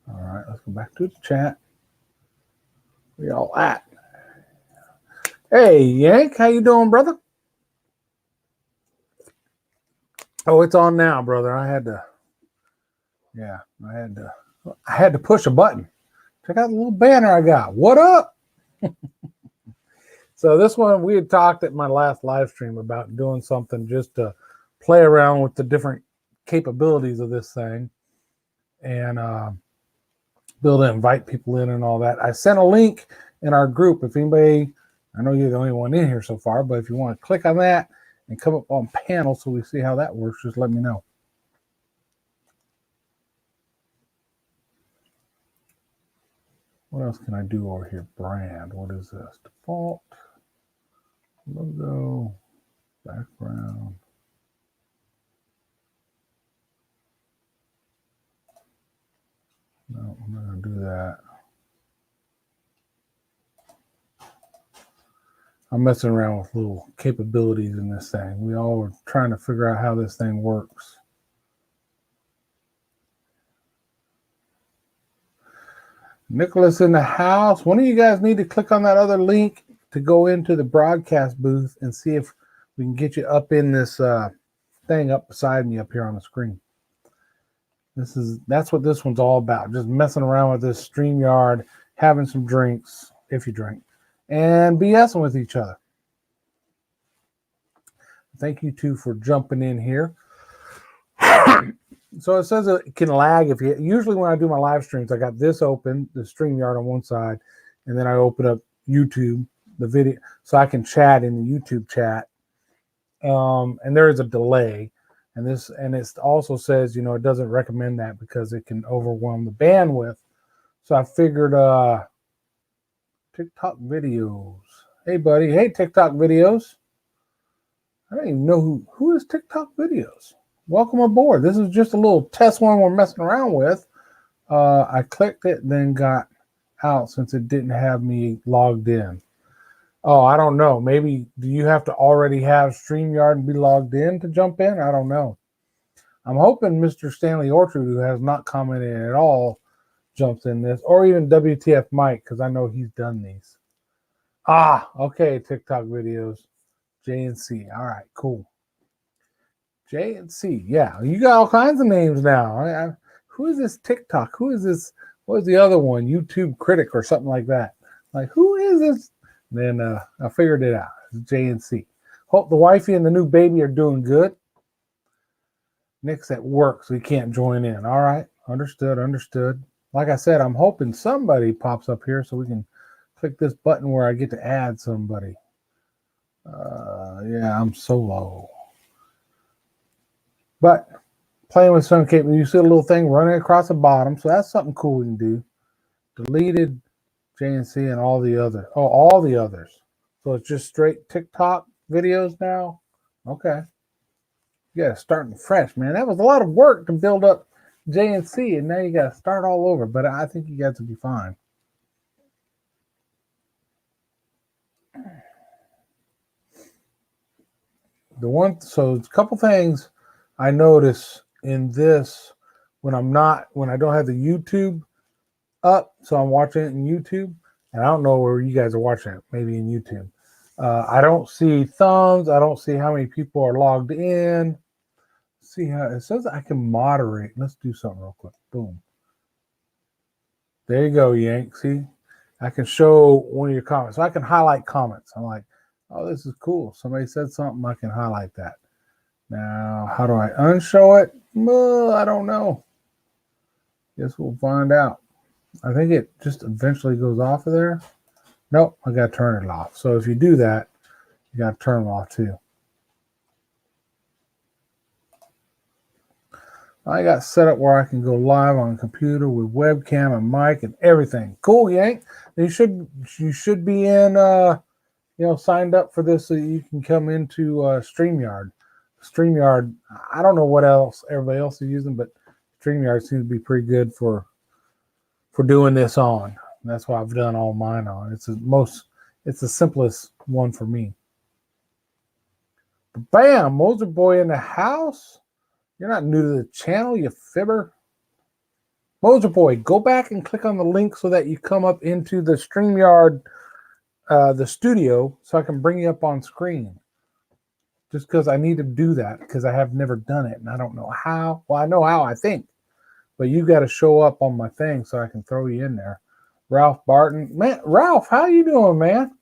All right, let's go back to the chat. Where y'all at? Hey, Yank, how you doing, brother? Oh, it's on now, brother. I had to push a button. Check out the little banner I got. What up? So this one, we had talked at my last live stream about doing something just to play around with the different capabilities of this thing and be able to invite people in and all that. I sent a link in our group. If anybody, I know you're the only one in here so far, but if you want to click on that and come up on panel so we see how that works, just let me know. What else can I do over here? Brand. What is this? Default. Logo. Background. No, I'm not going to do that. I'm messing around with little capabilities in this thing. We all are trying to figure out how this thing works. Nicholas in the house. One of you guys need to click on that other link to go into the broadcast booth and see if we can get you up in this thing up beside me up here on the screen. That's what this one's all about. Just messing around with this StreamYard, having some drinks, if you drink, and BSing with each other. Thank you two for jumping in here. So it says it can lag if you. Usually when I do my live streams, I got this open, the StreamYard on one side, and then I open up YouTube, the video, so I can chat in the YouTube chat. And there is a delay, and it also says, it doesn't recommend that because it can overwhelm the bandwidth. So I figured TikTok videos. Hey buddy, hey TikTok videos. I don't even know who is TikTok videos. Welcome aboard. This is just a little test one we're messing around with. I clicked it, then got out since it didn't have me logged in. Oh, I don't know. Maybe do you have to already have StreamYard and be logged in to jump in? I don't know. I'm hoping Mr. Stanley Orchard, who has not commented at all, jumps in this, or even WTF Mike, because I know he's done these. Okay, TikTok videos. J&C. All right, cool. J&C. Yeah, you got all kinds of names now. Who is this TikTok? Who is this? What was the other one? YouTube Critic or something like that. Like, who is this? Then I figured it out. It's J&C. Hope the wifey and the new baby are doing good. Nick's at work, so he can't join in. All right. Understood. Like I said, I'm hoping somebody pops up here so we can click this button where I get to add somebody. Yeah, I'm solo. But playing with some cable, you see a little thing running across the bottom, so that's something cool we can do. Deleted J&C and all the others. So it's just straight TikTok videos now? Okay. You got to start fresh, man. That was a lot of work to build up J&C, and now you got to start all over. But I think you guys will be fine. So a couple things I notice in this when I don't have the YouTube up, so I'm watching it in YouTube, and I don't know where you guys are watching it, maybe in YouTube. I don't see thumbs. I don't see how many people are logged in. See how it says I can moderate. Let's do something real quick. Boom. There you go, Yank. See, I can show one of your comments. So I can highlight comments. I'm like, oh, this is cool. Somebody said something, I can highlight that. Now, how do I unshow it? Well, I don't know. Guess we'll find out. I think it just eventually goes off of there. Nope, I got to turn it off. So if you do that, you got to turn them off too. I got set up where I can go live on a computer with webcam and mic and everything. Cool, Yank. You should be in, signed up for this so you can come into StreamYard. StreamYard, I don't know what else everybody else is using, but StreamYard seems to be pretty good for doing this on. That's why I've done all mine on. It's the simplest one for me. Bam, Moser Boy in the house. You're not new to the channel, you fibber. Moser Boy, go back and click on the link so that you come up into the StreamYard, the studio, so I can bring you up on screen. Just because I need to do that because I have never done it and I don't know how. Well, I know how, I think, but you got to show up on my thing so I can throw you in there. Ralph Barton, man, Ralph, how you doing, man?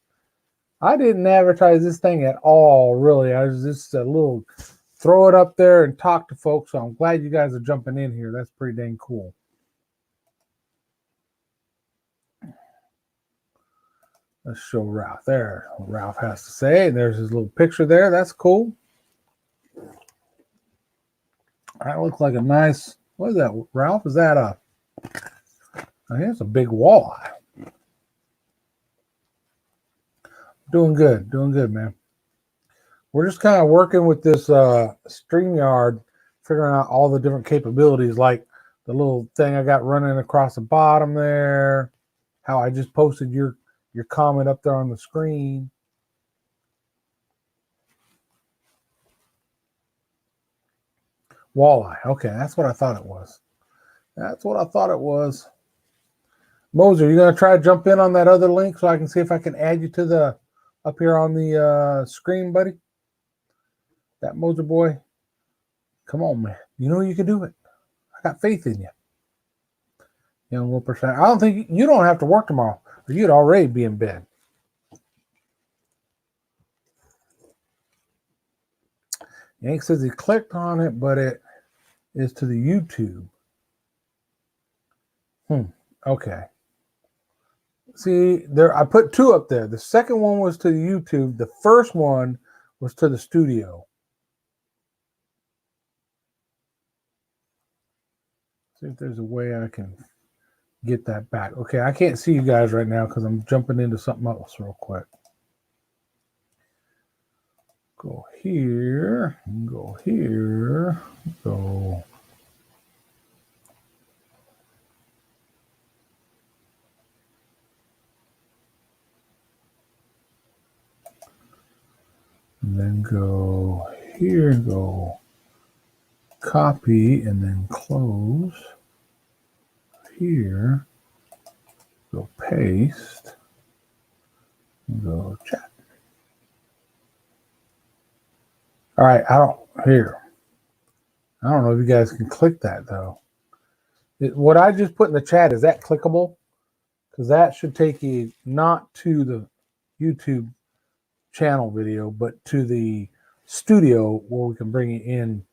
I didn't advertise this thing at all, really. I was just a little throw it up there and talk to folks. So I'm glad you guys are jumping in here. That's pretty dang cool. Let's show Ralph there. What Ralph has to say. There's his little picture there. That's cool. That looks like a nice. What is that, Ralph? Is that a? I think it's a big walleye. Doing good, man. We're just kind of working with this StreamYard, figuring out all the different capabilities, like the little thing I got running across the bottom there. How I just posted your comment up there on the screen. Walleye. Okay, that's what I thought it was. Moser, you gonna try to jump in on that other link so I can see if I can add you to the up here on the screen, buddy? That Moser boy. Come on, man. You know you can do it. I got faith in you. Young 1%. I don't think you don't have to work tomorrow, or you'd already be in bed. Yank says he clicked on it, but it is to the YouTube. Okay. See, there I put two up there. The second one was to the YouTube. The first one was to the studio. See if there's a way I can get that back. Okay, I can't see you guys right now because I'm jumping into something else real quick. Go here, go here, go. And then go here, go copy, and then close. Here, go paste, and go chat. All right, I don't know if you guys can click that though. What I just put in the chat, is that clickable? Because that should take you not to the YouTube channel video, but to the studio where we can bring it in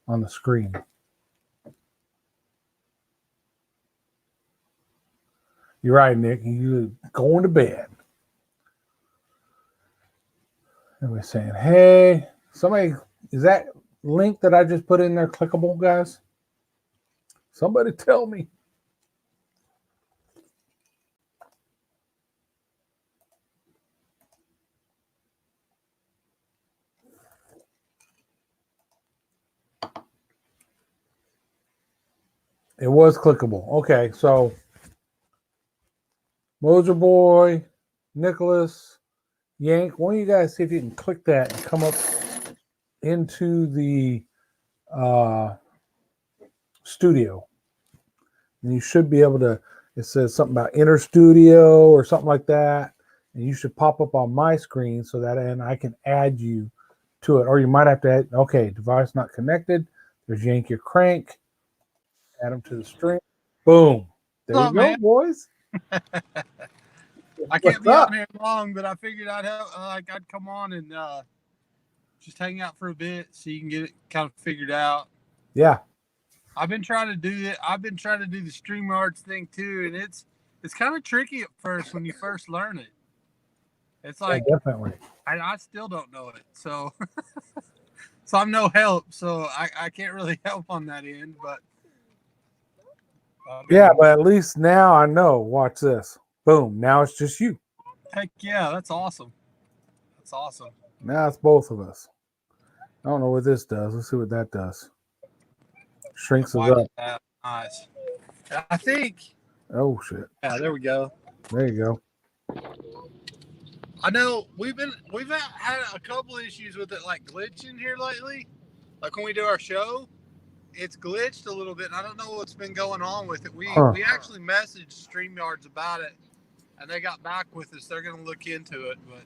on the screen. You're right, Nick. You're going to bed. And we're saying, hey, somebody, is that link that I just put in there clickable, guys? Somebody tell me. It was clickable. Okay, so Moser Boy, Nicholas, Yank, why don't you guys see if you can click that and come up into the studio. And you should be able to, it says something about enter studio or something like that. And you should pop up on my screen so that and I can add you to it. Or you might have to add, okay, device not connected. There's Yank your crank. Add them to the stream. Boom. There you go, man. Boys. I can't be on here long, but I figured I'd come on and just hang out for a bit so you can get it kind of figured out. Yeah. I've been trying to do it. I've been trying to do the StreamYards thing too, and it's kind of tricky at first when you first learn it. It's like, yeah, definitely. I still don't know it, so so I'm no help. So I can't really help on that end, but yeah, but at least now I know. Watch this. Boom. Now it's just you. Heck yeah, that's awesome. That's awesome. Now it's both of us. I don't know what this does. Let's see what that does. Shrinks us up. Nice. I think. Oh shit. Yeah, there we go. There you go. I know we've had a couple issues with it, like glitching here lately. Like when we do our show, it's glitched a little bit, and I don't know what's been going on with it. We Huh. we actually messaged StreamYards about it, and they got back with us. They're going to look into it, but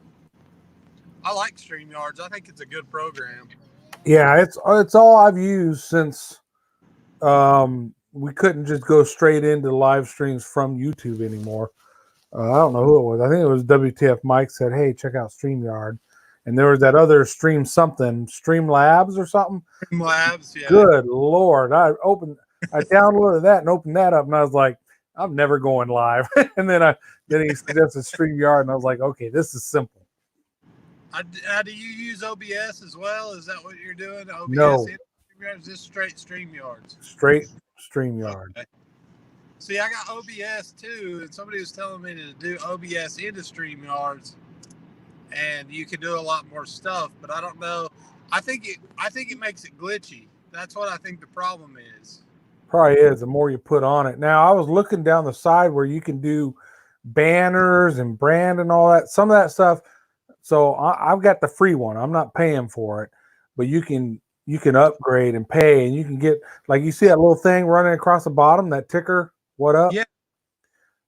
I like StreamYards. I think it's a good program. Yeah, it's all I've used since we couldn't just go straight into live streams from YouTube anymore. I don't know who it was. I think it was WTF Mike said, "Hey, check out StreamYard," and there was that other Stream something, Stream Labs or something. Labs, yeah. Good Lord, I downloaded that and opened that up, and I was like, "I'm never going live." And then he suggested StreamYard, and I was like, "Okay, this is simple." Do you use OBS as well? Is that what you're doing? OBS No, and StreamYards? Just straight StreamYards? straight StreamYard. Okay. See, I got OBS too, and somebody was telling me to do OBS into StreamYards, and you can do a lot more stuff. But I don't know. I think it makes it glitchy. That's what I think the problem is. Probably is the more you put on it. Now I was looking down the side where you can do banners and brand and all that. Some of that stuff. So I've got the free one. I'm not paying for it, but you can upgrade and pay, and you can get like you see that little thing running across the bottom, that ticker. What up? Yeah.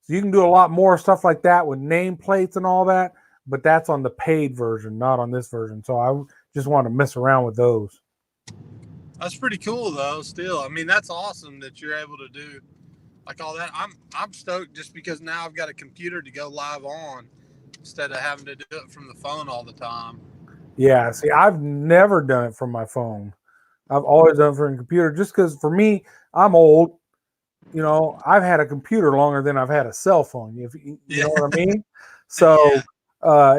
So you can do a lot more stuff like that with nameplates and all that. But that's on the paid version, not on this version. So I just want to mess around with those. That's pretty cool though. Still, I mean, that's awesome that you're able to do like all that. I'm stoked just because now I've got a computer to go live on instead of having to do it from the phone all the time. Yeah. See, I've never done it from my phone. I've always done it from a computer just because for me, I'm old. I've had a computer longer than I've had a cell phone. If you Yeah. know what I mean. Yeah. So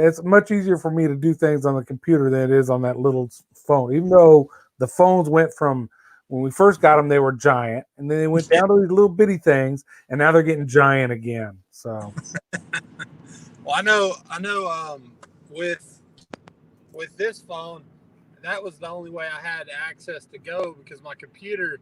it's much easier for me to do things on the computer than it is on that little phone. Even though the phones went from when we first got them, they were giant, and then they went down to these little bitty things, and now they're getting giant again. So Well, I know. With this phone, that was the only way I had access to go because my computer,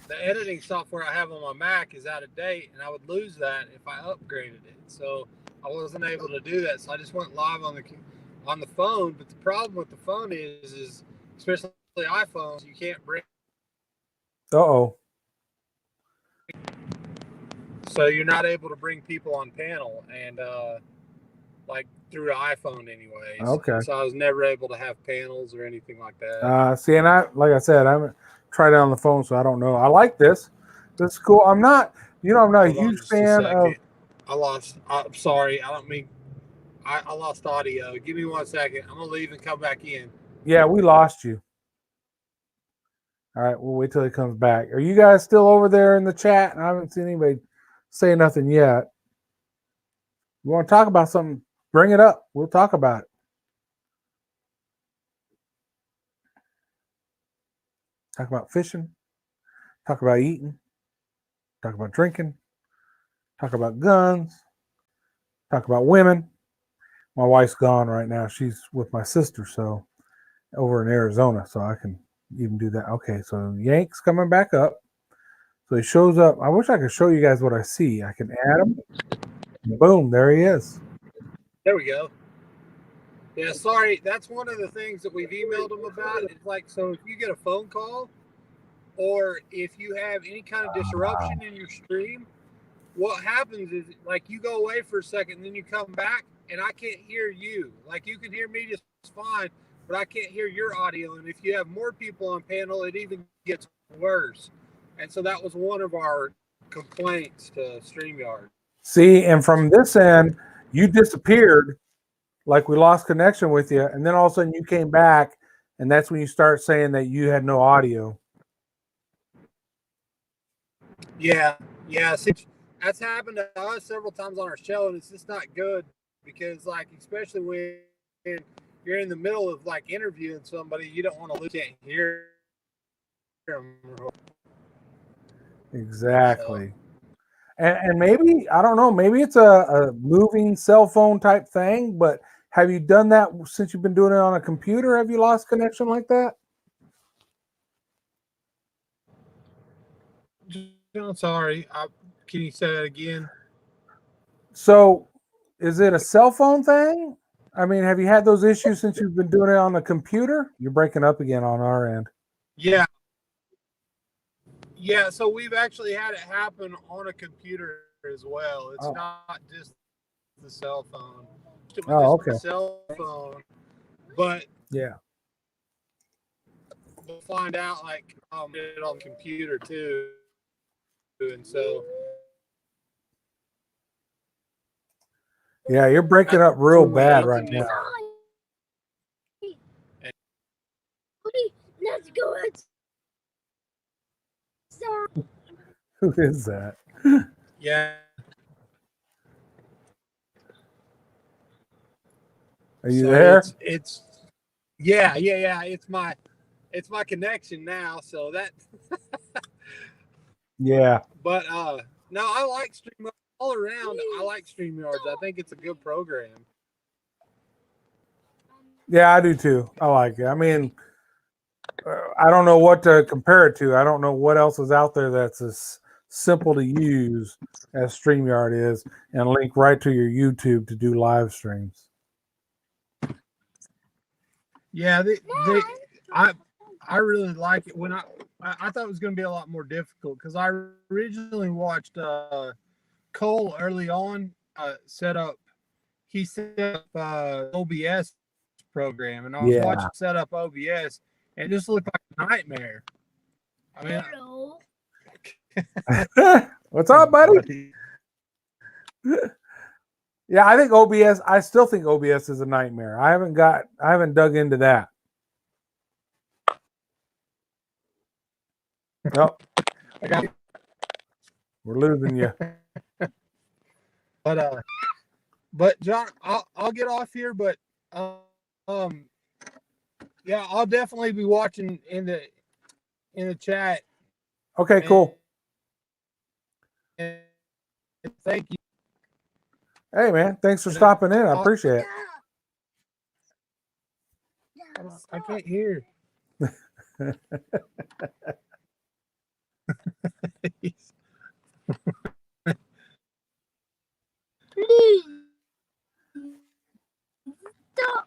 the editing software I have on my Mac is out of date, and I would lose that if I upgraded it. So I wasn't able to do that. So I just went live on the phone. But the problem with the phone is especially iPhones, you can't bring. oh, So you're not able to bring people on panel and like through an iPhone anyways. okay. And so I was never able to have panels or anything like that. See, and like I said, I haven't tried it on the phone, so I don't know. I like this. This is cool. I'm not a Hold on huge just a fan of. second. I'm sorry. I don't mean. I lost audio. Give me 1 second. I'm gonna leave and come back in. Yeah, we lost you. All right, we'll wait till he comes back. Are you guys still over there in the chat? I haven't seen anybody say nothing yet. You want to talk about something? Bring it up. We'll talk about it. Talk about fishing. Talk about eating. Talk about drinking. Talk about guns. Talk about women. My wife's gone right now. She's with my sister, so over in Arizona, so I can even do that. Okay, so Yank's coming back up. So he shows up. I wish I could show you guys what I see. I can add him. Boom, there he is. There we go. Yeah, sorry. That's one of the things that we've emailed them about. It's like, so if you get a phone call or if you have any kind of disruption in your stream, what happens is like you go away for a second and then you come back and I can't hear you. Like you can hear me just fine, but I can't hear your audio. And if you have more people on panel, it even gets worse. And so that was one of our complaints to StreamYard. See, and from this end, you disappeared, like we lost connection with you, and then all of a sudden you came back, and that's when you start saying that you had no audio. Yeah, yeah. See, that's happened to us several times on our show, and it's just not good because, like, especially when you're in the middle of like interviewing somebody, you don't want to lose, can't hear them. Exactly. And maybe, I don't know, maybe it's a moving cell phone type thing, but have you done that since you've been doing it on a computer? Have you lost connection like that? I'm sorry. Can you say that again? So is it a cell phone thing? I mean, have you had those issues since you've been doing it on a computer? You're breaking up again on our end. Yeah. Yeah, so we've actually had it happen on a computer as well. It's Oh, not just the cell phone. With oh, this okay. cell phone, but Yeah. we'll find out like it on the computer too, and so Yeah, you're breaking up that's real when we bad built right it. now. Let's go outside. Who is that? Yeah. Are you So there? it's yeah. It's my connection now. So that, Yeah. but no, I like StreamYard all around. I like StreamYards. I think it's a good program. Yeah, I do too. I like it. I mean, I don't know what to compare it to. I don't know what else is out there that's as simple to use as StreamYard is and link right to your YouTube to do live streams. Yeah, I really like it. When I thought it was going to be a lot more difficult because I originally watched Cole early on set up. He set up OBS program, and I was Yeah. watching set up OBS, and it just looked like a nightmare. I mean, Hello. What's up, buddy? Yeah, I think OBS. I still think OBS is a nightmare. I haven't dug into that. Nope, I got, we're losing you. but John, I'll get off here, but yeah, I'll definitely be watching in the chat. Okay, cool. And thank you. Hey, man, thanks for stopping in. I appreciate it. I can't hear. Please.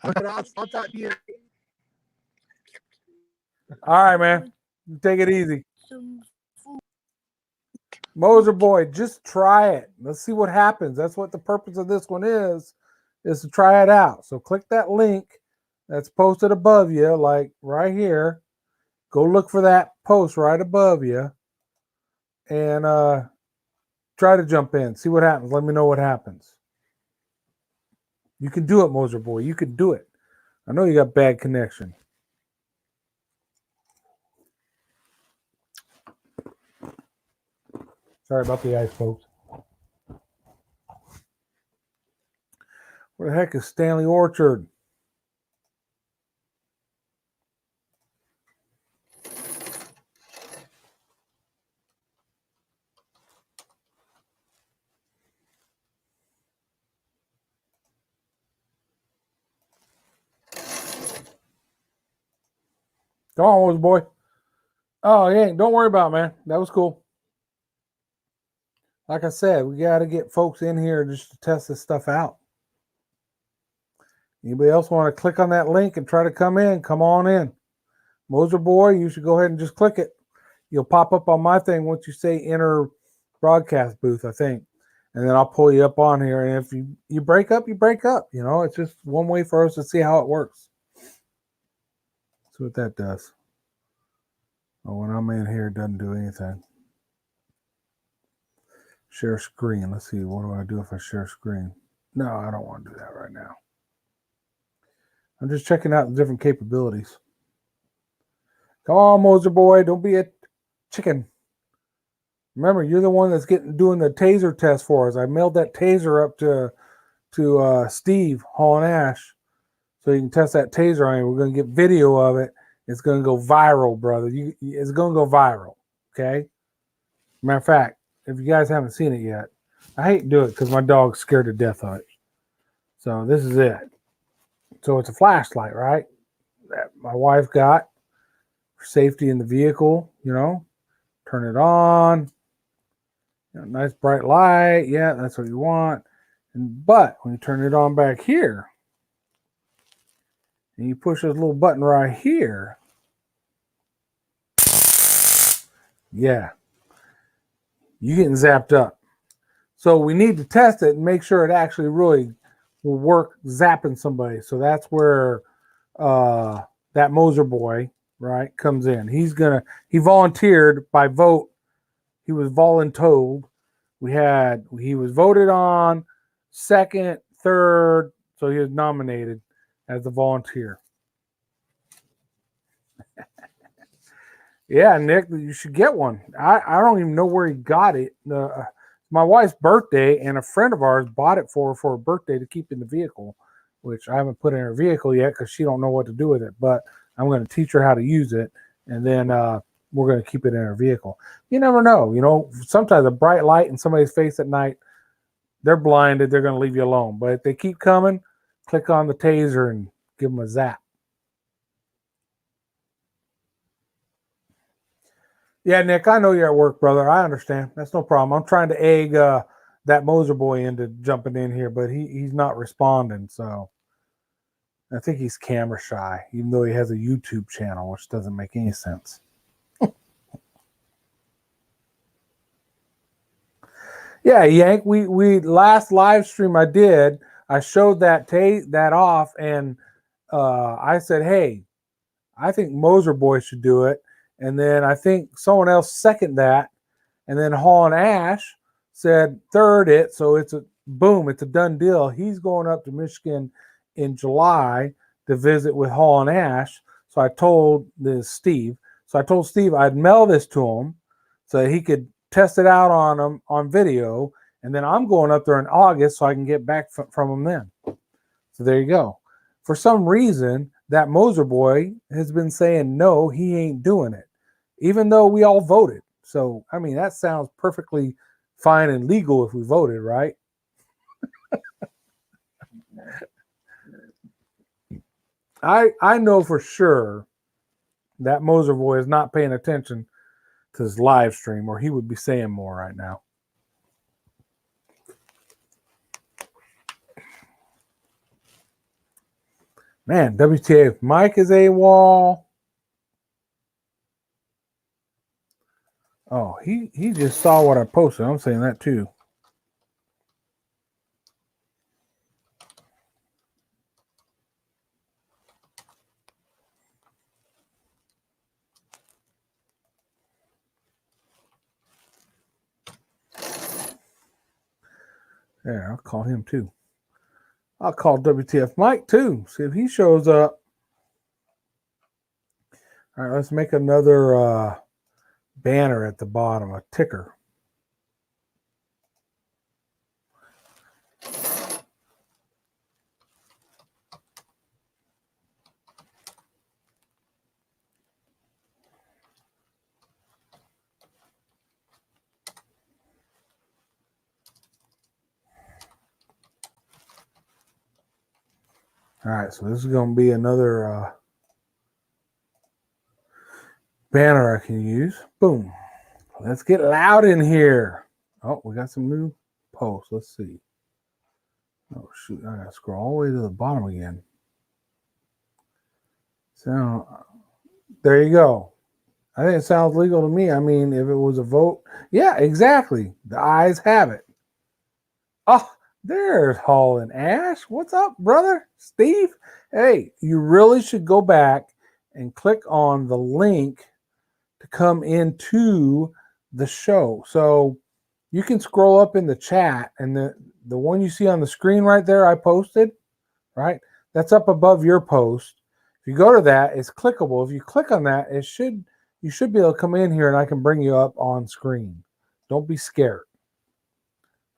I'll talk to you. All right, man. Take it easy. Some food. Moser boy, just try it. Let's see what happens. That's what the purpose of this one is to try it out. So click that link that's posted above you, like right here. Go look for that post right above you and try to jump in. See what happens. Let me know what happens. You can do it, Moser boy. You can do it. I know you got bad connection. Sorry about the ice, folks. Where the heck is Stanley Orchard? Come on, Moser boy. Oh, yeah. Don't worry about it, man. That was cool. Like I said, we got to get folks in here just to test this stuff out. Anybody else want to click on that link and try to come in? Come on in. Moser boy, you should go ahead and just click it. You'll pop up on my thing once you say enter broadcast booth, I think. And then I'll pull you up on here. And if you break up, you break up. You know, it's just one way for us to see how it works. See what that does. Oh, when I'm in here, it doesn't do anything. Share screen. Let's see. What do I do if I share screen? No, I don't want to do that right now. I'm just checking out the different capabilities. Come on, Moser boy. Don't be a chicken. Remember, you're the one that's doing the taser test for us. I mailed that taser up to Steve Hall and Ash, so you can test that taser on you. We're going to get video of it. It's going to go viral, brother. It's going to go viral. Okay. Matter of fact, if you guys haven't seen it yet, I hate to do it because my dog's scared to death of it. So this is it. So it's a flashlight, right? That my wife got for safety in the vehicle. You know, turn it on. You know, nice bright light. Yeah, that's what you want. But when you turn it on back here, and you push this little button right here, yeah, you're getting zapped up. So we need to test it and make sure it actually really will work zapping somebody. So that's where that Moser boy, right, comes in. He volunteered by vote. He was voluntold. He was voted on second, third, so he was nominated as a volunteer. Yeah, Nick, you should get one. I don't even know where he got it. My wife's birthday, and a friend of ours bought it for her for her birthday to keep in the vehicle, which I haven't put in her vehicle yet because she don't know what to do with it. But I'm going to teach her how to use it, and then we're going to keep it in her vehicle. You never know. You know, sometimes a bright light in somebody's face at night, they're blinded. They're going to leave you alone. But if they keep coming, click on the taser and give them a zap. Yeah, Nick, I know you're at work, brother. I understand. That's no problem. I'm trying to egg that Moser boy into jumping in here, but he's not responding. So I think he's camera shy, even though he has a YouTube channel, which doesn't make any sense. Yeah, Yank, we last live stream I did, I showed that off, and I said, hey, I think Moser boy should do it. And then I think someone else seconded that. And then Hall and Ash said third it. So it's a done deal. He's going up to Michigan in July to visit with Hall and Ash. So I told Steve I'd mail this to him so that he could test it out on him on video. And then I'm going up there in August so I can get back from him then. So there you go. For some reason, that Moser boy has been saying no, he ain't doing it, even though we all voted. So, I mean, that sounds perfectly fine and legal if we voted, right? I know for sure that Moser boy is not paying attention to his live stream, or he would be saying more right now. Man, WTF, Mike is AWOL. Oh, he just saw what I posted. I'm saying that too. There, I'll call him too. I'll call WTF Mike too. See if he shows up. All right, let's make another banner at the bottom, a ticker. All right, so this is going to be another banner I can use. Boom. Let's get loud in here. Oh, we got some new posts. Let's see. Oh, shoot. I got to scroll all the way to the bottom again. So, there you go. I think it sounds legal to me. I mean, if it was a vote. Yeah, exactly. The ayes have it. Oh, there's Hall and Ash. What's up, brother? Steve? Hey, you really should go back and click on the link to come into the show. So you can scroll up in the chat, and the one you see on the screen right there I posted, right? That's up above your post. If you go to that, it's clickable. If you click on that, you should be able to come in here and I can bring you up on screen. Don't be scared.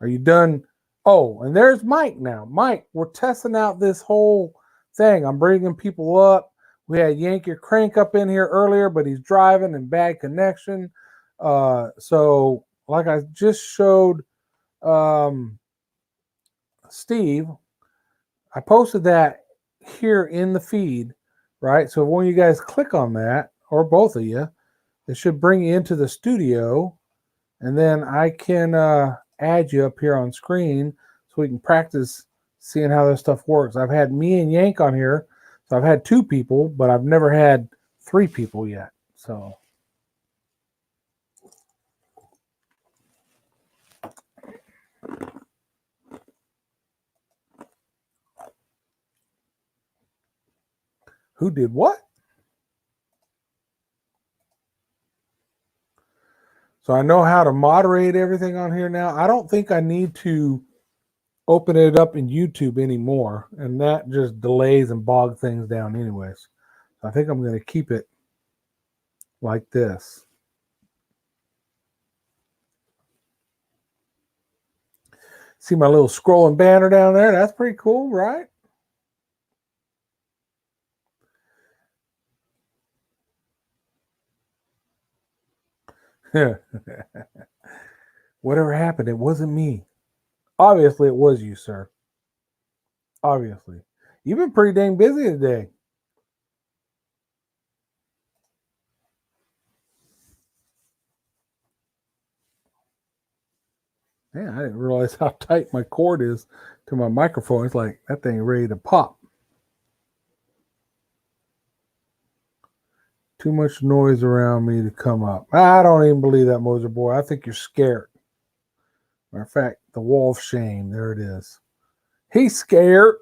Are you done? Oh, and there's Mike now. Mike, we're testing out this whole thing. I'm bringing people up. We had Yank Your Crank up in here earlier, but he's driving and bad connection. So like I just showed Steve, I posted that here in the feed, right? So when you guys click on that, or both of you, it should bring you into the studio, and then I can add you up here on screen so we can practice seeing how this stuff works. I've had me and Yank on here, so I've had 2 people, but I've never had 3 people yet. So Who did what? So I know how to moderate everything on here now. I don't think I need to open it up in YouTube anymore, and that just delays and bogs things down anyways. So I think I'm going to keep it like this. See my little scrolling banner down there? That's pretty cool, right? Whatever happened, it wasn't me. Obviously, it was you, sir. Obviously. You've been pretty dang busy today. Man, I didn't realize how tight my cord is to my microphone. It's like that thing ready to pop. Too much noise around me to come up. I don't even believe that, Moser boy. I think you're scared. Matter of fact, the wall of shame. There it is. He's scared.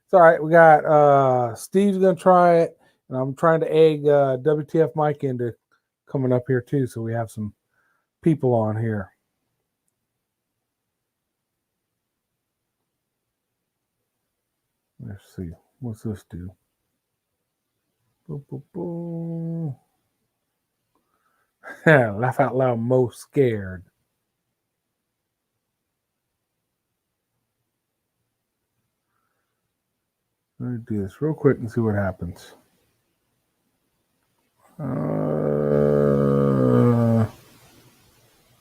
It's all right. We got Steve's gonna try it, and I'm trying to egg WTF Mike into coming up here too, so we have some people on here. Let's see. What's this do? Boom, boom, boom. Laugh out loud, most scared. Let me do this real quick and see what happens.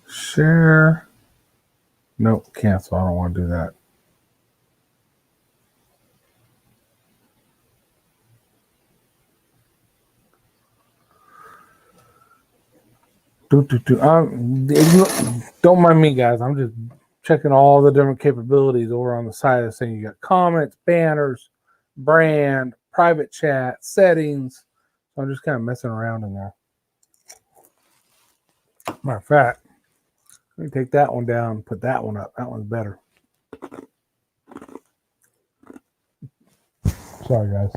Share. Nope, cancel. I don't want to do that. Don't mind me, guys. I'm just checking all the different capabilities over on the side of this thing. You got comments, banners, brand, private chat, settings. So I'm just kind of messing around in there. Matter of fact, let me take that one down and put that one up. That one's better. Sorry, guys.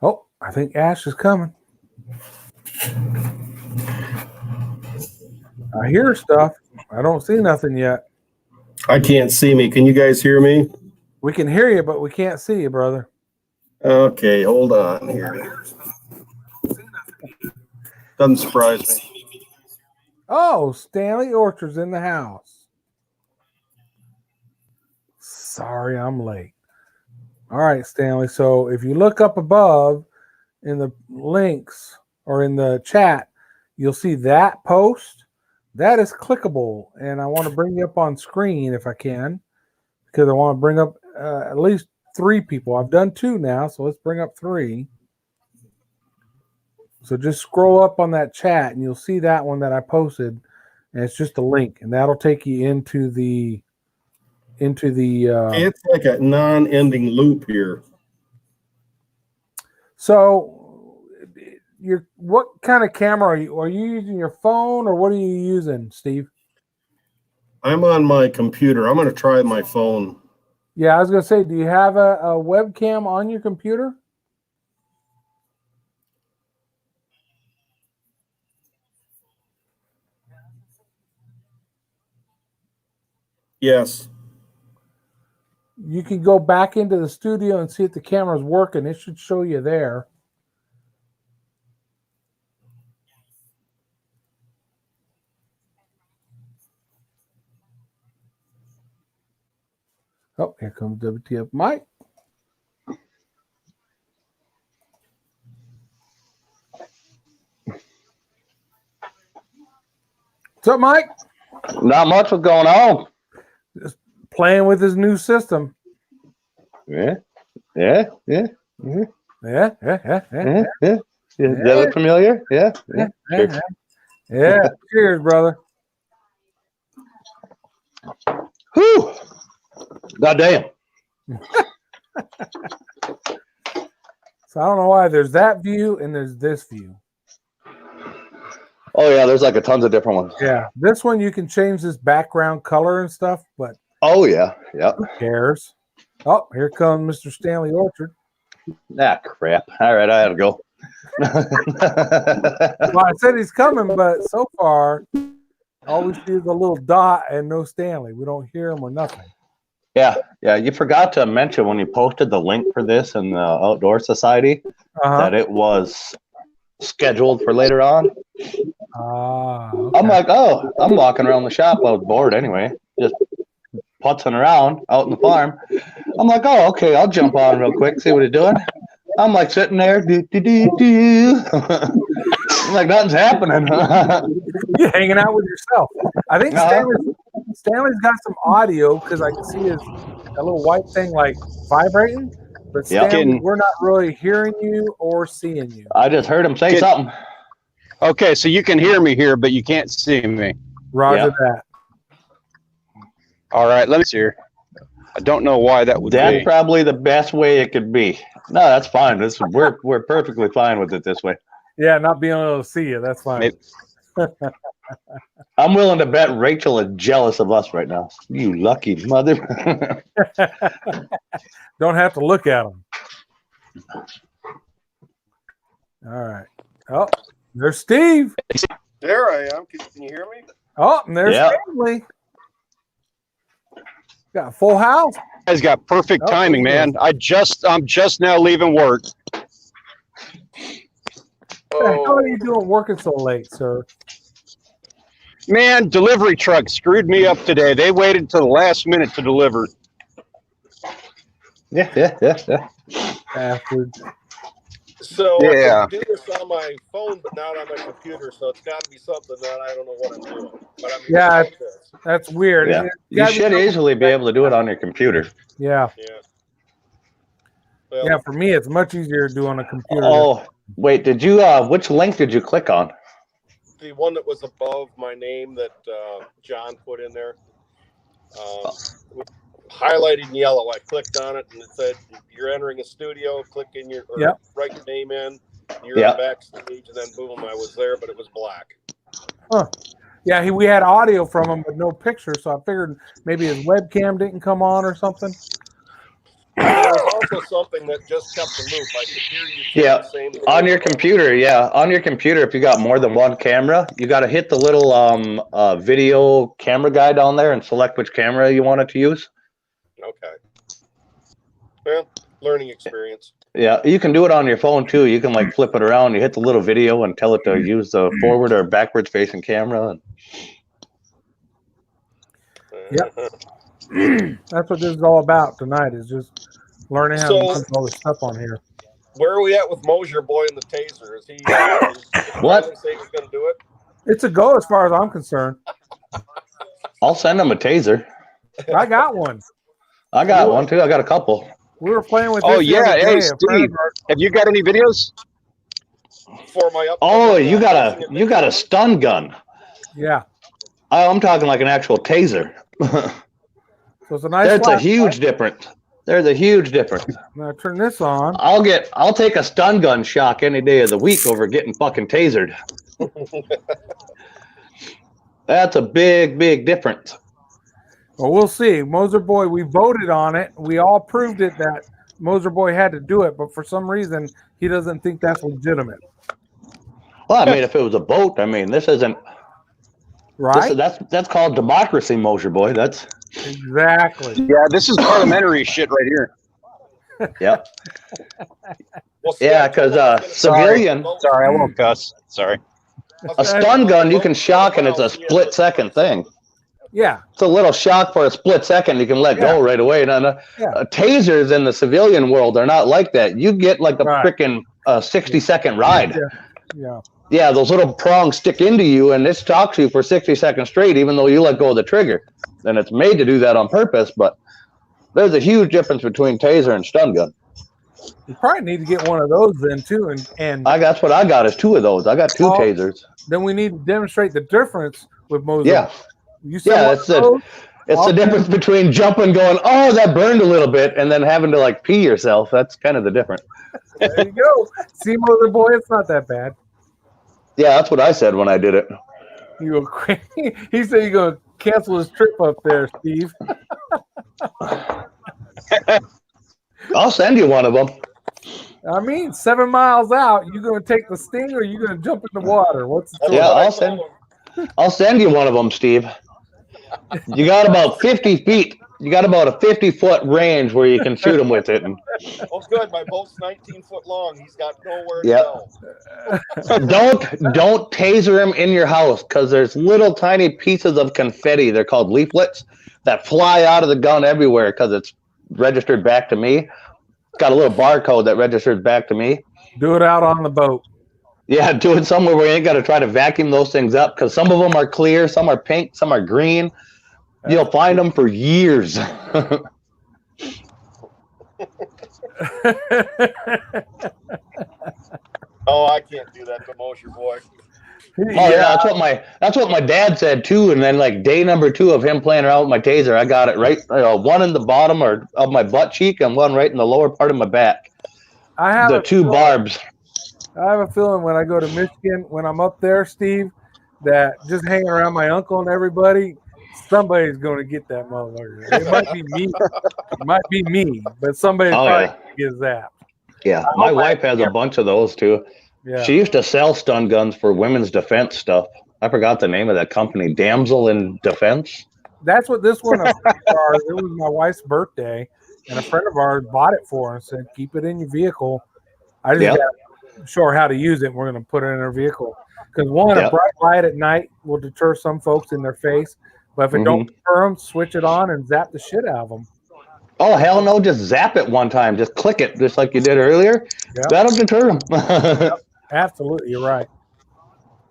Oh, I think Ash is coming. I hear stuff. I don't see nothing yet. I can't see me. Can you guys hear me? We can hear you, but we can't see you, brother. Okay, hold on here. Doesn't surprise me. Oh, Stanley Orchard's in the house. Sorry, I'm late. All right, Stanley. So if you look up above in the links or in the chat, you'll see that post. That is clickable, and I want to bring you up on screen if I can, because I want to bring up at least 3 people. I've done 2 now, so let's bring up 3. So just scroll up on that chat, and you'll see that one that I posted, and it's just a link, and that'll take you into the It's like a non-ending loop here. So what kind of camera are you? Are you using your phone, or what are you using, Steve? I'm on my computer. I'm going to try my phone. Yeah, I was going to say, do you have a webcam on your computer? Yes. You can go back into the studio and see if the camera's working. It should show you there. Oh, here comes WTF Mike. What's up, Mike? Not much was going on. Just playing with his new system. Yeah. Yeah. Does Yeah. that look familiar? Yeah. Cheers, brother. Whew. God damn. So I don't know why there's that view and there's this view. Oh yeah, there's like a tons of different ones. Yeah, this one you can change this background color and stuff, but Oh yeah, yep. who cares? Oh, here comes Mr. Stanley Orchard. Ah, crap. All right, I had to go. Well, I said he's coming, but so far, all we see is a little dot and no Stanley. We don't hear him or nothing. Yeah. You forgot to mention when you posted the link for this in the Outdoor Society that it was scheduled for later on. Okay. I'm like, oh, I'm walking around the shop. I was bored anyway, just putzing around out in the farm. I'm like, oh, okay, I'll jump on real quick, see what he's doing. I'm like sitting there, do. I'm like, nothing's happening. You're hanging out with yourself. I think Stanley's got some audio because I can see that little white thing like vibrating. But Stanley, we're not really hearing you or seeing you. I just heard him say something. Okay, so you can hear me here, but you can't see me. Roger that. All right, let me see here. I don't know why that would be. That's probably the best way it could be. No, that's fine. We're perfectly fine with it this way. Yeah, not being able to see you. That's fine. I'm willing to bet Rachel is jealous of us right now. You lucky mother. Don't have to look at them. All right. Oh, there's Steve. There I am. Can you hear me? Oh, and there's Stanley. Got a full house. You guys got perfect timing, man. I'm just now leaving work. What the hell are you doing working so late, sir? Man, delivery truck screwed me up today. They waited till the last minute to deliver. Yeah. Bastard. So yeah. I can do this on my phone, but not on my computer. So it's got to be something that I don't know what I'm doing. But I mean, yeah, that's weird. Yeah. You should easily be able to do it on your computer. Yeah. Well, yeah, for me, it's much easier to do on a computer. Oh, wait, did you, which link did you click on? the one that was above my name that John put in there, highlighted in yellow. I clicked on it and it said, "You're entering a studio. Click in your write your name in. You're in backstage," and then boom, I was there, but it was black. Huh. Yeah, we had audio from him, but no picture. So I figured maybe his webcam didn't come on or something. There was also something that just kept the loop. I could hear you. Yeah, on your computer. Yeah, on your computer. If you got more than one camera, you got to hit the little video camera guy down there and select which camera you want it to use. Okay. Well, learning experience. Yeah, you can do it on your phone too. You can like flip it around. You hit the little video and tell it to use the forward or backwards facing camera. And... Yep. That's what this is all about tonight, is just learning how to put all this stuff on here. Where are we at with Mosier Boy and the taser? Is he what? Say he's going to do it? It's a go as far as I'm concerned. I'll send him a taser. I got one. I got one too. I got a couple. We were playing with. Oh yeah, hey Steve, have you got any videos? For my you got a stun gun. Yeah. I'm talking like an actual taser. So it's a nice. That's a huge difference. There's a huge difference. Now turn this on. I'll take a stun gun shock any day of the week over getting fucking tasered. That's a big, big difference. Well, we'll see. Moser Boy, we voted on it. We all proved it that Moser Boy had to do it, but for some reason he doesn't think that's legitimate. Well, I mean, if it was a vote, I mean, this isn't right. That's called democracy, Moser Boy. That's exactly. Yeah, this is parliamentary shit right here. Yep. Well, yeah, because civilian. Sorry, I won't cuss. Sorry. A stun gun you can shock, and it's a split second thing. Yeah. It's a little shock for a split second. You can let go right away. Tasers in the civilian world are not like that. You get like a freaking 60-second ride. Yeah. Yeah, those little prongs stick into you, and it shocks you for 60 seconds straight, even though you let go of the trigger. And it's made to do that on purpose, but there's a huge difference between taser and stun gun. You probably need to get one of those then too, and that's what I got is 2 of those. I got 2 tasers. Then we need to demonstrate the difference with Moser. Yeah. It's the difference between jumping, going, oh, that burned a little bit, and then having to like pee yourself. That's kind of the difference. There you go. See, Moser Boy, it's not that bad. Yeah, that's what I said when I did it. You go crazy. He said you're going to cancel his trip up there, Steve. I'll send you one of them. I mean, 7 miles out, you gonna take the Sting or you gonna jump in the water? What's the That's story? Yeah, what I I'll told send. him. I'll send you one of them, Steve. You got about 50 feet. You got about a 50-foot range where you can shoot them with it. And Well, good. My boat's 19 foot long. He's got nowhere to Yep. go. don't taser him in your house because there's little tiny pieces of confetti. They're called leaflets that fly out of the gun everywhere because it's registered back to me. It's got a little barcode that registers back to me. Do it out on the boat. Yeah, do it somewhere where you ain't got to try to vacuum those things up because some of them are clear, some are pink, some are green. You'll find them for years. Oh, I can't do that to Mosher boy. Oh yeah, that's what my dad said too. And then like day number 2 of him playing around with my taser, I got it right, one in the bottom or of my butt cheek and one right in the lower part of my back. I have The 2 barbs. I have a feeling when I go to Michigan, when I'm up there, Steve, that just hanging around my uncle and everybody, somebody's going to get that motherfucker. It might be me. It might be me, but somebody's probably going to get zapped. Yeah, my wife has a bunch of those too. Yeah. She used to sell stun guns for women's defense stuff. I forgot the name of that company, Damsel in Defense. That's what this one, a friend of ours, it was my wife's birthday, and a friend of ours bought it for her and said, keep it in your vehicle. I just got to show her how to use it, and we're going to put it in her vehicle. Because one, a bright light at night will deter some folks in their face, but if it don't deter them, switch it on and zap the shit out of them. Oh, hell no, just zap it one time. Just click it, just like you did earlier. Yep. That'll deter them. Yep. Absolutely, you're right.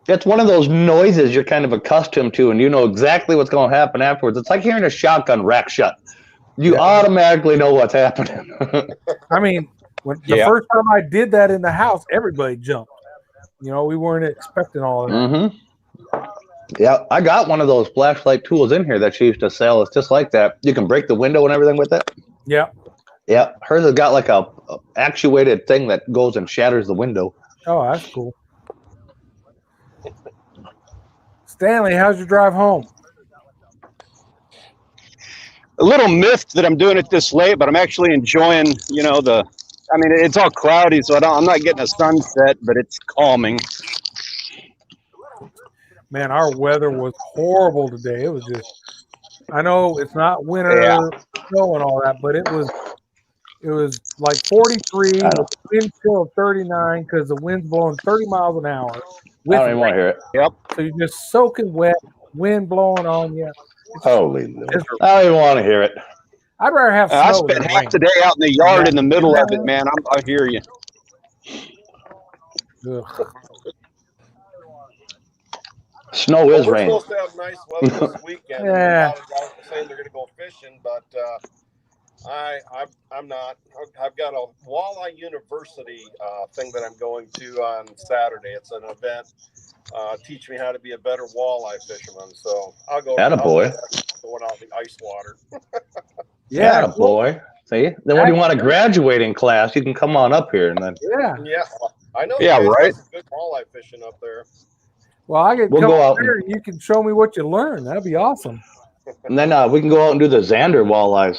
It's one of those noises you're kind of accustomed to, and you know exactly what's going to happen afterwards. It's like hearing a shotgun rack shut. You automatically know what's happening. I mean, the first time I did that in the house, everybody jumped. You know, we weren't expecting all of that. Mm-hmm. Yeah, I got one of those flashlight tools in here that she used to sell. It's just like that. You can break the window and everything with it. Yeah. Yeah, hers has got like a actuated thing that goes and shatters the window. Oh, that's cool. Stanley, how's your drive home? A little miffed that I'm doing it this late, but I'm actually enjoying, you know, I mean, it's all cloudy, so I'm not getting a sunset, but it's calming. Man, our weather was horrible today. It was just, I know it's not winter, snow and all that, but it was like 43, wind chill of 39 because the wind's blowing 30 miles an hour. I don't even want to hear it. Yep. So you're just soaking wet, wind blowing on you. Holy Lord. I don't even want to hear it. I'd rather have snow. I spent half the day out in the yard in the middle of it, man. I hear you. Ugh. Snow is rain. We're supposed to have nice weather this weekend. Yeah. A lot of guys are saying they're going to go fishing, but I'm not. I've got a walleye university thing that I'm going to on Saturday. It's an event. Teach me how to be a better walleye fisherman. So I'll go. Attaboy. Going out in the ice water. Yeah, boy. See, then when you want a graduating class, you can come on up here and then. Yeah, I know. Yeah, right. Some good walleye fishing up there. Well, I could We'll come go up out there and you can show me what you learned. That'd be awesome. And then we can go out and do the Xander walleyes.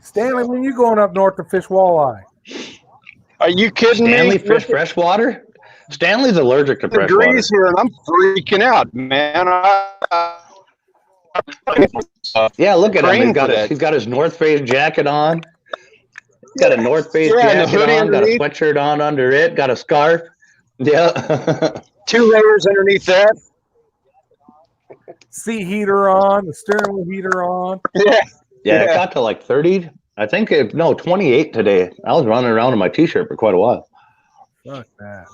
Stanley, when you going up north to fish walleye? Are you kidding Stanley me? fish freshwater? Stanley's allergic to freshwater. Degrees here, and I'm freaking out, man. Yeah, look at him. He's got his North Face jacket on. He's got a North Face jacket on, got a sweatshirt on under it, got a scarf. Yeah. 2 layers underneath that. Seat heater on, the steering wheel heater on. Yeah, it got to like 30. I think 28 today. I was running around in my t-shirt for quite a while. Fuck that.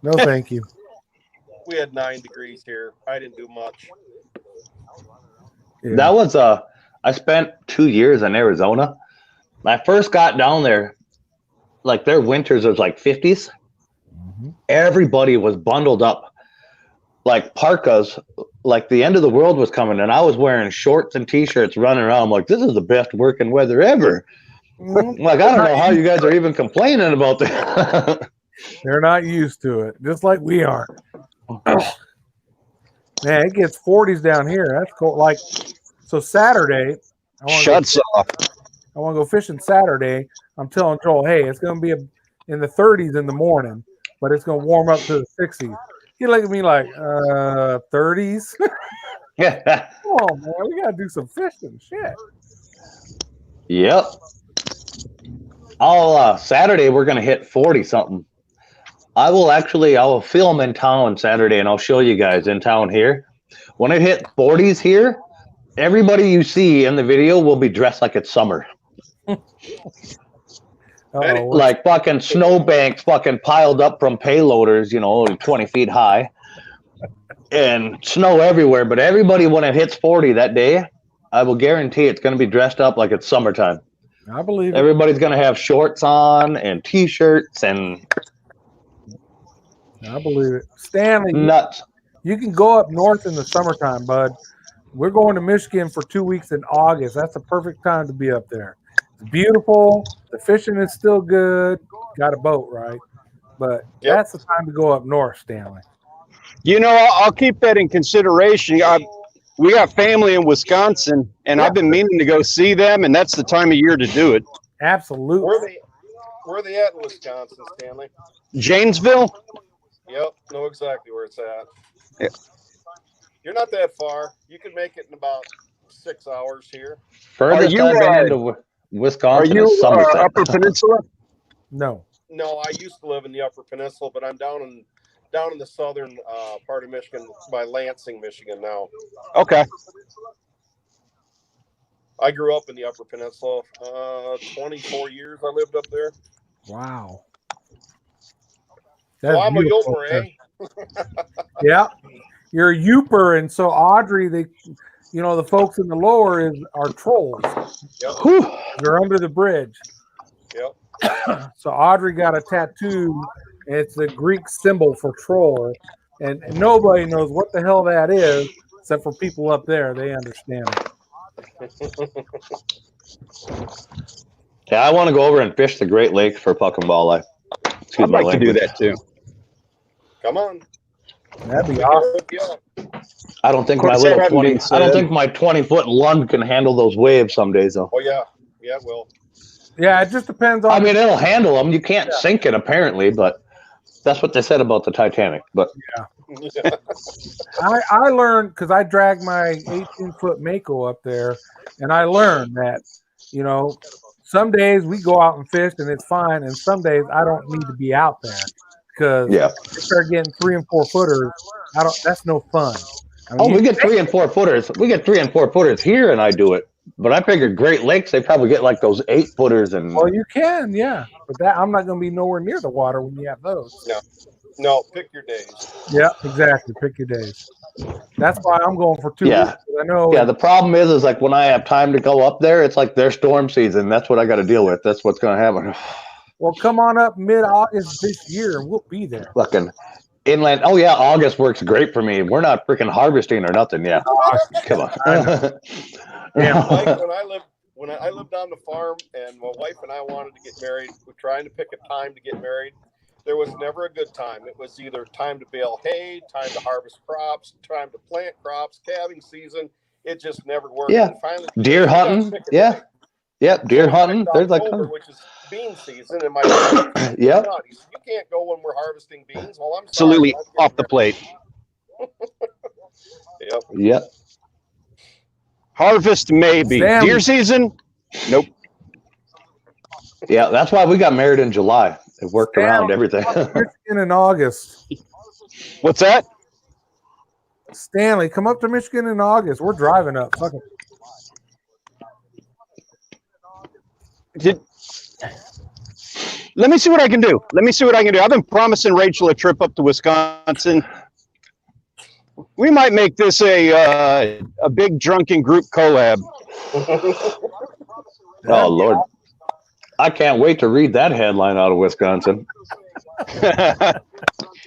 No, thank you. We had 9 degrees here. I didn't do much. Yeah. That was I spent 2 years in Arizona. When I first got down there, like their winters was like 50s. Mm-hmm. Everybody was bundled up like parkas, like the end of the world was coming, and I was wearing shorts and t-shirts running around. I'm like, this is the best working weather ever. Mm-hmm. Like, I don't know how you guys are even complaining about that. They're not used to it, just like we are. Man, it gets 40s down here. That's cool. Like, So Saturday, Shuts off. I want to go fishing Saturday. I'm telling Joel, hey, it's going to be in the 30s in the morning, but it's going to warm up to the 60s. He looked at me like, 30s? Come on, man. We got to do some fishing. Shit. Yep. Saturday we're gonna hit 40 something. I will film in town Saturday and I'll show you guys in town here. When it hit 40s here, everybody you see in the video will be dressed like it's summer. Like fucking snowbanks fucking piled up from payloaders, 20 feet high. And snow everywhere. But everybody, when it hits 40 that day, I will guarantee it's going to be dressed up like it's summertime. I believe it. Everybody's going to have shorts on and T-shirts and... I believe it. Stanley, nuts. You can go up north in the summertime, bud. We're going to Michigan for 2 weeks in August. That's the perfect time to be up there. It's beautiful. The fishing is still good. Got a boat, right? But that's the time to go up north, Stanley. I'll keep that in consideration. We got family in Wisconsin, and I've been meaning to go see them, and that's the time of year to do it. Absolutely. Where are they at in Wisconsin, Stanley? Janesville? Yep, know exactly where it's at. Yeah. You're not that far. You can make it in about 6 hours here. Furthest I've been into Wisconsin is Somerset. Upper Peninsula? No, I used to live in the Upper Peninsula, but I'm down in the southern part of Michigan by Lansing, Michigan now. Okay. I grew up in the Upper Peninsula. 24 years I lived up there. Wow. Well, I'm a Yoper, eh? Yeah. You're a Youper, and so Audrey, the folks in the lower are trolls. Yep. They're under the bridge. Yep. So Audrey got a tattoo. And it's a Greek symbol for troll, and nobody knows what the hell that is except for people up there. They understand it. Yeah, I want to go over and fish the Great Lakes for puck and walleye. I'd like to do that too. Come on. That'd be awesome. I don't think my 20-foot lund can handle those waves some days though. Oh yeah, it will. Yeah, it just depends on. I mean, it'll handle them. You can't sink it apparently, but that's what they said about the Titanic. But I learned because I dragged my 18-foot Mako up there, and I learned that some days we go out and fish and it's fine, and some days I don't need to be out there because they start getting 3 and 4 footers. That's no fun. I mean, we get 3 and 4 footers. We get 3 and 4 footers here, and I do it. But I figured Great Lakes, they probably get like those 8 footers and. Well, you can, yeah. But I'm not going to be nowhere near the water when you have those. No, pick your days. Yeah, exactly. Pick your days. That's why I'm going for 2 weeks. I know. Yeah, the problem is like when I have time to go up there, it's like their storm season. That's what I got to deal with. That's what's going to happen. Well, come on up mid-August this year, and we'll be there. Fucking inland. Oh yeah, August works great for me. We're not freaking harvesting or nothing. Yeah, come on. Yeah, when I lived on the farm, and my wife and I wanted to get married, we're trying to pick a time to get married. There was never a good time. It was either time to bale hay, time to harvest crops, time to plant crops, calving season. It just never worked. Yeah, finally, deer hunting. Yeah, yep, deer hunting. There's October, which is bean season, and my wife yep. You can't go when we're harvesting beans. Well, I'm absolutely off the plate. Yep. Harvest maybe. Deer season? Nope. Yeah, that's why we got married in July. It worked around everything. Michigan in August. What's that? Stanley, come up to Michigan in August. We're driving up. Fuck it. Let me see what I can do. I've been promising Rachel a trip up to Wisconsin. We might make this a big drunken group collab. Oh Lord, I can't wait to read that headline out of Wisconsin.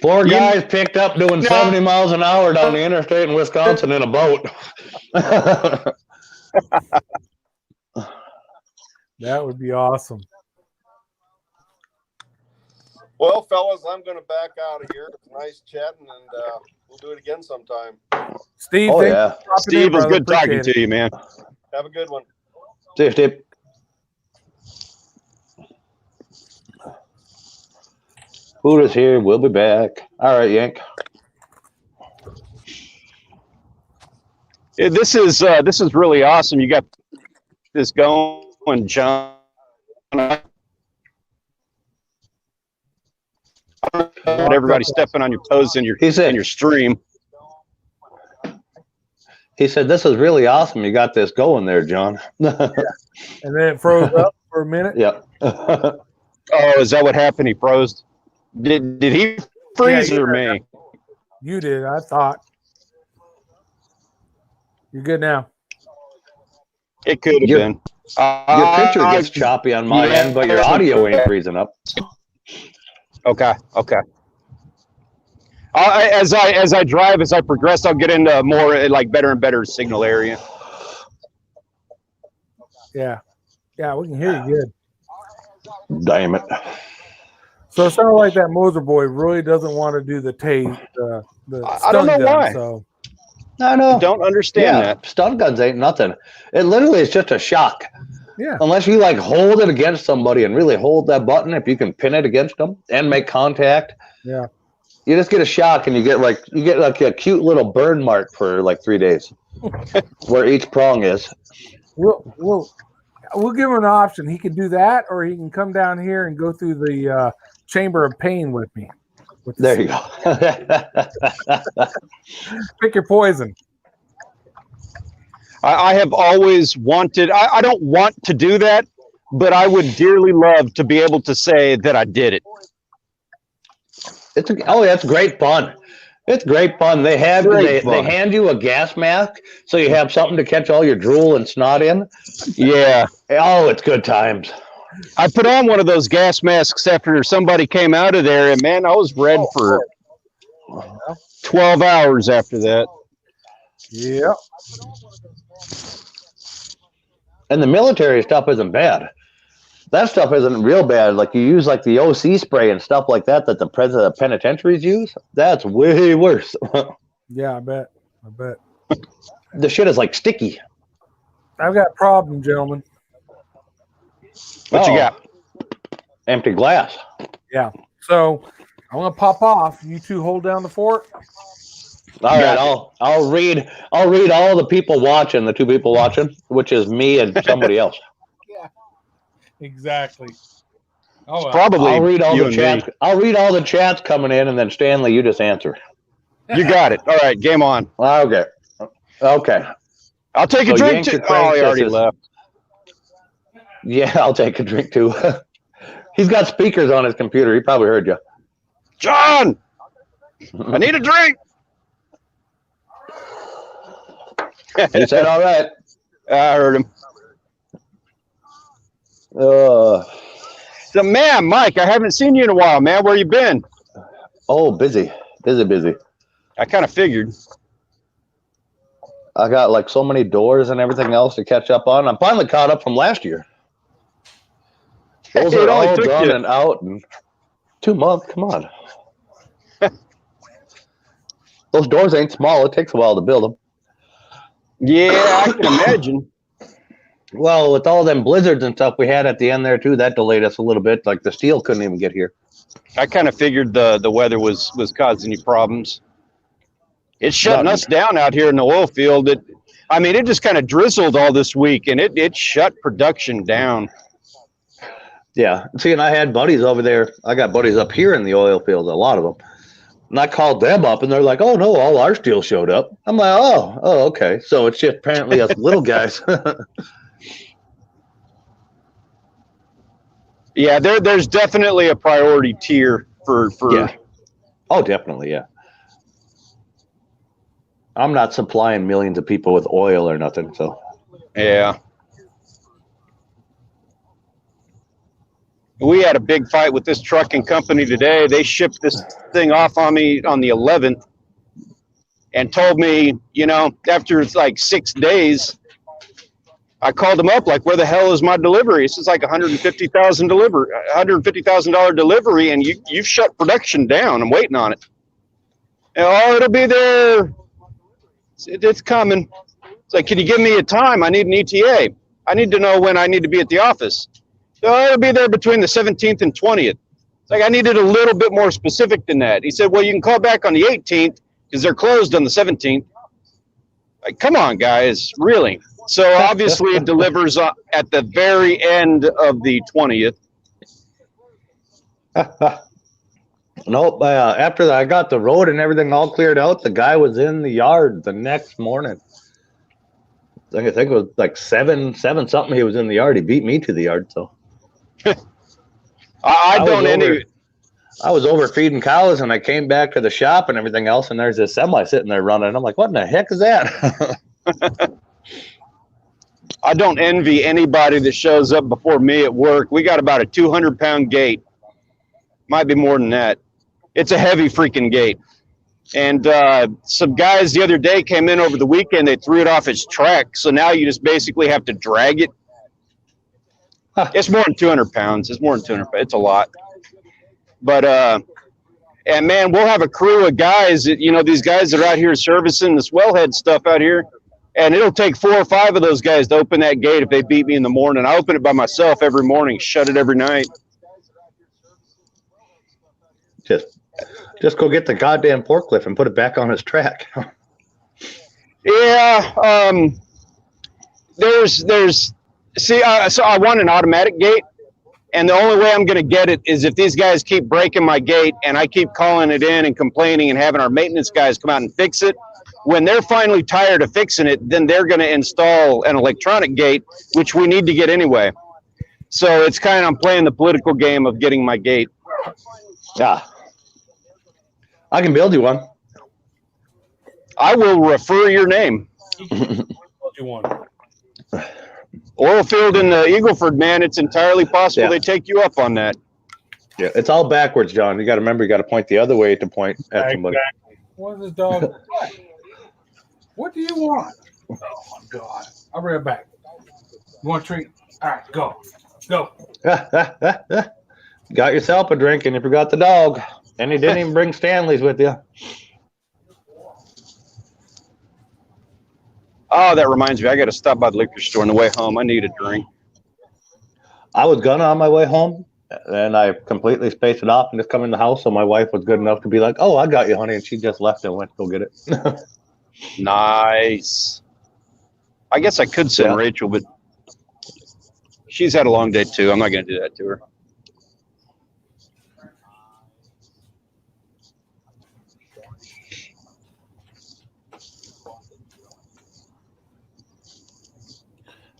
4 guys picked up doing 70 miles an hour down the interstate in Wisconsin in a boat. That would be awesome. Well, fellas, I'm going to back out of here. It's nice chatting, and we'll do it again sometime. Steve, Oh, thanks yeah. for dropping in, Steve, it was brother. good talking Appreciate to you, man. Have a good one. See you, Steve. Food is here. We'll be back. All right, Yank. Yeah, this is really awesome. You got this going, John. Everybody's stepping on your toes in your stream. He said, "This is really awesome. You got this going there, John." And then it froze up for a minute. Yeah. Oh, is that what happened? He froze. Did he freeze Yeah, or me? You did, I thought. You're good now. It could have been. Your picture gets choppy on my end, but your audio ain't freezing up. Okay. As I drive, as I progress, I'll get into more like better and better signal area. Yeah, we can hear you good. Damn it. So it sounds like that Moser boy really doesn't want to do the tase, the I don't know stun gun, why. So I know. Don't understand that. Stun guns ain't nothing. It literally is just a shock. Yeah. Unless you like hold it against somebody and really hold that button, if you can pin it against them and make contact. Yeah. You just get a shock and you get like a cute little burn mark for like 3 days where each prong is. We'll give him an option. He can do that, or he can come down here and go through the chamber of pain with me. There you go. Pick your poison. I have always wanted, I don't want to do that, but I would dearly love to be able to say that I did it. That's great fun. It's great fun. They hand you a gas mask, so you have something to catch all your drool and snot in. Yeah. Oh, it's good times. I put on one of those gas masks after somebody came out of there, and man, I was red for 12 hours after that. Yeah. And the military stuff isn't bad. That stuff isn't real bad. Like you use like the OC spray and stuff like that the president of penitentiaries use. That's way worse. Yeah, I bet. The shit is like sticky. I've got a problem, gentlemen. What you got? Empty glass. Yeah. So I'm gonna pop off. You two hold down the fort. All right, I'll read all the people watching, the 2 people watching, which is me and somebody else. Yeah. Exactly. Oh, well. Probably. I'll read all the chats. I'll read all the chats coming in, and then Stanley, you just answer. You got it. All right, game on. Okay. I'll take a drink too. Oh, he already left. Yeah, I'll take a drink too. He's got speakers on his computer. He probably heard you. John, I need a drink. He said, all right. I heard him. So, man, Mike, I haven't seen you in a while, man. Where you been? Oh, busy. I kind of figured. I got like so many doors and everything else to catch up on. I'm finally caught up from last year. Those are all done and out in 2 months. Come on. Those doors ain't small. It takes a while to build them. Yeah, I can imagine. Well, with all them blizzards and stuff we had at the end there too, that delayed us a little bit. Like the steel couldn't even get here. I kind of figured the weather was causing you problems. It's shutting us down out here in the oil field. It just kind of drizzled all this week, and it shut production down. Yeah. See, and I had buddies over there. I got buddies up here in the oil field, a lot of them. And I called them up, and they're like, oh, no, all our steel showed up. I'm like, oh, okay. So it's just apparently us little guys. Yeah, there's definitely a priority tier for Yeah. Oh, definitely, yeah. I'm not supplying millions of people with oil or nothing, so. Yeah. We had a big fight with this trucking company today. They shipped this thing off on me on the 11th and told me, after like 6 days, I called them up like, where the hell is my delivery? This is like $150,000 delivery, and you've shut production down. I'm waiting on it. Oh, it'll be there It's coming. It's like, can you give me a time? I need an ETA. I need to know when I need to be at the office. So I'll be there between the 17th and 20th. It's like, I needed a little bit more specific than that. He said, well, you can call back on the 18th because they're closed on the 17th. Like, come on, guys, really? So obviously it delivers at the very end of the 20th. Nope. After I got the road and everything all cleared out, the guy was in the yard the next morning. I think it was like seven something. He was in the yard. He beat me to the yard. So I was over feeding cows, and I came back to the shop and everything else, and there's this semi sitting there running. And I'm like, what in the heck is that? I don't envy anybody that shows up before me at work. We got about a 200-pound gate. Might be more than that. It's a heavy freaking gate. And some guys the other day came in over the weekend. They threw it off its track. So now you just basically have to drag it. It's more than 200 pounds. It's more than 200 pounds. It's a lot. But, and man, we'll have a crew of guys that, you know, these guys that are out here servicing this wellhead stuff out here. And it'll take 4 or 5 of those guys to open that gate if they beat me in the morning. I open it by myself every morning, shut it every night. Just go get the goddamn forklift and put it back on its track. Yeah. So I want an automatic gate, and the only way I'm going to get it is if these guys keep breaking my gate and I keep calling it in and complaining and having our maintenance guys come out and fix it. When they're finally tired of fixing it, then they're going to install an electronic gate, which we need to get anyway. So it's kind of, I'm playing the political game of getting my gate. Yeah. I can build you one. I will refer your name. Oil field in the Eagleford, man, it's entirely possible they take you up on that. Yeah, it's all backwards, John. You got to remember, you got to point the other way to point at somebody. Exactly. What is dog? What do you want? Oh my God! I'll bring it back. You want a treat? All right, go. Got yourself a drink, and you forgot the dog, and you didn't even bring Stanley's with you. Oh, that reminds me. I got to stop by the liquor store on the way home. I need a drink. I was gonna on my way home, and I completely spaced it off and just come in the house. So my wife was good enough to be like, "Oh, I got you, honey," and she just left and went to go get it. Nice. I guess I could send Rachel, but she's had a long day too. I'm not going to do that to her.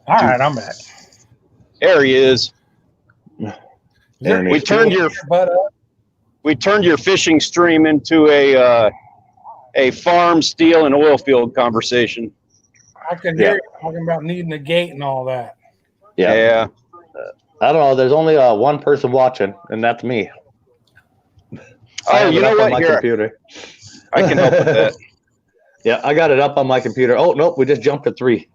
All right, I'm back. There he is. There We turned your fishing stream into a farm, steel, and oil field conversation. I could hear you talking about needing a gate and all that. Yeah. I don't know. There's only one person watching, and that's me. Oh, you know what? My computer. I can help with that. Yeah, I got it up on my computer. Oh, nope, we just jumped to 3.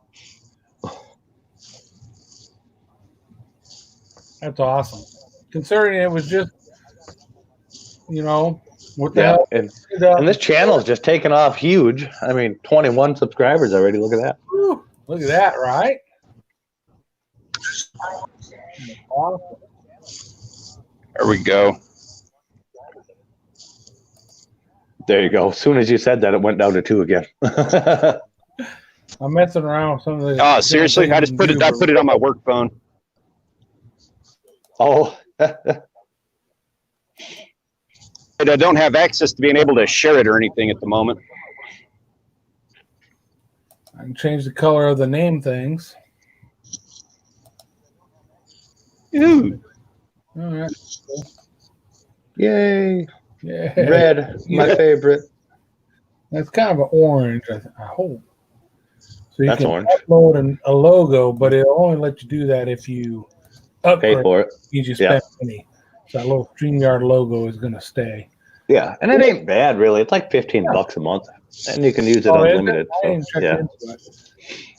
That's awesome. Considering it was just, you know, what the hell? And this channel is just taking off huge. I mean, 21 subscribers already. Look at that. Whew, look at that, right? Awesome. There we go. There you go. As soon as you said that, it went down to 2 again. I'm messing around with some of the. Oh, seriously? I just put it. I put it on my work phone. Oh. I don't have access to being able to share it or anything at the moment. I can change the color of the name things. Ooh. All right. Yay. Yeah. Red, my favorite. That's kind of an orange, I hope. So you That's can orange. upload a logo, but it'll only let you do that if you upgrade. Pay for it. You just spend money. So that little StreamYard logo is going to stay. Yeah, and it ain't bad, really. It's like $15 a month, and you can use it unlimited. That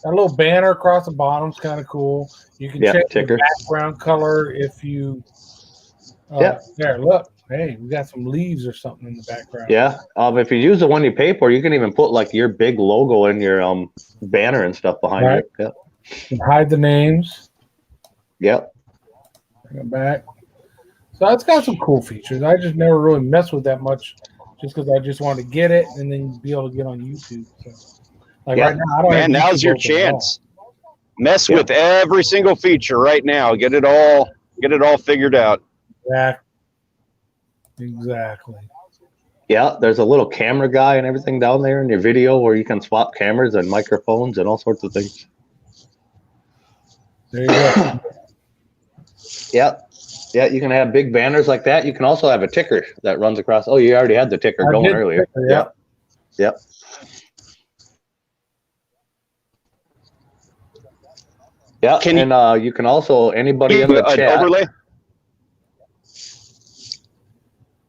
little banner across the bottom is kind of cool. You can check the background color if you. There, look. Hey, we got some leaves or something in the background. Yeah. If you use the one you pay for, you can even put like your big logo in your banner and stuff behind Right. it. Yep. And hide the names. Yep. Bring it back. So it's got some cool features. I just never really messed with that much, just because I just wanted to get it and then be able to get on YouTube. So, like Yeah. right now, I don't Man, have now's YouTube your open at all. chance. Mess Yeah. with every single feature right now. Get it all figured out. Exactly. Yeah. There's a little camera guy and everything down there in your video where you can swap cameras and microphones and all sorts of things. There you go. Yep. Yeah, you can have big banners like that. You can also have a ticker that runs across. Oh, you already had the ticker I going did earlier. ticker, yeah. Yep. Yeah, Can you- and you can also, anybody in the An chat. overlay?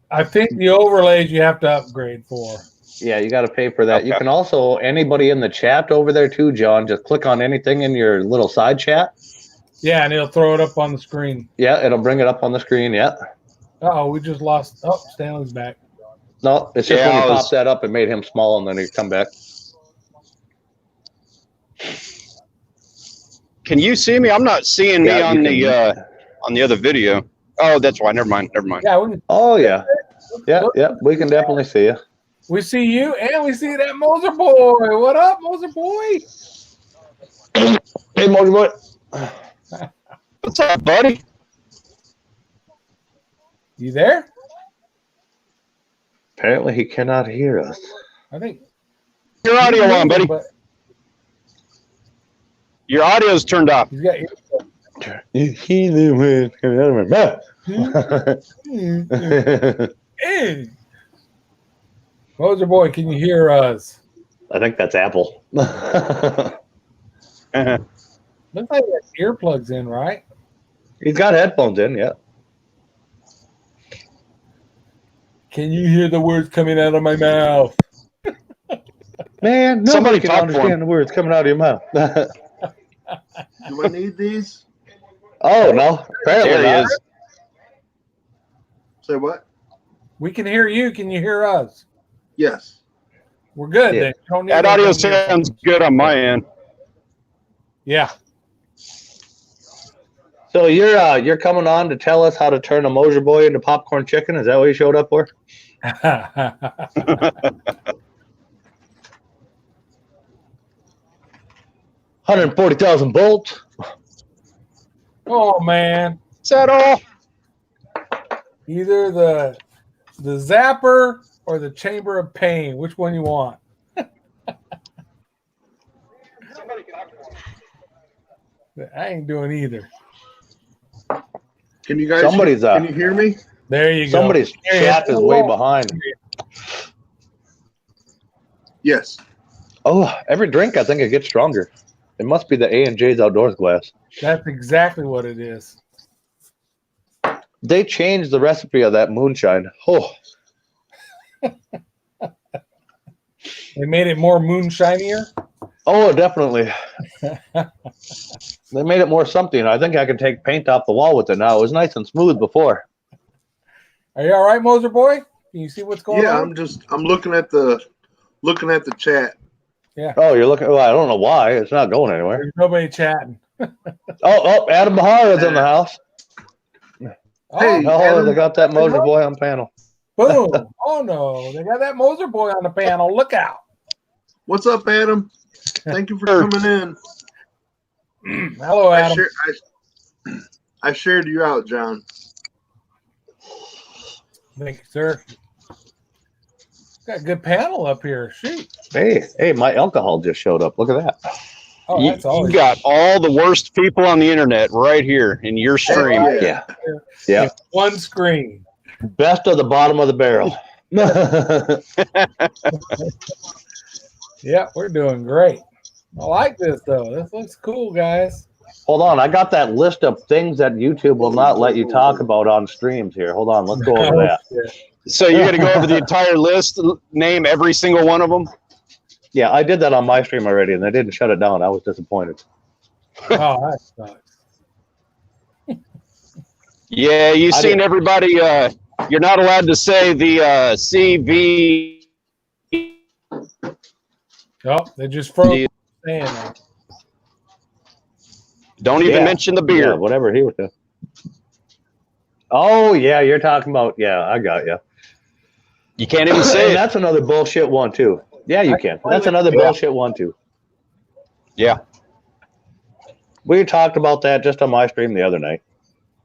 I think the overlays you have to upgrade for. Yeah, you got to pay for that. You Okay. can also, anybody in the chat over there too, John, just click on anything in your little side chat. Yeah, and it'll throw it up on the screen. Yeah, it'll bring it up on the screen. Yeah. Oh, we just lost. Oh, Stanley's back. No, it's just Yeah, when I you was- pop that up, it made him small, and then he come back. Can you see me? I'm not seeing me Yeah, on you the other video. Oh, that's why. Never mind. Yeah, we can, Oh yeah, yeah. We can definitely see you. we see you and we see that Moser boy. What up, Moser boy? Hey, Mojo boy. What's up, buddy? You there? Apparently, he cannot hear us. I think Your audio on, buddy. But Your audio's turned off. he's got. He knew when coming out of my mouth. Hey, Moser boy, can you hear us? I think that's Apple. Looks like he has earplugs in, right? He's got headphones in, yeah. Can you hear the words coming out of my mouth? Man, Somebody nobody can talk for understand him. the words coming out of your mouth. Do I need these? Oh, no. Apparently There he not. is. Say what? We can hear you. Can you hear us? Yes. We're good. Yeah. Then. You don't need That audio anything else. sounds good on my end. Yeah. So you're coming on to tell us how to turn a Moser boy into popcorn chicken? Is that what you showed up for? 140,000 volts. Oh man. Is that all? Either the zapper or the chamber of pain. Which one you want? I ain't doing either. Can you guys? Somebody's, can you hear me? There you go. Somebody's There you chat go. is way behind. Yes. Oh, every drink, I think it gets stronger. It must be the A&J's Outdoors glass. That's exactly what it is. They changed the recipe of that moonshine. Oh, They made it more moonshinier. oh, definitely. They made it more something. I think I can take paint off the wall with it now. It was nice and smooth before. Are you all right, Moser boy? Can you see what's going Yeah, on? I'm looking at the chat. Oh, you're looking. Well, I don't know why. It's not going anywhere. There's nobody chatting. Oh, Adam Bahar is in the house. Oh, Hey. Oh, Adam. they got that Moser boy on panel. boom. Oh no, they got that Moser boy on the panel. Look out. What's up, Adam? Thank you for coming in. Hello, Adam. I shared you out, John. Thank you, sir. Got a good panel up here. Shoot. Hey, my alcohol just showed up. Look at that. Oh, You, that's always you got all the worst people on the internet right here in your stream. Yeah. Yeah. one screen. Best of the bottom of the barrel. Yeah, we're doing great. I like this though. This looks cool, guys. Hold on, I got that list of things that YouTube will not let you talk about on streams here. Hold on, let's go over that. So you're going to go over the entire list, name every single one of them? Yeah, I did that on my stream already, and they didn't shut it down. I was disappointed. Oh, that sucks. Yeah, you've I seen did. everybody You're not allowed to say the CV. Oh, they just froze saying that. Don't even mention the beer. Yeah, whatever he was saying. Oh, yeah, you're talking about, yeah, I got you. You can't even say it. That's another bullshit one, too. Yeah, you can. That's another bullshit one, too. Yeah. We talked about that just on my stream the other night.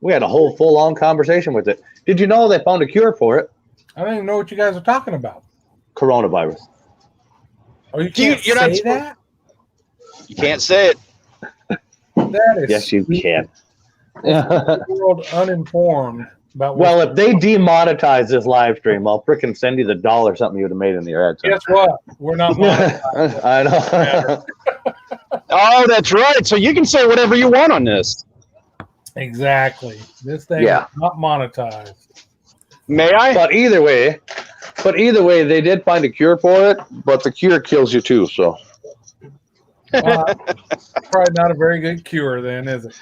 We had a whole full-on conversation with it. Did you know they found a cure for it? I don't even know what you guys are talking about. Coronavirus. Oh, you can't you're say not that? You can't say it. That is Yes, you can. the world uninformed about what's Well, if they demonetize this live stream, I'll frickin' send you the dollar something you'd have made in your ad. Guess what? We're not monetized. I know. Oh, that's right. So you can say whatever you want on this. Exactly. This thing is not monetized. May I? But either way, they did find a cure for it, but the cure kills you too, so. Probably not a very good cure then, is it?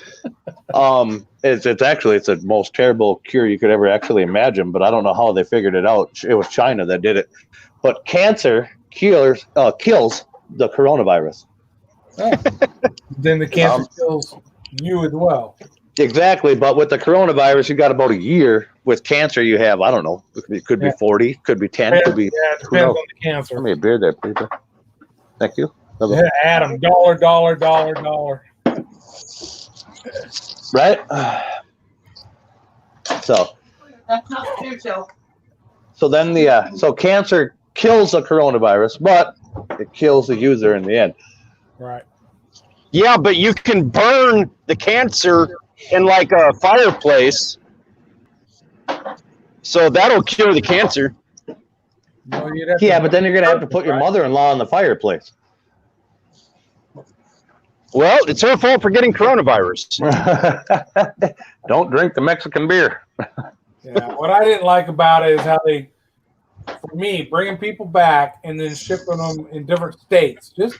It's the most terrible cure you could ever actually imagine, but I don't know how they figured it out. It was China that did it. But cancer kills the coronavirus. Oh. Then the cancer kills you as well. Exactly, but with the coronavirus, you got about a year. With cancer, you have, I don't know, it could be 40, could be 10, could be. Yeah, it depends on the cancer. Give me a beer there, please. Thank you. Yeah, Adam, dollar. Right? So. That's not true, Joe. So then so cancer kills the coronavirus, but it kills the user in the end. Right. Yeah, but you can burn the cancer in like a fireplace. So that'll cure the cancer. No, but then you're going to have to put your mother-in-law in the fireplace. Well, it's her fault for getting coronavirus. Don't drink the Mexican beer. Yeah, what I didn't like about it is how they, for me, bringing people back and then shipping them in different states. Just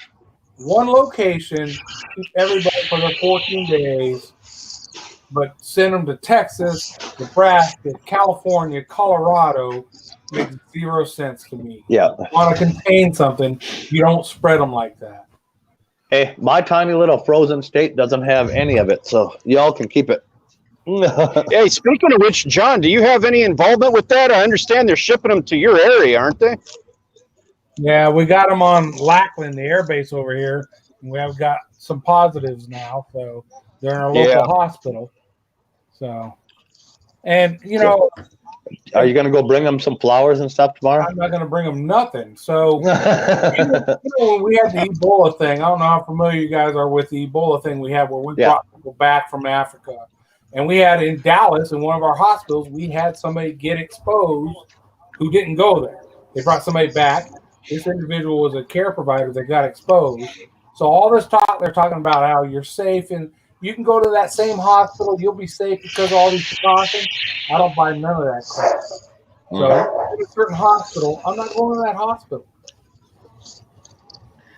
one location, keep everybody for their 14 days, but send them to Texas, Nebraska, California, Colorado. Makes 0 sense to me. Yeah. If you want to contain something, you don't spread them like that. Hey, my tiny little frozen state doesn't have any of it, so y'all can keep it. Hey, speaking of which, John, do you have any involvement with that? I understand they're shipping them to your area, aren't they? Yeah, we got them on Lackland, the air base over here. And we have got some positives now, so they're in our local hospital. So, and you know, are you going to go bring them some flowers and stuff tomorrow? I'm not going to bring them nothing. So, when we had the Ebola thing, I don't know how familiar you guys are with the Ebola thing we had, where we brought people back from Africa, and we had in Dallas in one of our hospitals, we had somebody get exposed who didn't go there. They brought somebody back. This individual was a care provider that got exposed. So all this talk, they're talking about how you're safe and you can go to that same hospital. You'll be safe because of all these precautions. I don't buy none of that crap. So in a certain hospital, I'm not going to that hospital.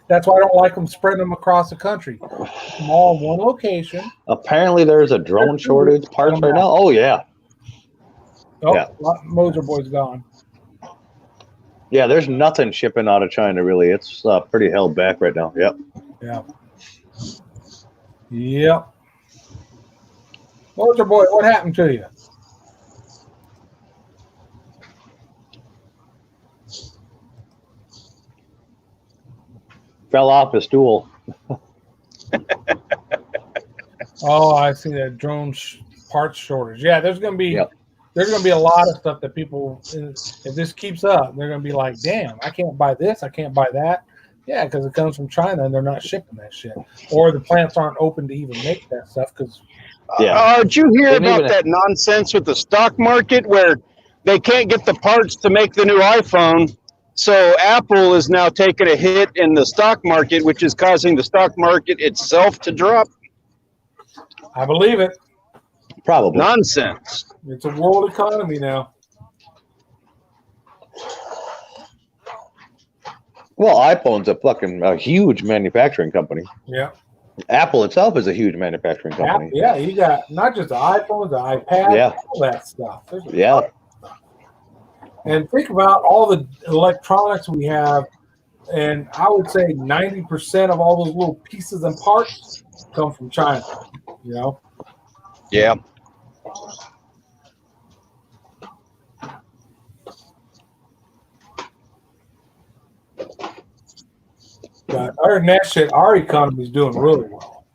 That's why I don't like them spreading them across the country. Them all in one location. Apparently there's a drone shortage parts right now. Oh, yeah. Oh, yeah. Moser Boy's gone. Yeah, there's nothing shipping out of China, really. It's pretty held back right now. Yep. Yeah. Yep. Moser Boy, what happened to you? Fell off his stool. Oh, I see that drone parts shortage. Yeah, there's going to be there's going to be a lot of stuff that people, if this keeps up, they're going to be like, damn, I can't buy this, I can't buy that. Yeah, because it comes from China and they're not shipping that shit, or the plants aren't open to even make that stuff. Because did you hear about that nonsense with the stock market where they can't get the parts to make the new iPhone? So Apple is now taking a hit in the stock market, which is causing the stock market itself to drop. I believe it. Probably. Nonsense. It's a world economy now. Well, iPhone's a huge manufacturing company. Yeah. Apple itself is a huge manufacturing company. Yeah, you got not just the iPhones, the iPad, all that stuff. And think about all the electronics we have, and I would say 90% of all those little pieces and parts come from China. You know? Yeah. But other than that shit, our economy is doing really well.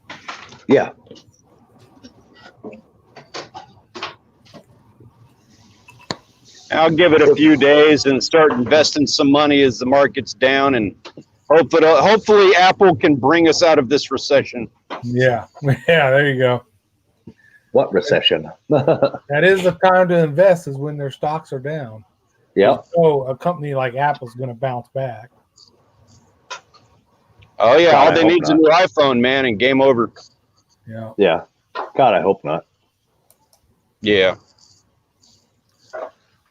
Yeah. I'll give it a few days and start investing some money as the market's down, and hopefully Apple can bring us out of this recession. Yeah. Yeah, there you go. What recession? That is the time to invest, is when their stocks are down. Yeah. So a company like Apple's going to bounce back. Oh yeah, God, all they I hope need is a not. new iPhone, man, and game over. Yeah. Yeah. God, I hope not. Yeah.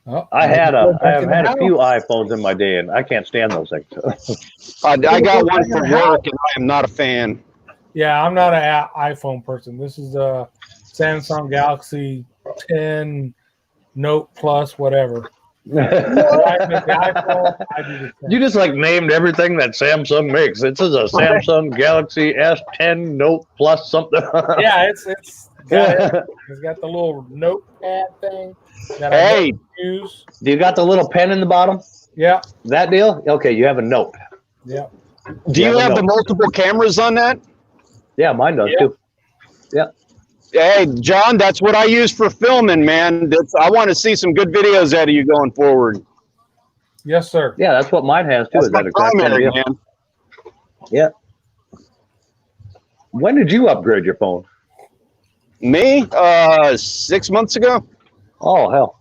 Oh, I have back in the had a house. few iPhones in my day, and I can't stand those things. I got Back one in the from house. work, and I am not a fan. Yeah, I'm not an iPhone person. This is a Samsung Galaxy 10 Note Plus, whatever. You I make the iPhone, I do the same. just like named everything that Samsung makes. This is a Samsung Galaxy S10 Note Plus something. Yeah, it's got it. It's got the little notepad thing that I Hey, use. Do you got the little pen in the bottom? Yeah, That deal? Okay, you have a note. yeah. do you Yeah, have no. the multiple cameras on that? Yeah, mine does Yeah. too. Hey, John, that's what I use for filming, man. I want to see some good videos out of you going forward. Yes, sir. Yeah, that's what mine has too. That's Is my that exact same primary, deal? man. Yeah. When did you upgrade your phone? Me? 6 months ago. Oh hell.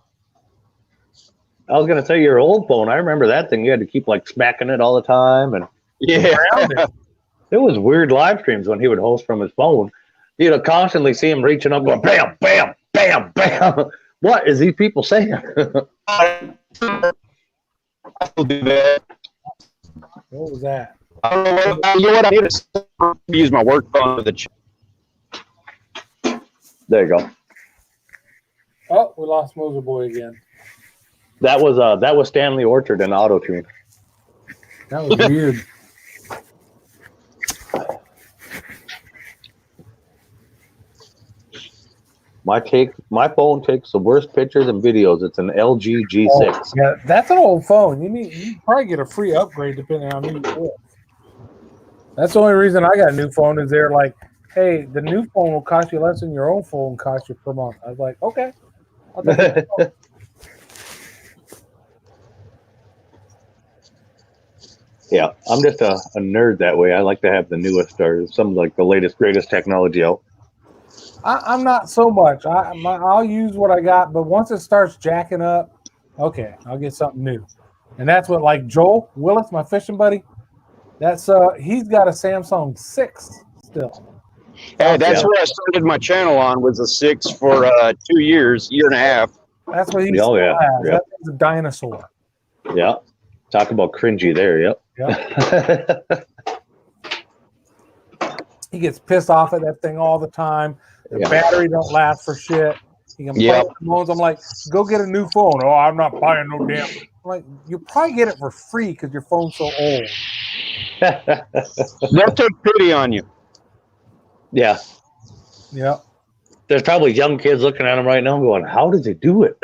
I was gonna say your old phone. I remember that thing. You had to keep like smacking it all the time, and Yeah. Around it. it was weird live streams when he would host from his phone. You'd constantly see him reaching up, going bam, bam, bam, bam. What is these people saying? I'll do that. What was that? I don't know you know what I need to use my work phone with the. There you go. Oh, we lost Moser Boy again. That was Stanley Orchard and Auto Tune. That was weird. My phone takes the worst pictures and videos. It's an LG G6. Oh, yeah, that's an old phone. You probably get a free upgrade depending on who you with. That's the only reason I got a new phone, is they're like, hey, the new phone will cost you less than your old phone cost you per month. I was like, okay. I'll take it. Yeah, I'm just a nerd that way. I like to have the newest or some like the latest, greatest technology out. I'm not so much. I'll use what I got, but once it starts jacking up, okay, I'll get something new. And that's what, like Joel Willis, my fishing buddy, that's he's got a Samsung 6 still. Hey, that's Yeah. where I started my channel on, was a 6 for 2 years, year and a half. That's what he Oh, still yeah, has. yeah. That thing's a dinosaur. Yeah, talk about cringy there. Yep. Yep. He gets pissed off at that thing all the time. The Yeah. battery don't last for shit. He can Yep. play phones. I'm like, go get a new phone. Oh, I'm not buying no damn. I'm like, you probably get it for free because your phone's so old. That took pity on you. Yeah. Yep. There's probably young kids looking at him right now going, how does he do it?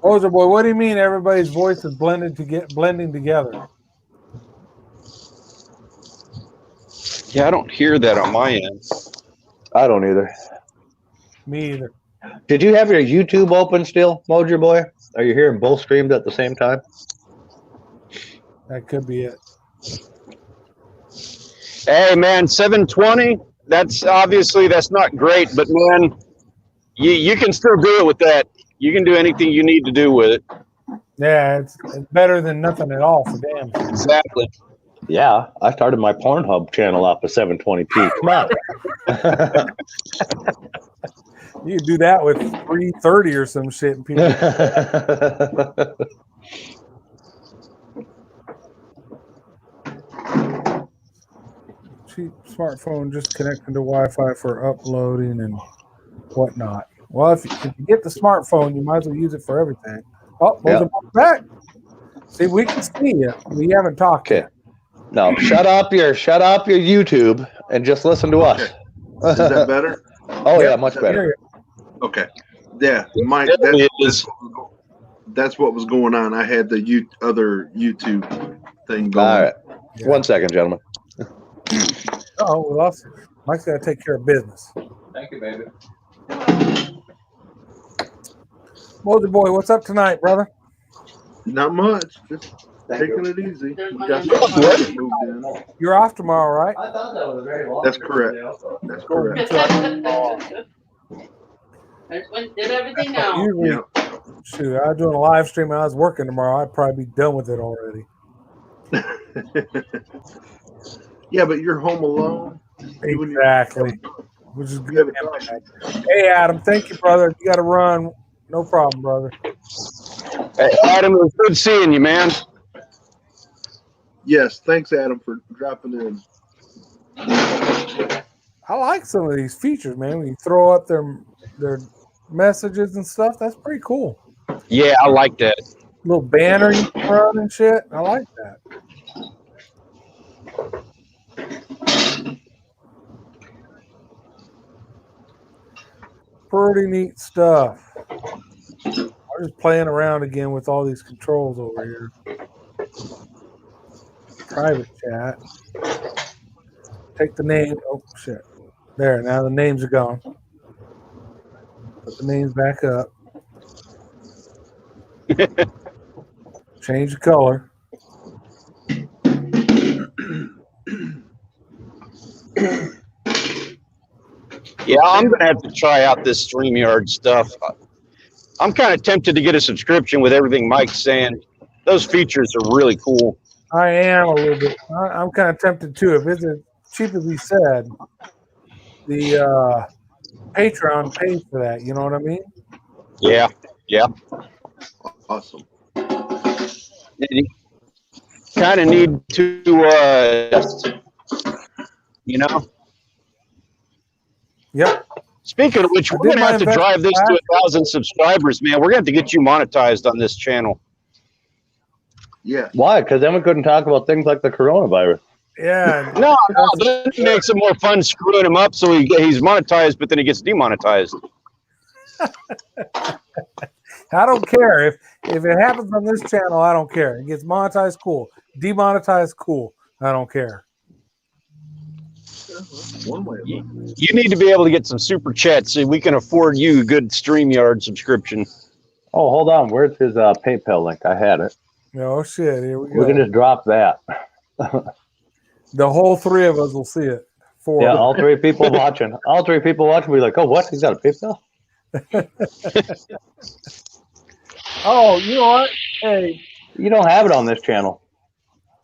Moser Boy, what do you mean everybody's voice is blending together? Yeah, I don't hear that on my end. I don't either. Me either. Did you have your YouTube open still, Mojo Boy? Are you hearing both streams at the same time? That could be it. Hey, man, 720. That's not great, but man, you can still do it with that. You can do anything you need to do with it. Yeah, it's better than nothing at all for damn sure. Exactly. Yeah, I started my Pornhub channel off of 720p. Come on. You can do that with 330 or some shit. And people, cheap smartphone just connecting to Wi-Fi for uploading and whatnot. Well, if you get the smartphone, you might as well use it for everything. Oh, Yeah. those are back. See, we can see you. We haven't talked Okay. yet. No, shut up your YouTube and just listen to us. Is that better? Oh Yep. yeah, much better. Okay. Yeah, Mike, Definitely is. that's what was going on. I had the other YouTube thing going. All right. Yeah. 1 second, gentlemen. Oh, well, Mike's got to take care of business. Thank you, baby. Moldy boy, what's up tonight, brother? Not much. Just taking it easy. There's We one got in some there. stuff moved in. You're off tomorrow, right? I thought that was a very long. That's correct. That's correct. There's one, did everything now. Usually, Yeah. shoot, I was doing a live stream and I was working tomorrow. I'd probably be done with it already. Yeah, but you're home alone. Exactly. Which is You have good. a dog. Hey, Adam, thank you, brother. You got to run. No problem, brother. Hey, Adam, it was good seeing you, man. Yes, thanks, Adam, for dropping in. I like some of these features, man. When you throw up their messages and stuff, that's pretty cool. Yeah, I like that. Little banner you can run and shit. I like that. Pretty neat stuff. I'm just playing around again with all these controls over here. Private chat. Take the name. Oh, shit. There, now the names are gone. Put the names back up. Change the color. Yeah, I'm gonna have to try out this StreamYard stuff. I'm kind of tempted to get a subscription with everything Mike's saying. Those features are really cool. I am a little bit. I'm kind of tempted too. If it's as cheap as he said, the Patreon pays for that. You know what I mean? Yeah, yeah. Awesome. You kind of need to, you know. Yep. Speaking of which, I we're did gonna my have to drive this to 1,000 subscribers, man. We're gonna have to get you monetized on this channel. Yeah. Why? Because then we couldn't talk about things like the coronavirus. Yeah. No, that makes it more fun screwing him up so he's monetized, but then he gets demonetized. I don't care if it happens on this channel. I don't care. It gets monetized, cool. Demonetized, cool. I don't care. One way. You need to be able to get some super chats so we can afford you a good StreamYard subscription. Oh, hold on. Where's his PayPal link? I had it. Oh shit! Here we go. We can just drop that. The whole three of us will see it. Four. Yeah, all three people watching. All three people watching will be like, oh, what? He's got a PayPal? Oh, you know what? Hey, You don't have it on this channel.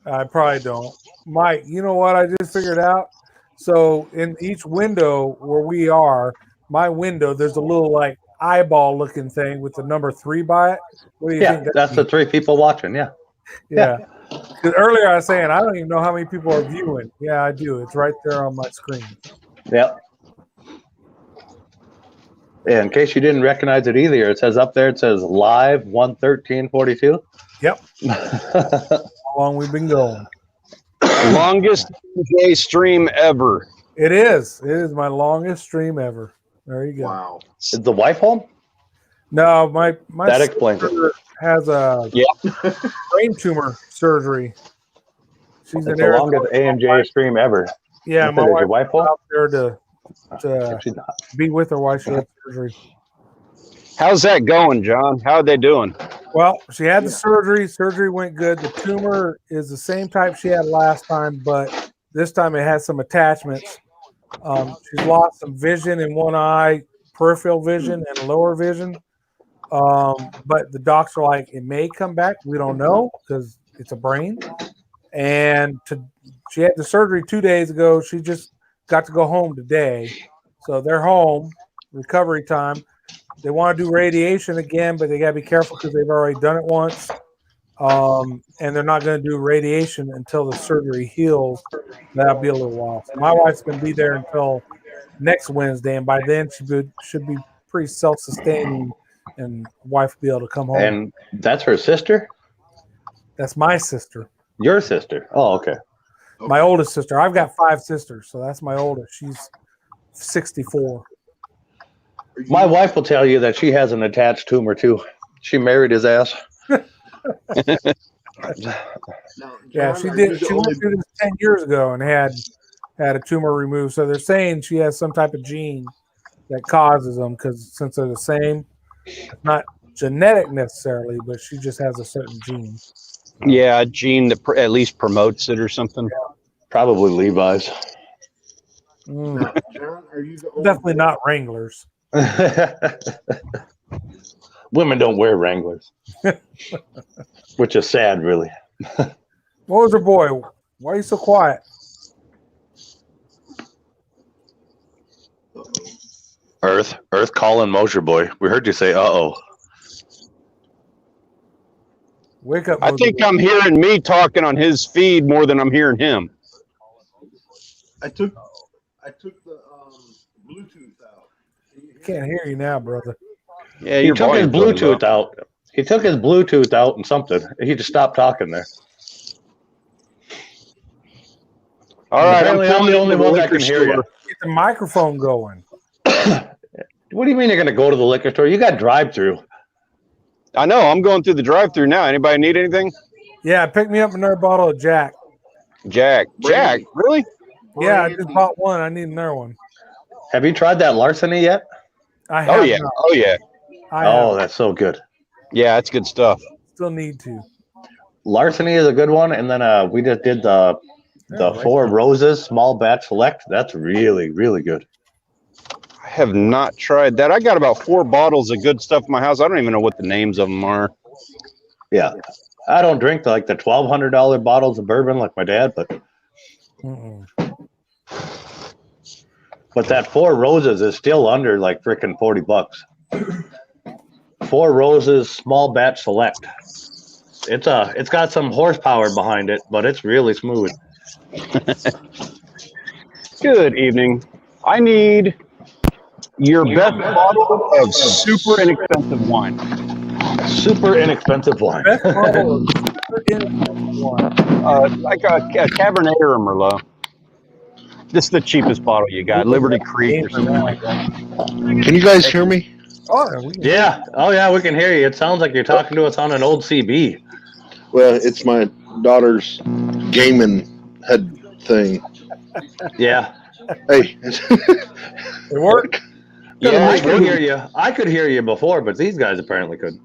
I probably don't. Mike, you know what I just figured out? So in each window where we are, my window, there's a little like eyeball looking thing with the number 3 by it. What do you Yeah, think? that's the three people watching. Yeah. Yeah. Because earlier I was saying I don't even know how many people are viewing. Yeah, I do. It's right there on my screen. Yep. Yeah, in case you didn't recognize it either, it says up there, it says live 11342. Yep. How long we've been going. Longest DJ stream ever. It is. It is my longest stream ever. There you go. Wow. Is the wife home? No, my That explains it. sister has a brain tumor surgery. She's It's in the Arizona. longest A&J stream ever. Yeah, Is my your wife wife home? out there to She's not. be with her while she had surgery. How's that going, John? How are they doing? Well, she had the surgery. Surgery went good. The tumor is the same type she had last time, but this time it has some attachments. She's lost some vision in one eye, peripheral vision and lower vision. But the docs are like, it may come back. We don't know because it's a brain. And she had the surgery 2 days ago. She just got to go home today. So they're home, recovery time. They want to do radiation again, but they got to be careful because they've already done it once. And they're not going to do radiation until the surgery heals. That'll be a little while. So my wife's going to be there until next Wednesday, and by then she should be pretty self-sustaining, and wife will be able to come home. And that's her sister? That's my sister. Your sister? Oh, okay. My oldest sister. I've got 5 sisters, so that's my oldest. She's 64. My wife will tell you that she has an attached tumor too. She married his ass. Now, Yeah, John, she are did. you the She went only- through this 10 years ago and had a tumor removed. So they're saying she has some type of gene that causes them, because since they're the same, it's not genetic necessarily, but she just has a certain gene. Yeah, a gene that at least promotes it or something. Probably Levi's. Now, John, are you the only Definitely boy? not Wranglers. Women don't wear Wranglers, which is sad, really. What was her boy? Why are you so quiet? Earth calling Mosher Boy. We heard you say, "Uh-oh." Wake up. I Mojo think Boy. I'm hearing me talking on his feed more than I'm hearing him. I took the Bluetooth out. Can't hear you now, brother. Yeah, He your took his volume's really low. Bluetooth out. He took his Bluetooth out and something. He just stopped talking there. All right, I'm Apparently I'm pulling the into only the one that liquor can hear you. store. Get the microphone going. What do you mean you're going to go to the liquor store? You got drive-through. I know. I'm going through the drive-through now. Anybody need anything? Yeah, pick me up another bottle of Jack. Jack, really? Yeah, I just bought one. I need another one. Have you tried that larceny yet? I have Oh yeah, not. oh yeah, I Oh, have. that's so good. yeah. That's good stuff. Still need to. Larceny is a good one, and then we just did the Yeah, Four Roses small batch select. That's really, really good. I have not tried that. I got about 4 bottles of good stuff in my house. I don't even know what the names of them are. Yeah, I don't drink the $1,200 bottles of bourbon like my dad, but Mm-mm. that Four Roses is still under like freaking $40. Four Roses small batch select. It's got some horsepower behind it, but it's really smooth. Good evening. I need your best bottle of super inexpensive wine. Super inexpensive wine. Best bottle of super inexpensive wine. Like a Cabernet or a Merlot. This is the cheapest bottle you got. Liberty Creek or something like that. Can you guys hear me? Oh, yeah, we can Yeah. Oh, yeah, we can hear you. It sounds like you're talking to us on an old CB. Well, it's my daughter's gaming head thing. Yeah. Hey, It worked. Yeah, I could hear you. I could hear you before, but these guys apparently couldn't.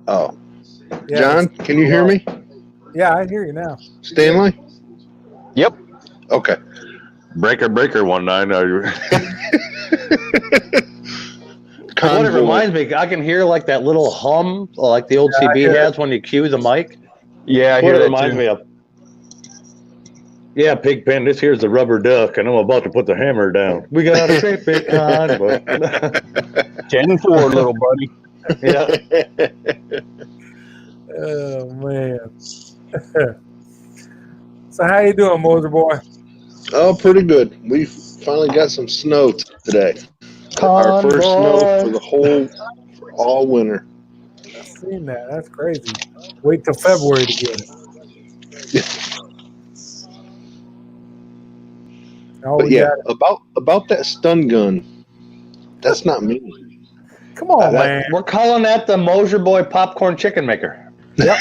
oh, Yeah, John, can you hear me? Yeah, I hear you now. Stanley? Yep. Okay. Breaker 19. What it Convoy. reminds me, I can hear like that little hum, like the old Yeah, I CB hear has when you cue the mic. Yeah, I What hear it that reminds too. me of. Yeah, Pigpen, this here's the rubber duck, and I'm about to put the hammer down. We got a great big convoy. 10-4, little buddy. Yeah. Oh man. So how you doing, Moser boy? Oh, pretty good. We finally got some snow today. Our first snow for the for all winter. I've seen that. That's crazy. Wait till February to get it. Oh, But yeah, about that stun gun, that's not me. Come on, man. We're calling that the Mosher Boy popcorn chicken maker. Yep.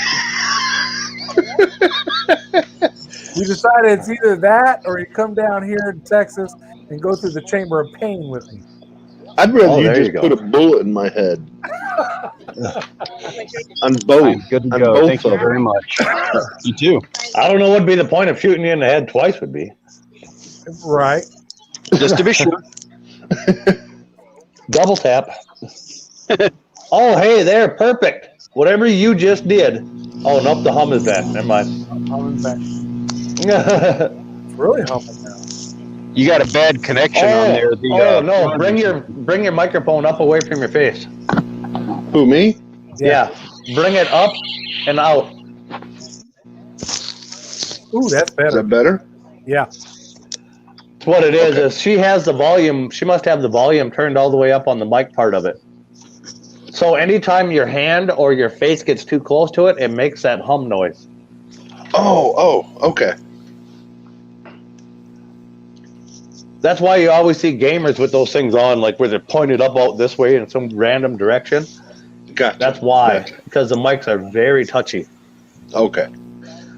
We decided it's either that or you come down here in Texas and go through the Chamber of Pain with me. I'd rather Oh, you there just you go. put a bullet in my head. On both. I'm good to On go. both Thank you of them. very much. You too. I don't know what would be the point of shooting you in the head twice would be. Right. Just to be sure. Double tap. Oh, hey, there, perfect. Whatever you just did. Oh, nope, the hum is back. Never mind. I'm coming back. It's really humming now. You got a bad connection on there. No, bring your microphone up away from your face. Who, me? Yeah. Bring it up and out. Ooh, that's Is better. that better? Yeah. what it is. Okay. Is she has the volume? She must have the volume turned all the way up on the mic part of it. So anytime your hand or your face gets too close to it, it makes that hum noise. Oh, okay. That's why you always see gamers with those things on, like where they're pointed up out this way in some random direction. Gotcha. That's why, Gotcha. because the mics are very touchy. Okay.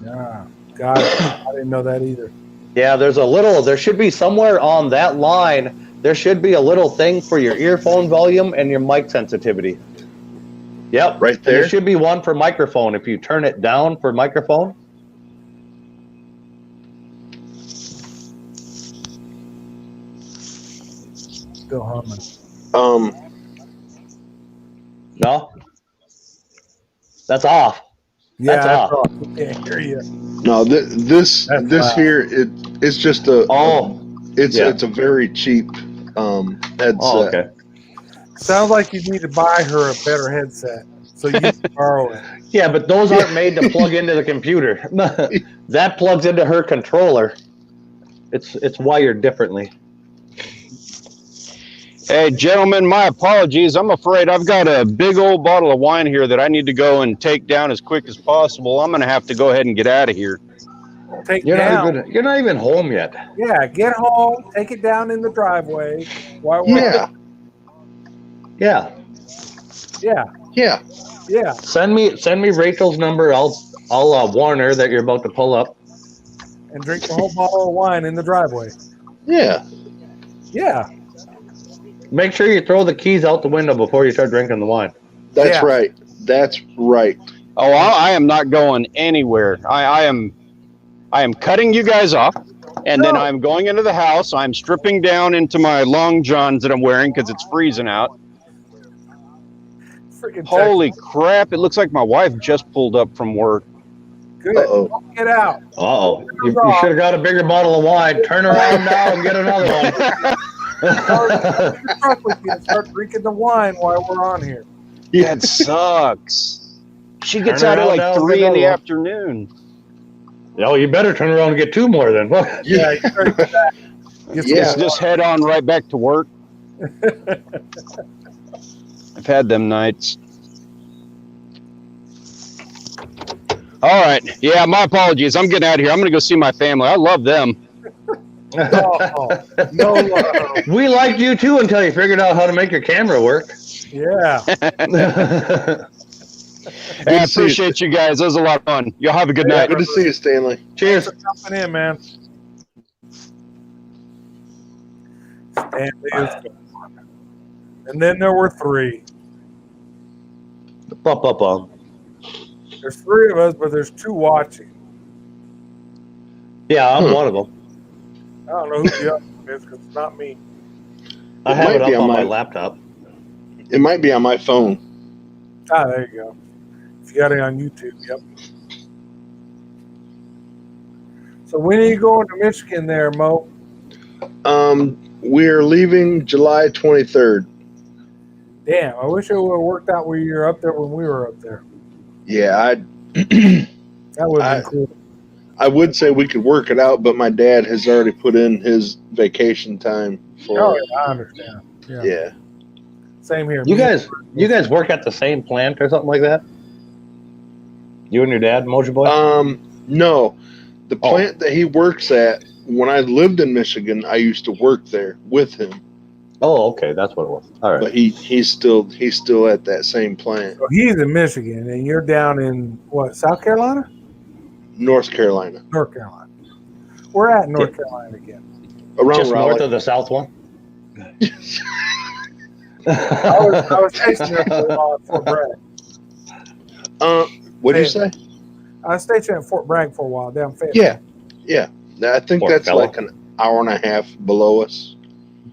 Yeah, got it. I didn't know that either. Yeah, there should be somewhere on that line, there should be a little thing for your earphone volume and your mic sensitivity. Yep. Right And there? there should be one for microphone. If you turn it down for microphone. Still humming. No? That's off. Yeah, That's off. We can't hear you. No, this That's loud. here it's just a Yeah. it's a very cheap headset. Oh, okay. Sounds like you need to buy her a better headset so you can borrow it. Yeah, but those aren't made to plug into the computer. That plugs into her controller. It's wired differently. Hey, gentlemen, my apologies. I'm afraid I've got a big old bottle of wine here that I need to go and take down as quick as possible. I'm going to have to go ahead and get out of here. Take You're down. you're not even home yet. Yeah, get home, take it down in the driveway. While we're Yeah. Yeah. Yeah. Yeah. Yeah. Send me Rachel's number. I'll warn her that you're about to pull up. And drink the whole bottle of wine in the driveway. Yeah. Yeah. Make sure you throw the keys out the window before you start drinking the wine. That's Yeah. right. That's right. Oh, I am not going anywhere. I am cutting you guys off, and then No. I'm going into the house. I'm stripping down into my long johns that I'm wearing because it's freezing out. Freaking Holy crap! It looks like my wife just pulled up from work. Good. Uh-oh. Get out. Uh-oh. You should have got a bigger bottle of wine. Turn around now and get another one. Get the truck with you and start drinking the wine while we're on here. That sucks. She gets Turn out at around like now, 3 in another the one. afternoon. Oh, you better turn around and get two more then. Yeah, you better get that. Get some Yeah. Just head on right back to work. I've had them nights. All right. Yeah, my apologies. I'm getting out of here. I'm going to go see my family. I love them. Oh, no love. We liked you too until you figured out how to make your camera work. Yeah. I appreciate you guys. That was a lot of fun. Y'all have a good night. Good to see you, Stanley. Cheers. Thanks for jumping in, man. Stanley is gone. And then there were three. There's three of us, but there's two watching. Yeah, I'm one of them. I don't know who the other one is because it's not me. I It have might it up be on on my my- laptop. It might be on my phone. Ah, there you go. If you got it on YouTube, yep. So when are you going to Michigan there, Mo? We're leaving July 23rd. Damn, I wish it would have worked out where you were up there when we were up there. Yeah, That would have been cool. I would say we could work it out, but my dad has already put in his vacation time for. Oh, yeah, I understand. Yeah. Yeah. Same here. You Me- guys work at the same plant or something like that? You and your dad, Mojo Boy? No, the Oh. plant that he works at. When I lived in Michigan, I used to work there with him, Oh, okay, that's what it was. All right. but he's still at that same plant, So he's in Michigan, and you're down in what? South Carolina, North Carolina, North Carolina. We're at North Carolina again. around Just north Raleigh. of the south one. I was stationed there for a while at Fort Bragg. What did you say? I was stationed at Fort Bragg for a while down Fayetteville. Yeah. I think Fort that's Bellow. like an hour and a half below us.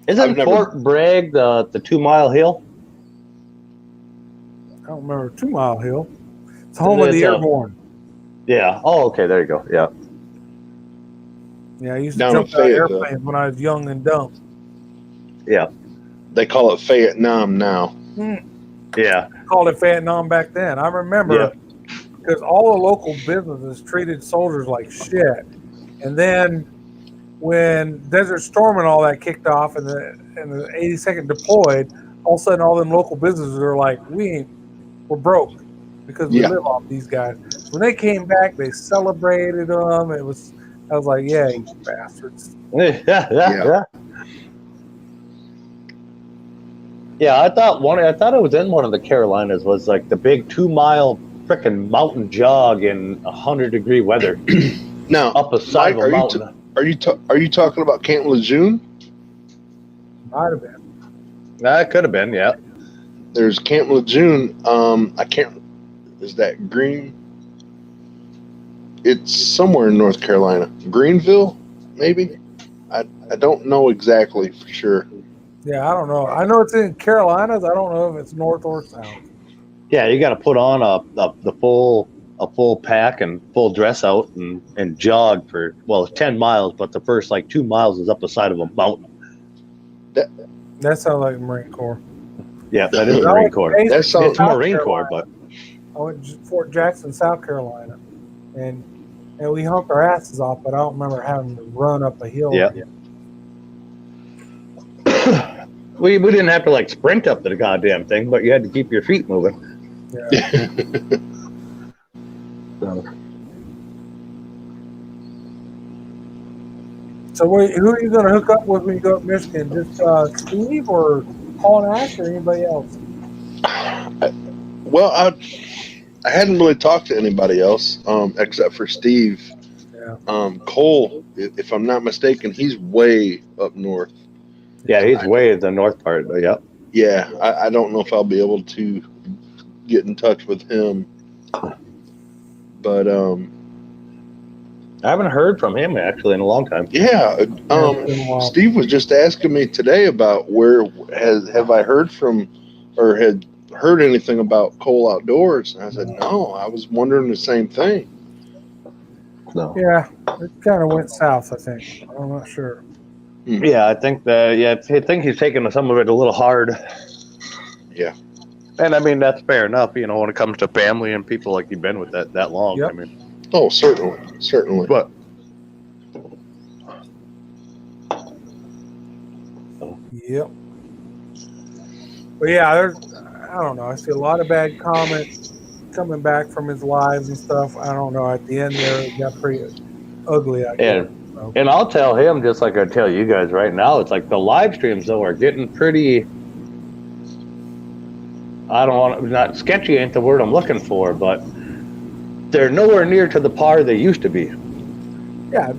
Isn't I've never- Fort Bragg the 2 mile hill? I don't remember 2 Mile Hill. It's home of the It's, airborne. Yeah. Oh, okay, there you go. Yeah. Yeah, I used to Down jump in out of Fayetteville. airplanes when I was young and dumb. Yeah. They call it Vietnam now. Yeah. Called it Vietnam back then. I remember because all the local businesses treated soldiers like shit. And then when Desert Storm and all that kicked off and the 82nd deployed, all of a sudden all them local businesses are like, we're broke because we Yeah. live off these guys. So when they came back, they celebrated them. I was like, yeah, you bastards. Yeah. Yeah, I thought it was in one of the Carolinas was like the big 2-mile frickin' mountain jog in 100-degree weather Now, up a side Mike, of a mountain. are you talking about Camp Lejeune? Might have been. That could have been, yeah. There's Camp Lejeune. I can't. Is that Green? It's somewhere in North Carolina. Greenville, maybe. I don't know exactly for sure. Yeah, I don't know. I know it's in Carolinas. I don't know if it's north or south. Yeah, you got to put on a full pack and full dress out and jog for, well, it's 10 miles, but the first like 2 miles is up the side of a mountain. That sounds like the Marine Corps. Yeah, that is the Marine Corps. That sounds It's Marine Corps, but I went to Fort Jackson, South Carolina, and we humped our asses off, but I don't remember having to run up a hill. yeah. We didn't have to like sprint up to the goddamn thing, but you had to keep your feet moving. Yeah. So who are you going to hook up with when you go up Michigan? Just Steve or Paul and Ash or anybody else? Well, I hadn't really talked to anybody else except for Steve. Yeah. Cole, if I'm not mistaken, he's way up north. Yeah, he's way in the north part. Yep. Yeah, I don't know if I'll be able to get in touch with him. But I haven't heard from him actually in a long time. yeah, Steve was just asking me today about have I heard from or had heard anything about Cole Outdoors, and I said no. I was wondering the same thing. No. Yeah, it kind of went south, I think. I'm not sure. Yeah, I think I think he's taking some of it a little hard. Yeah. And I mean that's fair enough, you know, when it comes to family and people like you've been with that long. Yep. I mean, Oh, certainly. but Yep. But yeah, I don't know. I see a lot of bad comments coming back from his lives and stuff. I don't know. At the end there, it got pretty ugly, I guess. And I'll tell him just like I tell you guys right now. It's like the live streams though are getting pretty. I don't want to, not sketchy ain't the word I'm looking for, but they're nowhere near to the par they used to be. Yeah,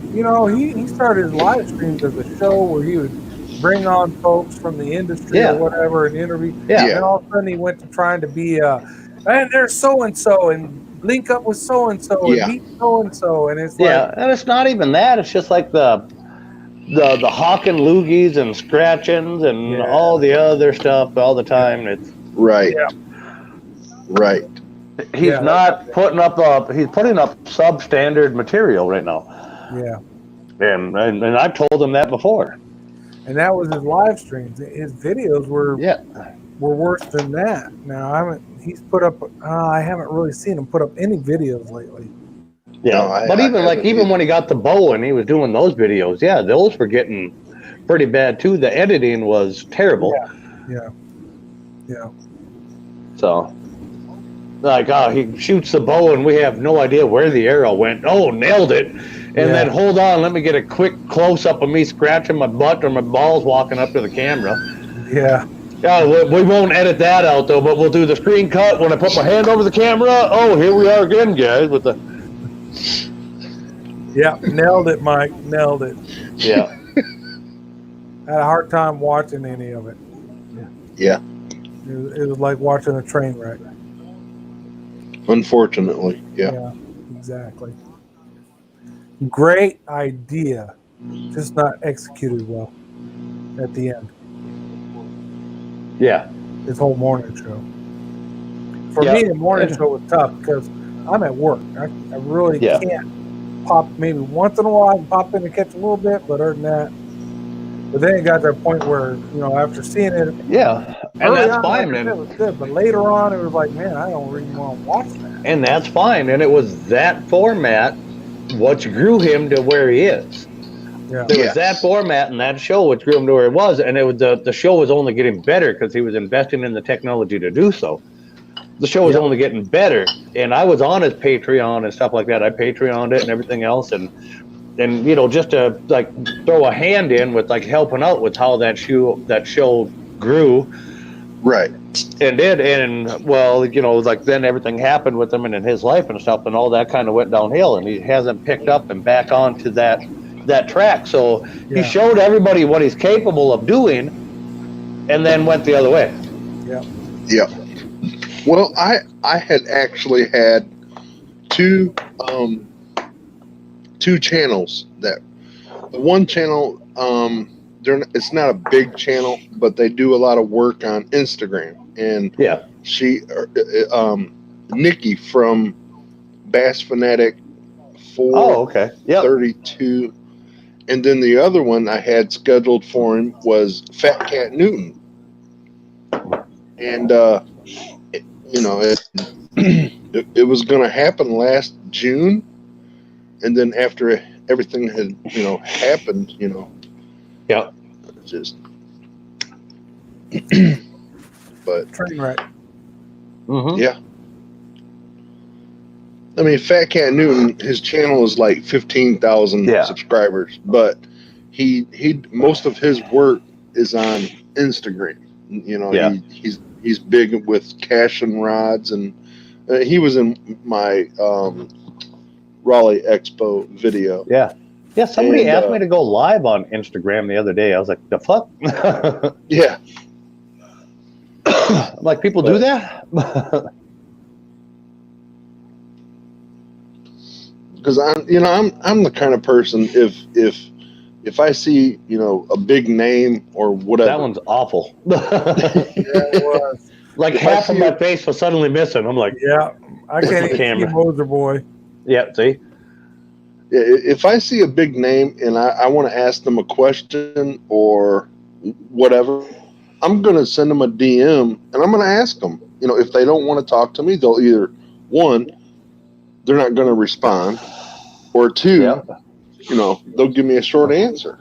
he started his live streams as a show where he would bring on folks from the industry or whatever and interview. Yeah. And all of a sudden he went to trying to be, and there's so and so and link up with so and so and meet so and so, and it's and it's not even that. It's just like the hawking loogies and scratchings and all the other stuff all the time. It's right. Yeah. Right. He's not putting up he's putting up substandard material right now. Yeah. And I've told him that before. And that was his live streams. His videos were worse than that. Now I haven't really seen him put up any videos lately. Yeah. But even when he got the bow and he was doing those videos, those were getting pretty bad too. The editing was terrible. Yeah. So like, he shoots the bow and we have no idea where the arrow went. Oh, nailed it. And then hold on, let me get a quick close up of me scratching my butt or my balls walking up to the camera. Yeah. Yeah, we won't edit that out though, but we'll do the screen cut when I put my hand over the camera. Oh, here we are again, guys, with the. Yeah, nailed it, Mike. Nailed it. Yeah. I had a hard time watching any of it. Yeah. It was like watching a train wreck. Unfortunately, yeah, exactly. Great idea, just not executed well at the end. Yeah. His whole morning show. For me, the morning show was tough because I'm at work. I really can't pop. Maybe once in a while I can pop in and catch a little bit, but other than that. But then it got to a point where, after seeing it, and that's fine, man. It was good, but later on, it was like, man, I don't really want to watch that. And that's fine, and it was that format what grew him to where he is. Yeah. There was that format and that show, which grew him to where it was, and it was the show was only getting better because he was investing in the technology to do so. The show was only getting better, and I was on his Patreon and stuff like that. I Patreoned it and everything else, and you know, just to like throw a hand in with like helping out with how that show grew. Right. And well, you know, like then everything happened with him and in his life and stuff, and all that kind of went downhill, and he hasn't picked up and back onto that track. So he showed everybody what he's capable of doing, and then went the other way. Yeah. Well, I had actually had two channels. That the one channel, it's not a big channel, but they do a lot of work on Instagram. And she, Nikki from Bass Fanatic 432, and then the other one I had scheduled for him was Fat Cat Newton, and you know, it was going to happen last June, and then after everything had, you know, happened, you know, just but train wreck. Yeah. I mean, Fat Cat Newton, his channel is like 15,000 subscribers, but he most of his work is on Instagram. You know, he's big with casting rods, and he was in my Raleigh Expo video. Yeah, somebody asked me to go live on Instagram the other day. I was like, the fuck? Yeah. I'm like, people do that? Because I'm the kind of person, if I see, you know, a big name or whatever. That one's awful. It was. Like If half of my face was suddenly missing. I'm like, I can't even see Moser Boy. Yeah, see? If I see a big name and I want to ask them a question or whatever, I'm going to send them a DM and I'm going to ask them. You know, if they don't want to talk to me, they'll either, one, they're not going to respond, or two, you know, they'll give me a short answer.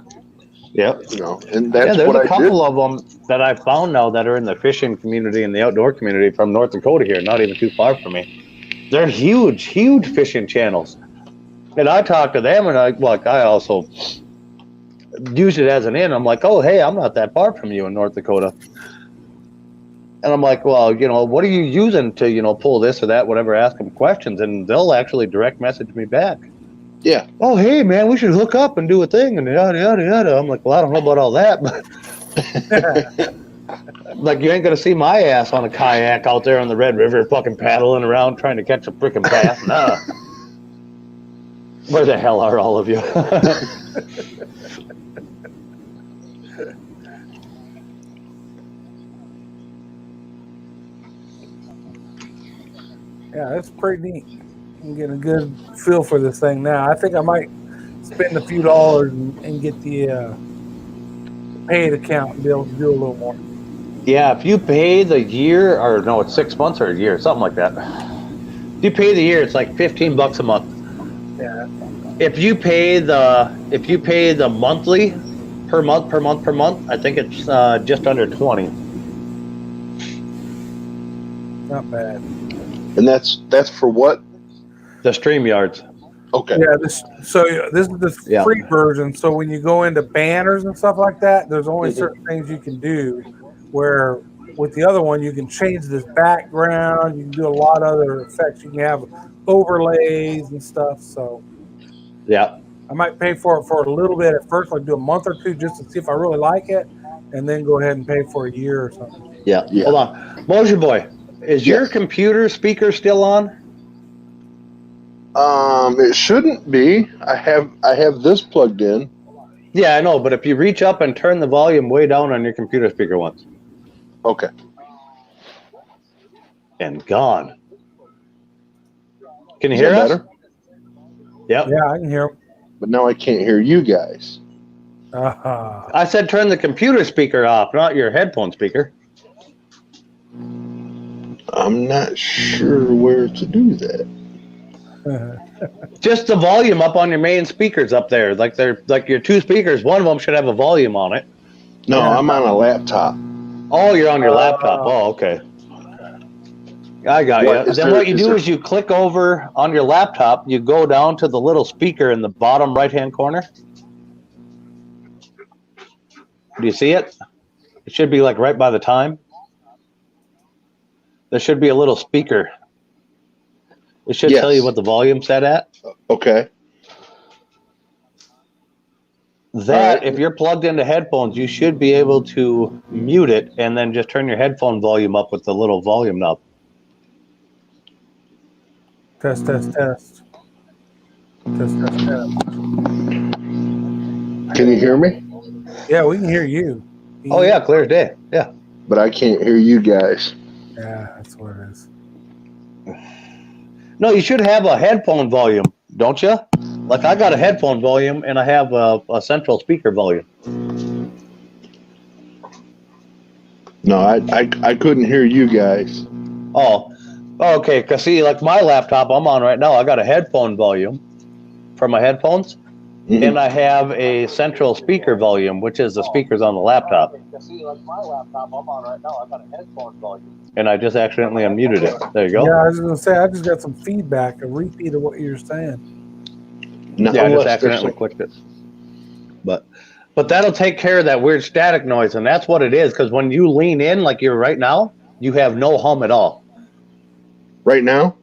Yep. You know, and that's there's what I a couple did. of them that I found now that are in the fishing community and the outdoor community from North Dakota here, not even too far from me. They're huge fishing channels. And I talk to them, and I also use it as an in. I'm like, oh, hey, I'm not that far from you in North Dakota. And I'm like, well, you know, what are you using to, you know, pull this or that, whatever, ask them questions, and they'll actually direct message me back. Yeah. Oh, hey, man, we should hook up and do a thing, and yada, yada, yada. I'm like, well, I don't know about all that, but like, you ain't going to see my ass on a kayak out there on the Red River fucking paddling around trying to catch a freaking bass. Nah. Where the hell are all of you? Yeah, it's pretty neat. I'm getting a good feel for this thing now. I think I might spend a few dollars and get the paid account and be able to do a little more. Yeah, if you pay the year, or no, it's 6 months or a year, something like that. If you pay the year, it's like $15 a month. Yeah. If you pay the monthly per month, I think it's just under 20. Not bad. And that's for what? The StreamYards. Okay. Yeah, this is the free version. So when you go into banners and stuff like that, there's only certain things you can do. Where with the other one, you can change this background. You can do a lot of other effects. You can have overlays and stuff. So yeah, I might pay for it for a little bit at first, like do a month or two just to see if I really like it, and then go ahead and pay for a year or something. Yeah. Hold on, Moser Boy, is your computer speaker still on? It shouldn't be. I have this plugged in. Yeah, I know, but if you reach up and turn the volume way down on your computer speaker once. Okay. And gone. Can you hear us? Better? Yep. Yeah, I can hear him. But now I can't hear you guys. I said turn the computer speaker off, not your headphone speaker. I'm not sure where to do that. Just the volume up on your main speakers up there. Like they're like your two speakers, one of them should have a volume on it. No, Yeah. I'm on a laptop. Oh, you're on your laptop. Oh, okay. I got What, you. is Then there- what you is do there- is you click over on your laptop, you go down to the little speaker in the bottom right-hand corner. Do you see it? It should be like right by the time. There should be a little speaker. It should tell you Yes. what the volume's set at. Okay. That, Alright. if you're plugged into headphones, you should be able to mute it and then just turn your headphone volume up with the little volume knob. Test, test, test. Test, test, test. Can you hear me? Yeah, we can hear you. Oh, yeah, clear as day. Yeah. But I can't hear you guys. Yeah, that's what it is. No, you should have a headphone volume, don't you? Like I got a headphone volume and I have a central speaker volume. No, I couldn't hear you guys. Oh, okay. Cause see, like my laptop I'm on right now, I got a headphone volume for my headphones, Mhm. and I have a central speaker volume, which is the speakers on the laptop. See, like my laptop I'm on right now, I've got a headphone volume. And I just accidentally unmuted it. There you go. Yeah, I was going to say, I just got some feedback, a repeat of what you're saying. No, Yeah, I just unless there's accidentally some- clicked it. But that'll take care of that weird static noise, and that's what it is. Because when you lean in, like you're right now, you have no hum at all. right now.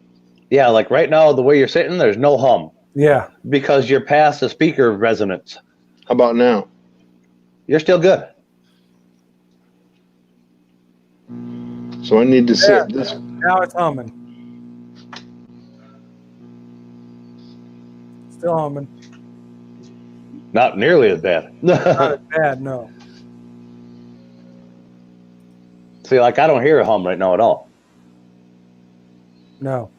Yeah, like right now, the way you're sitting, there's no hum Yeah. because you're past the speaker resonance. How about now? You're still good. So I need to set this. Now it's humming. Still humming. Not nearly as bad. Not as bad, no. See, like I don't hear a hum right now at all. No.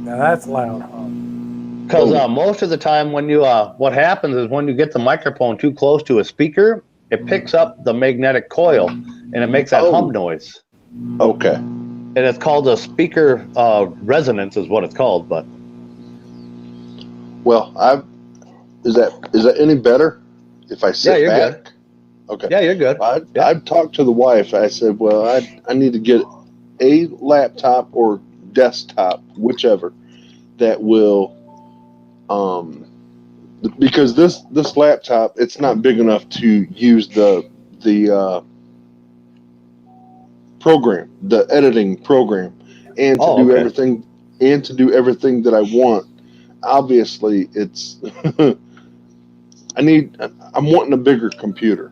Now that's loud hum. Because most of the time, when you what happens is when you get the microphone too close to a speaker, it picks up the magnetic coil and it makes that hum noise. Okay. And it's called a speaker resonance, is what it's called. But Well, is that any better if I sit you're back? good. Okay. yeah, you're good. I'd talked to the wife. I said, well, I need to get a laptop or desktop, whichever, that will, because this laptop, it's not big enough to use the program, the editing program, and to do everything, and to do everything that I want. Obviously, it's I'm wanting a bigger computer.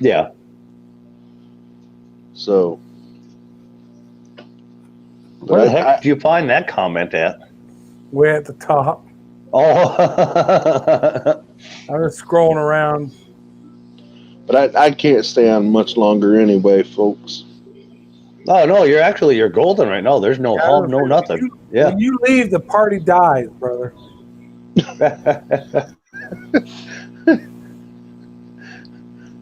Yeah. So, Where the heck did you find that comment at? Way at the top. Oh. I was scrolling around. But I can't stay on much longer anyway, folks. Oh no, you're golden right now. There's no hum, no nothing. When you leave, the party dies, brother.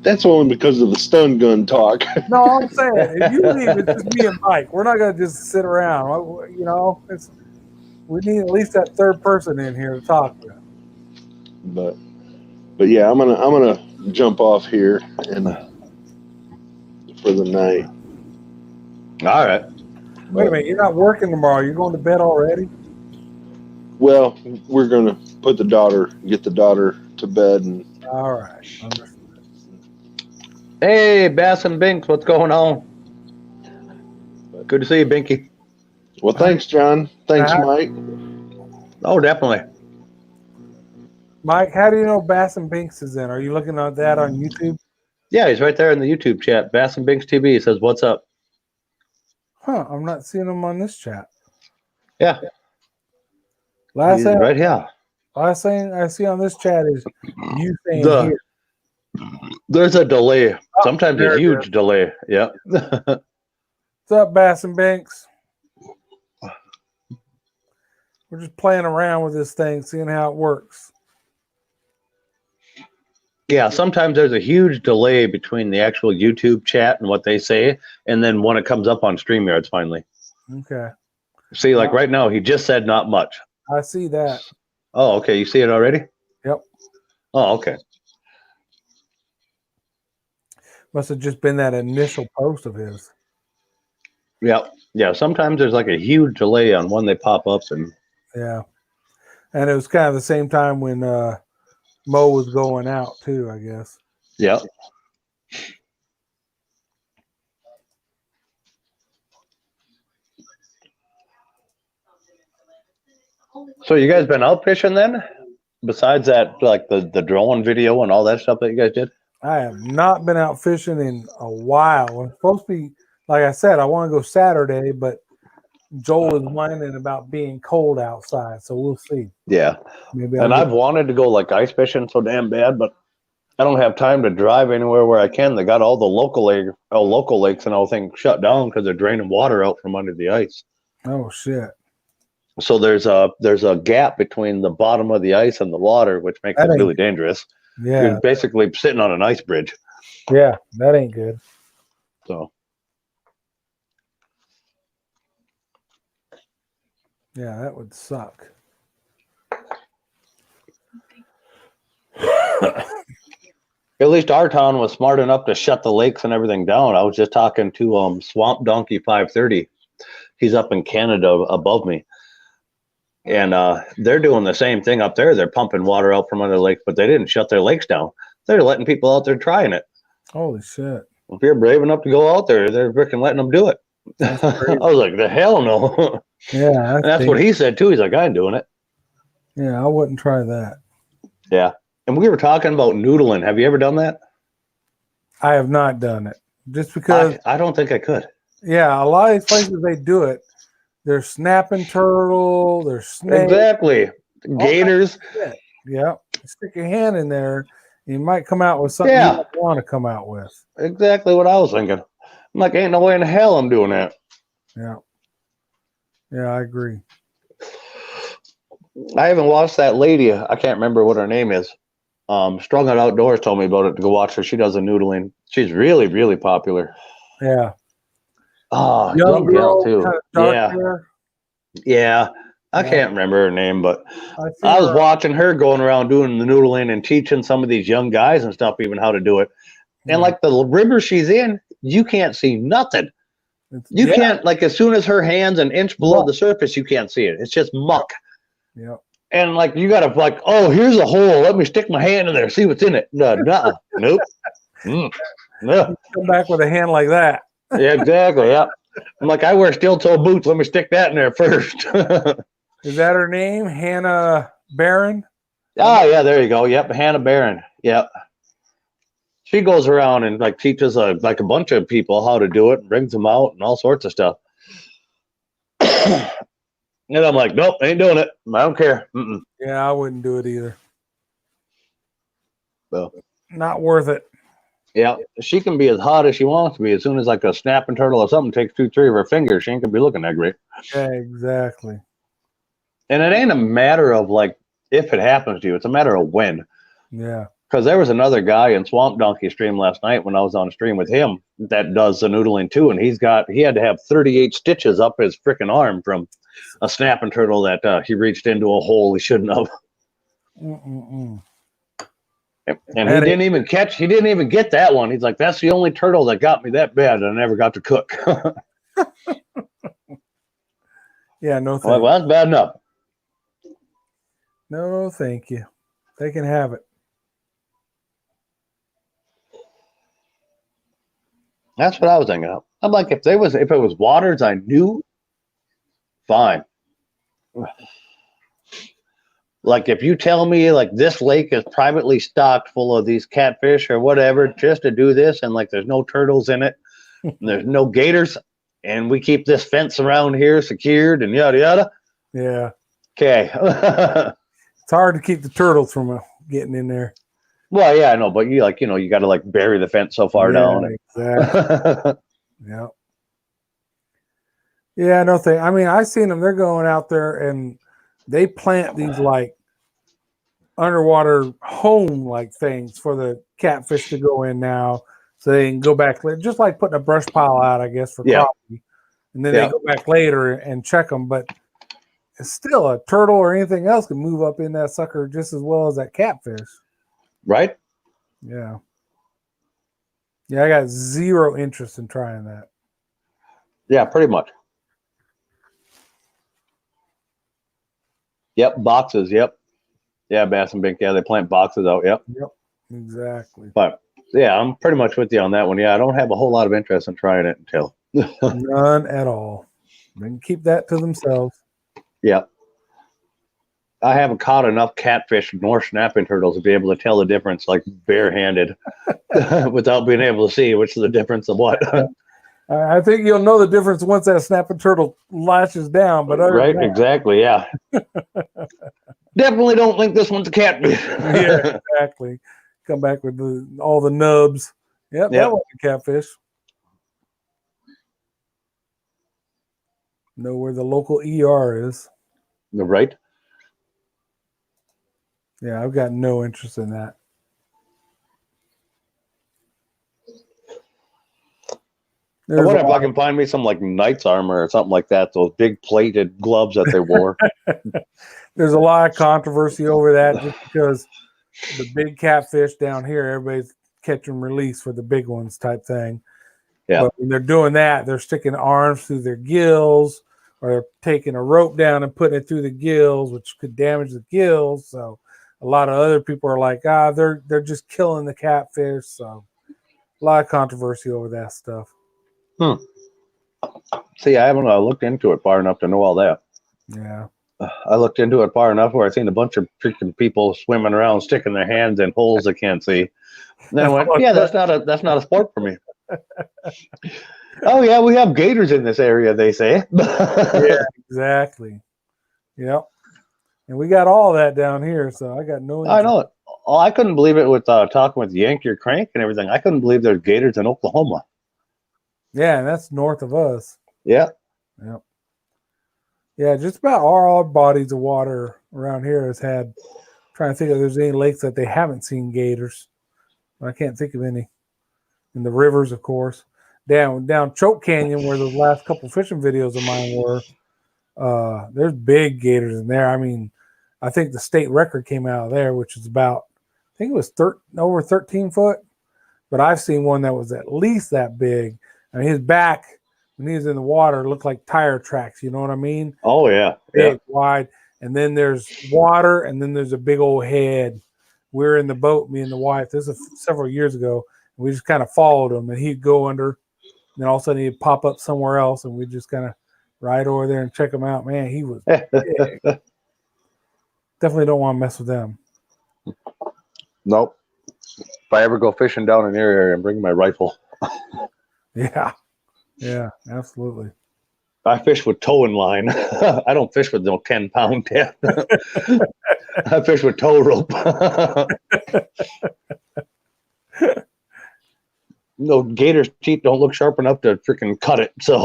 That's only because of the stun gun talk. No, I'm saying if you leave, it's just me and Mike. We're not gonna just sit around. You know, we need at least that third person in here to talk with. But yeah, I'm gonna jump off here and for the night. All right. Wait a minute, you're not working tomorrow. You're going to bed already? Well, we're gonna get the daughter to bed, and All right. Understood. Hey, Bass and Binks, what's going on? Good to see you, Binky. well, thanks, John. Thanks, Uh-huh. Mike. Oh, definitely. Mike, how do you know Bass and Binks is in? Are you looking at that on YouTube? Yeah, he's right there in the YouTube chat. Bass and Binks TV. He says, "What's up?" Huh, I'm not seeing him on this chat. Yeah, Last he's thing, right here. last thing I see on this chat is you saying The- here. There's a delay. Sometimes there a it huge delay. Yeah. What's up, Bass and Binks? We're just playing around with this thing, seeing how it works. Yeah, sometimes there's a huge delay between the actual YouTube chat and what they say, and then when it comes up on StreamYards finally. Okay. See, like right now, he just said not much. I see that. Oh, okay. You see it already? Yep. Oh, okay. Must have just been that initial post of his. Yeah. Yeah. Sometimes there's like a huge delay on when they pop up. And yeah. And it was kind of the same time when Mo was going out too, I guess. Yeah. So you guys been out fishing then? Besides that, like the drone video and all that stuff that you guys did? I have not been out fishing in a while. I'm supposed to be, like I said, I want to go Saturday, but Joel is whining about being cold outside, so we'll see. Yeah. Maybe and I've wanted to go like ice fishing so damn bad, but I don't have time to drive anywhere where I can. They got all the local lakes and everything shut down because they're draining water out from under the ice. Oh shit! So there's a gap between the bottom of the ice and the water, which makes it really dangerous. Yeah, you're basically sitting on an ice bridge. Yeah, that ain't good. So yeah, that would suck. at least our town was smart enough to shut the lakes and everything down. I was just talking to Swamp Donkey 530. He's up in Canada above me. And they're doing the same thing up there. They're pumping water out from under the lakes, but they didn't shut their lakes down. They're letting people out there trying it. Holy shit. If you're brave enough to go out there, they're freaking letting them do it. I was like, the hell no. Yeah. That's what he said too. He's like, I ain't doing it. Yeah, I wouldn't try that. Yeah. And we were talking about noodling. Have you ever done that? I have not done it. Just because I don't think I could. Yeah, a lot of these places they do it. There's snapping turtle, there's snakes. Exactly. Gators. Yeah. Stick your hand in there, you might come out with something you don't want to come out with. Exactly what I was thinking. I'm like, ain't no way in hell I'm doing that. Yeah. Yeah, I agree. I even watched that lady. I can't remember what her name is. Strung Out Outdoors told me about it to go watch her. She does the noodling. She's really, really popular. Yeah. Oh, young girl too. Kind of dark Yeah. hair. Yeah. I can't remember her name, but I was watching her going around doing the noodling and teaching some of these young guys and stuff even how to do it. And like the river she's in, you can't see nothing. You can't, like, as soon as her hand's an inch below the surface, you can't see it. It's just muck. Yeah. And like, you gotta like, oh, here's a hole. Let me stick my hand in there, see what's in it. No, nope. No. Come back with a hand like that. Yeah, exactly. Yeah. I'm like, I wear steel toe boots. Let me stick that in there first. Is that her name? Hannah Barron? Oh, yeah, there you go. Yep, Hannah Barron. Yep. She goes around and like teaches like a bunch of people how to do it, and brings them out and all sorts of stuff. And I'm like, nope, ain't doing it. I don't care. Mm-mm. Yeah, I wouldn't do it either. So, not worth it. Yeah, she can be as hot as she wants to be. As soon as like a snapping turtle or something takes 2-3 of her fingers, she ain't gonna be looking that great. Yeah, exactly. And it ain't a matter of like if it happens to you; it's a matter of when. Yeah. Because there was another guy in Swamp Donkey stream last night when I was on a stream with him that does the noodling too, and he had to have 38 stitches up his freaking arm from a snapping turtle that he reached into a hole he shouldn't have. Mm-mm-mm. And he didn't even get that one. He's like, that's the only turtle that got me that bad that I never got to cook. Yeah, no thank Well, that's bad enough. No, thank you. They can have it. That's what I was thinking of. I'm like, if it was waters I knew, fine. Like if you tell me like this lake is privately stocked full of these catfish or whatever just to do this, and like there's no turtles in it, and there's no gators, and we keep this fence around here secured and yada yada. Yeah. Okay. It's hard to keep the turtles from getting in there. Well, yeah, I know, but you got to like bury the fence so far down. Exactly. Yeah. Yeah, no thing. I mean, I seen them. They're going out there and they plant these like underwater home like things for the catfish to go in now, so they can go back, just like putting a brush pile out, I guess, for Yeah. crappie, and then they go back later and check them. But it's still a turtle or anything else can move up in that sucker just as well as that catfish. Right? Yeah. Yeah, I got zero interest in trying that. Yeah, pretty much. Yep, boxes. Yep. Yeah, Bass and Bink. Yeah, they plant boxes out. Yep. Yep, exactly. But yeah, I'm pretty much with you on that one. Yeah, I don't have a whole lot of interest in trying it until. None at all. They can keep that to themselves. Yep. I haven't caught enough catfish nor snapping turtles to be able to tell the difference, like barehanded, without being able to see which is the difference of what. I think you'll know the difference once that snapping turtle lashes down. But right, exactly, yeah. Definitely don't think this one's a catfish. Yeah, exactly. Come back with all the nubs. Yep, that was a catfish. Know where the local ER is. Right. Yeah, I've got no interest in that. I wonder if I can find me some like knight's armor or something like that, those big plated gloves that they wore. There's a lot of controversy over that just because the big catfish down here, everybody's catch and release for the big ones type thing. Yeah. But when they're doing that, they're sticking arms through their gills or they're taking a rope down and putting it through the gills, which could damage the gills. So a lot of other people are like, they're just killing the catfish. So a lot of controversy over that stuff. See, I haven't looked into it far enough to know all that. Yeah. I looked into it far enough where I've seen a bunch of freaking people swimming around, sticking their hands in holes they can't see. And then I went, yeah, that's not a sport for me. Oh yeah, we have gators in this area, they say. Yeah, exactly. Yep. And we got all that down here, so I got no interest. I know it. Oh, I couldn't believe it with talking with Yank Your Crank and everything. I couldn't believe there's gators in Oklahoma. Yeah, and that's north of us. Yeah. Yep. Yeah, just about all bodies of water around here has had. Trying to think if there's any lakes that they haven't seen gators. I can't think of any. In the rivers, of course. Down Choke Canyon, where those last couple fishing videos of mine were, there's big gators in there. I mean, I think the state record came out of there, which is about, I think it was over 13 foot. But I've seen one that was at least that big. I mean, his back, when he was in the water, looked like tire tracks. You know what I mean? Oh, yeah. Big, wide. And then there's water, and then there's a big old head. We were in the boat, me and the wife. This was several years ago. And we just kind of followed him, and he'd go under. And then all of a sudden, he'd pop up somewhere else, and we just kind of ride over there and check him out. Man, he was big. Definitely don't want to mess with them. Nope. If I ever go fishing down in your area, I'm bringing my rifle. Yeah, absolutely. I fish with towing line. I don't fish with no 10-pound test. I fish with tow rope. No, gator's teeth don't look sharp enough to freaking cut it. So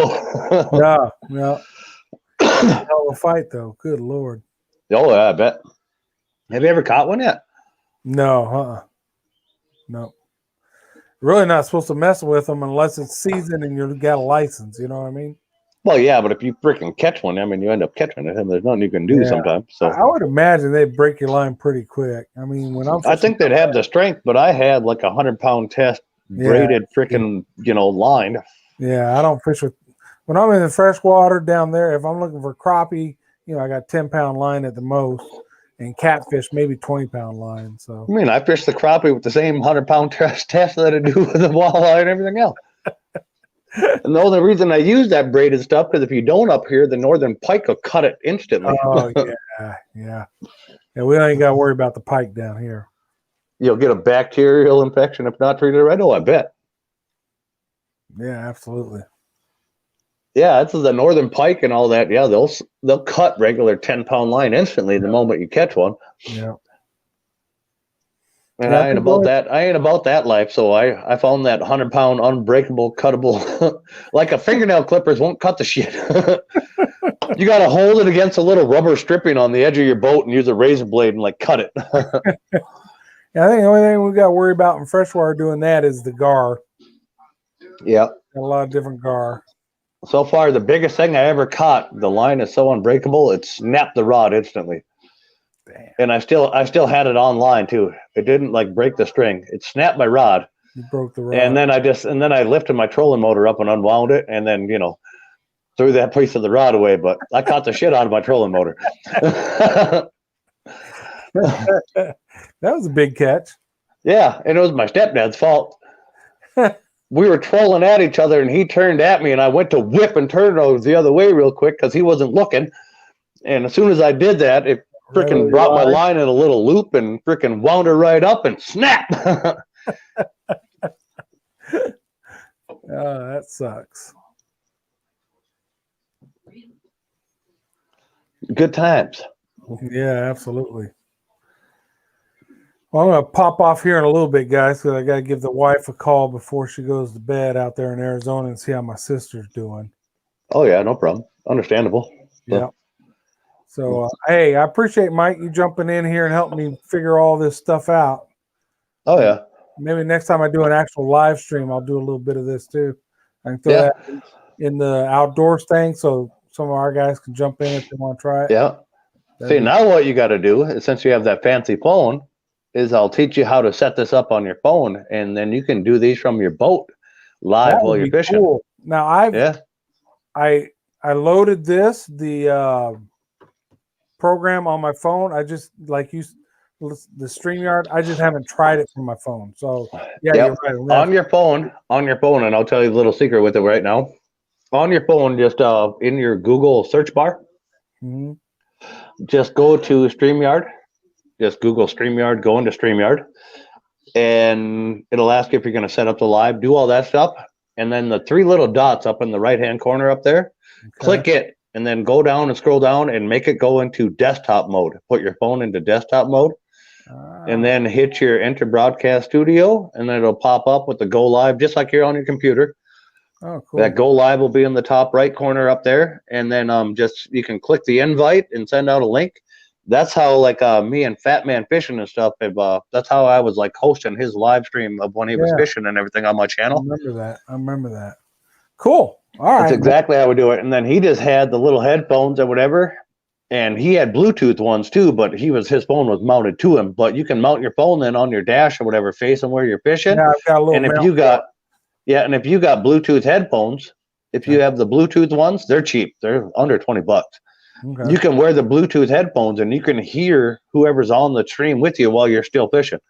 yeah. Hell of a fight though. Good Lord. Oh, yeah, I bet. Have you ever caught one yet? No, no. Really not supposed to mess with them unless it's seasoned and you got a license. You know what I mean? Well, yeah, but if you freaking catch one, I mean, you end up catching it, and there's nothing you can do sometimes. So I would imagine they'd break your line pretty quick. I mean, when I'm, I think they'd have the strength, but I had like 100-pound test braided freaking line. Yeah, I don't fish with. When I'm in the freshwater down there, if I'm looking for crappie, I got 10-pound line at the most, and catfish maybe 20-pound line. So I mean, I fish the crappie with the same 100-pound test that I do with the walleye and everything else. And the only reason I use that braided stuff because if you don't up here, the northern pike will cut it instantly. Oh yeah. We ain't got to worry about the pike down here. You'll get a bacterial infection if not treated right. Oh, I bet. Yeah, absolutely. Yeah, this is the northern pike and all that. Yeah, they'll cut regular 10-pound line instantly the moment you catch one. Yeah. And I ain't about that. I ain't about that life. So I found that 100-pound unbreakable, cuttable, like a fingernail clippers won't cut the shit. You got to hold it against a little rubber stripping on the edge of your boat and use a razor blade and like cut it. Yeah, I think the only thing we got to worry about in freshwater doing that is the gar. Yeah. Got a lot of different gar. So far, the biggest thing I ever caught, the line is so unbreakable, it snapped the rod instantly. Damn. And I still had it online too. It didn't like break the string. It snapped my rod. You broke the rod. And then I lifted my trolling motor up and unwound it, and then threw that piece of the rod away. But I caught the shit out of my trolling motor. That was a big catch. Yeah, and it was my stepdad's fault. We were trolling at each other, and he turned at me, and I went to whip and turn over the other way real quick because he wasn't looking. And as soon as I did that, it freaking brought my line in a little loop and freaking wound her right up and snap. Oh, that sucks. Good times. Yeah, absolutely. Well, I'm going to pop off here in a little bit, guys, because I got to give the wife a call before she goes to bed out there in Arizona and see how my sister's doing. Oh, yeah, no problem. Understandable. Yeah. So, hey, I appreciate, Mike, you jumping in here and helping me figure all this stuff out. Oh, yeah. Maybe next time I do an actual live stream, I'll do a little bit of this too. I can throw that in the outdoors thing so some of our guys can jump in if they want to try it. Yeah. See, now what you got to do is, since you have that fancy phone, is I'll teach you how to set this up on your phone, and then you can do these from your boat live while you're fishing. Cool. Now I loaded the program on my phone. I just the StreamYard. I just haven't tried it from my phone. So yeah, you're right. On your phone, and I'll tell you a little secret with it right now. On your phone, just in your Google search bar, just go to StreamYard. Just Google StreamYard, go into StreamYard, and it'll ask you if you're going to set up the live, do all that stuff. And then the three little dots up in the right-hand corner up there, click it, and then go down and scroll down and make it go into desktop mode. Put your phone into desktop mode, and then hit your Enter Broadcast Studio, and then it'll pop up with the Go Live, just like you're on your computer. Oh, cool. That Go Live will be in the top right corner up there, and then you can click the invite and send out a link. That's how me and Fat Man Fishing and stuff that's how I was hosting his live stream of when he was fishing and everything on my channel. I remember that. Cool. All right. That's exactly how we do it. And then he just had the little headphones or whatever, and he had Bluetooth ones too, but his phone was mounted to him. But you can mount your phone then on your dash or whatever, facing where you're fishing. Yeah, I've got a little. And if you got Bluetooth headphones, if you have the Bluetooth ones, they're cheap. They're under $20. Okay. You can wear the Bluetooth headphones and you can hear whoever's on the stream with you while you're still fishing.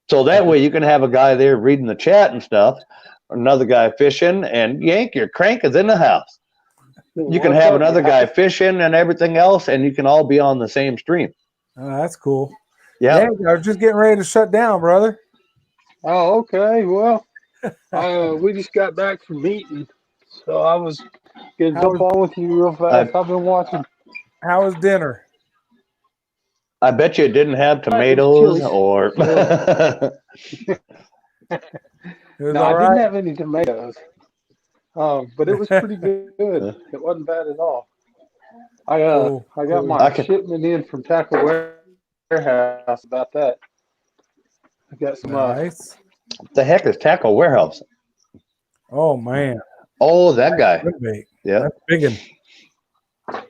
So that way you can have a guy there reading the chat and stuff, another guy fishing, and your crank is in the house. You can have another guy fishing and everything else, and you can all be on the same stream. That's cool. Yeah. I was just getting ready to shut down, brother. Oh, okay. Well, we just got back from meeting, so I was going to jump on with you real fast. I've been watching. How was dinner? I bet you it didn't have tomatoes or. No, I didn't have any tomatoes. But it was pretty good. It wasn't bad at all. I got my shipment in from Tackle Warehouse about that. I got some. Nice. What the heck is Tackle Warehouse? Oh man. Oh, that guy. Yeah. That's big one.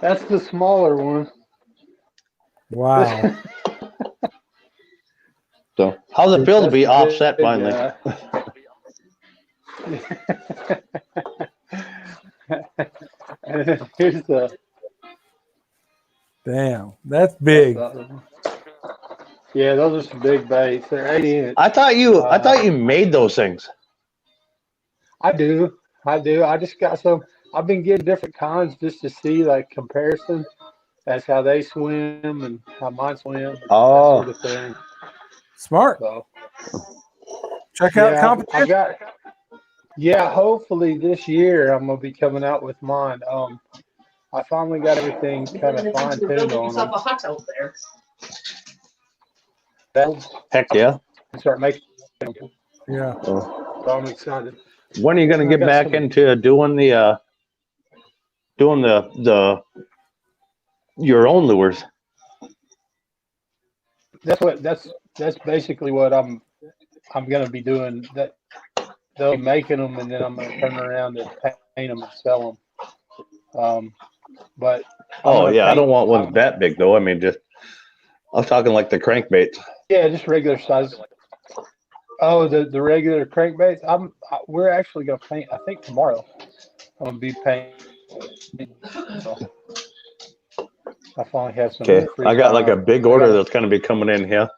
That's the smaller one. Wow. So, how's it feel to be offset finally? Here's the. Damn, that's big. Yeah, those are some big baits. They're 8 inch. I thought you made those things. I do. I just got some. I've been getting different kinds just to see comparison. That's how they swim and how mine swim. Oh, that sort of thing. Smart. So, check out competition. Hopefully this year I'm gonna be coming out with mine. I finally got everything kind of fine tuned on them. A hut out there. Heck yeah! Start making them. Yeah. So I'm excited. When are you going to get back into doing the doing your own lures? That's basically what I'm gonna be doing. That they'll be making them, and then I'm gonna turn around and paint them and sell them. But I'm Oh gonna yeah, I don't want ones I'm- that big though. I mean, just I was talking like the crankbaits. Yeah, just regular size. Oh, the regular crankbaits. We're actually gonna paint. I think tomorrow I'm gonna be painting. So I finally have some Okay, free I got like a time. big order that's going to be coming in here.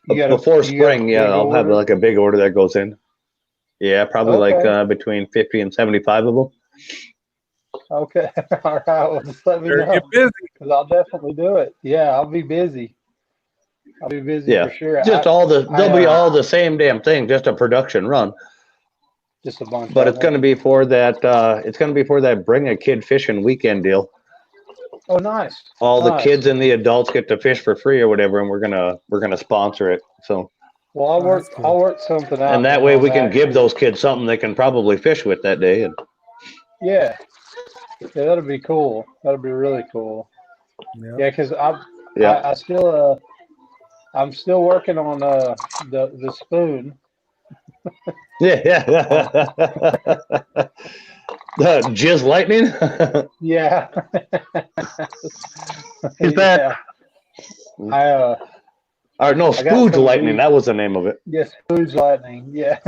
Before spring, yeah, I'll have like a big order that goes in. Yeah, probably like between 50 and 75 of them. Okay, all right. Well, just let me know Get busy. because I'll definitely do it. Yeah, I'll be busy. I'll be busy Yeah, for sure. just they'll be all the same damn thing, just a production run. Just a bunch. But of it's going to be for that. It's going to be for that bring a kid fishing weekend deal. Oh, nice. All the kids and the adults get to fish for free or whatever, and we're gonna sponsor it. So. Well, I'll work something out. And that way we can give those kids something they can probably fish with that day. And yeah, that'll be cool. That'll be really cool. Yeah, because I still I'm still working on the spoon. yeah. The Jizz Lightning. Yeah. He's back. Or no, Spooge Lightning. That was the name of it. Yes, Spooge Lightning. Yeah.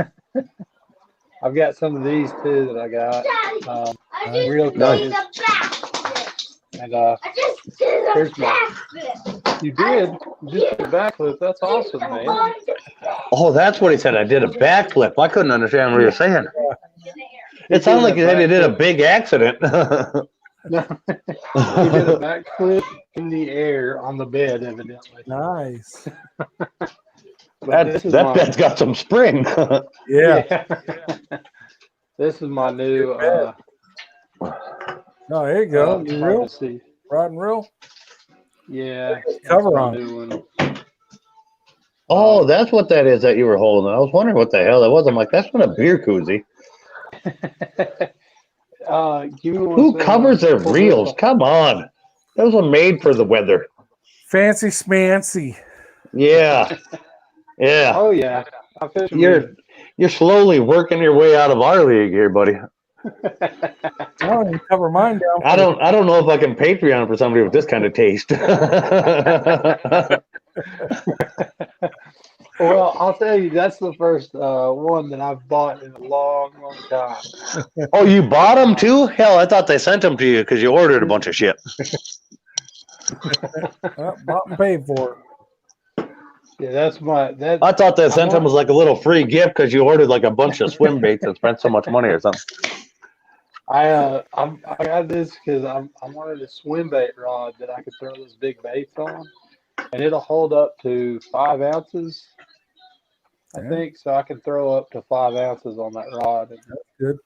I've got some of these too that I got. Real colors. And here's my. You did just a backflip. That's awesome, man. Oh, that's what he said. I did a backflip. I couldn't understand what you were saying. It sounded like he said he did a big accident. No, he did a backflip in the air on the bed, evidently. Nice. That bed's got some spring. Yeah. This is my new. Oh, there you go. Reel? Rod and reel? Yeah. Cover on. New one. Oh, that's what that is that you were holding. I was wondering what the hell that was. I'm like, that's not a beer koozie. Who covers their reels? Come on. Those are made for the weather. Fancy schmancy. Yeah. Yeah. Oh yeah. You're slowly working your way out of our league here, buddy. I don't even cover mine down. I don't know if I can Patreon for somebody with this kind of taste. Well, I'll tell you, that's the first one that I've bought in a long, long time. Oh, you bought them too? Hell, I thought they sent them to you because you ordered a bunch of shit. Bought and paid for it. Yeah, that's my. I thought that sent them was like a little free gift because you ordered like a bunch of swim baits and spent so much money or something. I got this because I wanted a swim bait rod that I could throw those big baits on, and it'll hold up to 5 ounces. I think so. I can throw up to 5 ounces on that rod. That's good.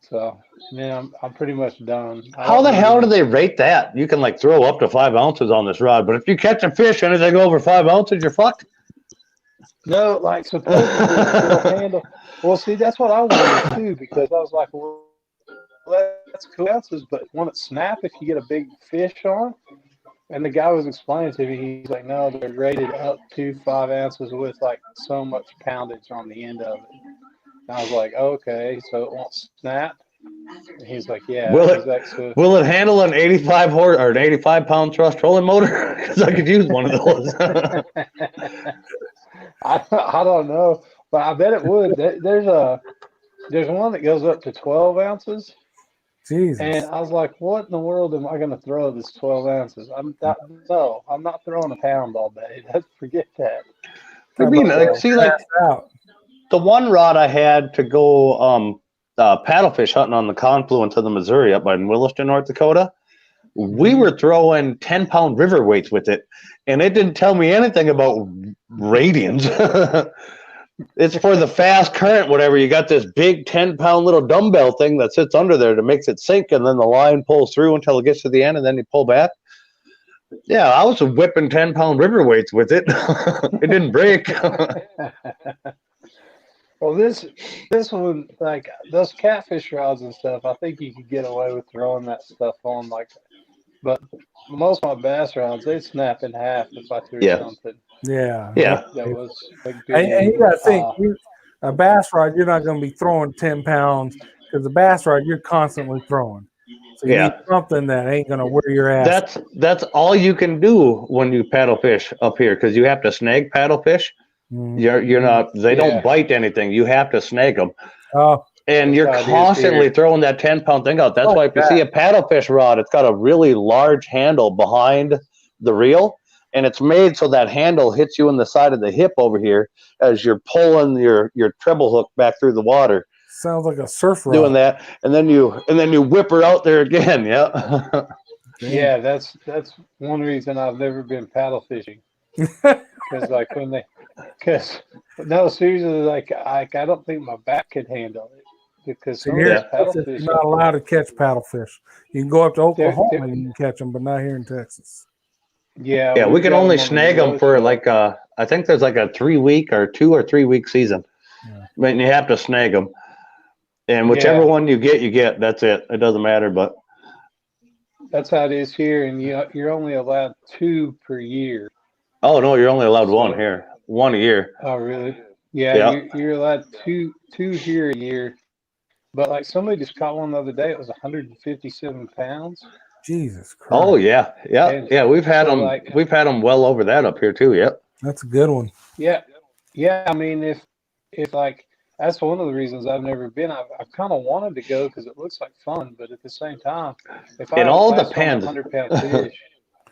So, man, I'm pretty much done. How the hell do they rate that? You can like throw up to 5 ounces on this rod, but if you catch a fish anything over 5 ounces, you're fucked. No, like supposedly it'll handle. Well, see, that's what I wanted too, because I was like, well, that's 2 ounces, but won't it snap if you get a big fish on? And the guy was explaining to me, he's like, no, they're rated up to 5 ounces with like so much poundage on the end of it. And I was like, okay, so it won't snap. And he's like, yeah. Will it handle an 85 horse or an 85-pound thrust trolling motor? Because I could use one of those. I don't know, but I bet it would. There's one that goes up to 12 ounces. Jesus. And I was like, what in the world am I going to throw this 12 ounces? I'm not throwing a pound all day. Forget that. I mean, the one rod I had to go paddlefish hunting on the confluence of the Missouri up by Williston, North Dakota, we were throwing 10-pound river weights with it, and it didn't tell me anything about ratings. It's for the fast current, whatever. You got this big 10-pound little dumbbell thing that sits under there that makes it sink, and then the line pulls through until it gets to the end, and then you pull back. Yeah, I was whipping 10-pound river weights with it. It didn't break. Well, Well, this one, like those catfish rods and stuff, I think you could get away with throwing that stuff on like that. But most of my bass rods, they snap in half if I threw Yeah. something Yeah. that was like And big. you got to think, a bass rod, you're not going to be throwing 10 pounds because the bass rod, you're constantly throwing. So you need something that ain't going to wear your ass. That's all you can do when you paddle fish up here because you have to snag paddle fish. You're not. They don't bite anything. You have to snag them. And you're constantly throwing that 10-pound thing out. That's why if you see a paddlefish rod, it's got a really large handle behind the reel, and it's made so that handle hits you in the side of the hip over here as you're pulling your treble hook back through the water. Sounds like a surf rod. Doing that, and then you whip her out there again. Yeah. Yeah, that's one reason I've never been paddle fishing. Because like seriously, like I don't think my back could handle it. Because some of those paddlefish, you're not allowed to catch paddlefish. You can go up to Oklahoma and you can catch them, but not here in Texas. Yeah, we can only snag them for like I think there's like a 3-week or 2 or 3 week season. But you have to snag them, and whichever one you get, that's it. It doesn't matter, but that's how it is here, and you're only allowed 2 per year. Oh no, you're only allowed 1 here, 1 a year. Oh really? Yeah. You're allowed two here a year. But like somebody just caught one the other day. It was 157 pounds. Jesus Christ! Oh yeah. We've had them. We've had them well over that up here too. Yep. That's a good one. Yeah. I mean, if like that's one of the reasons I've never been. I've kind of wanted to go because it looks like fun, but at the same time, if I all depends. 100-pound fish.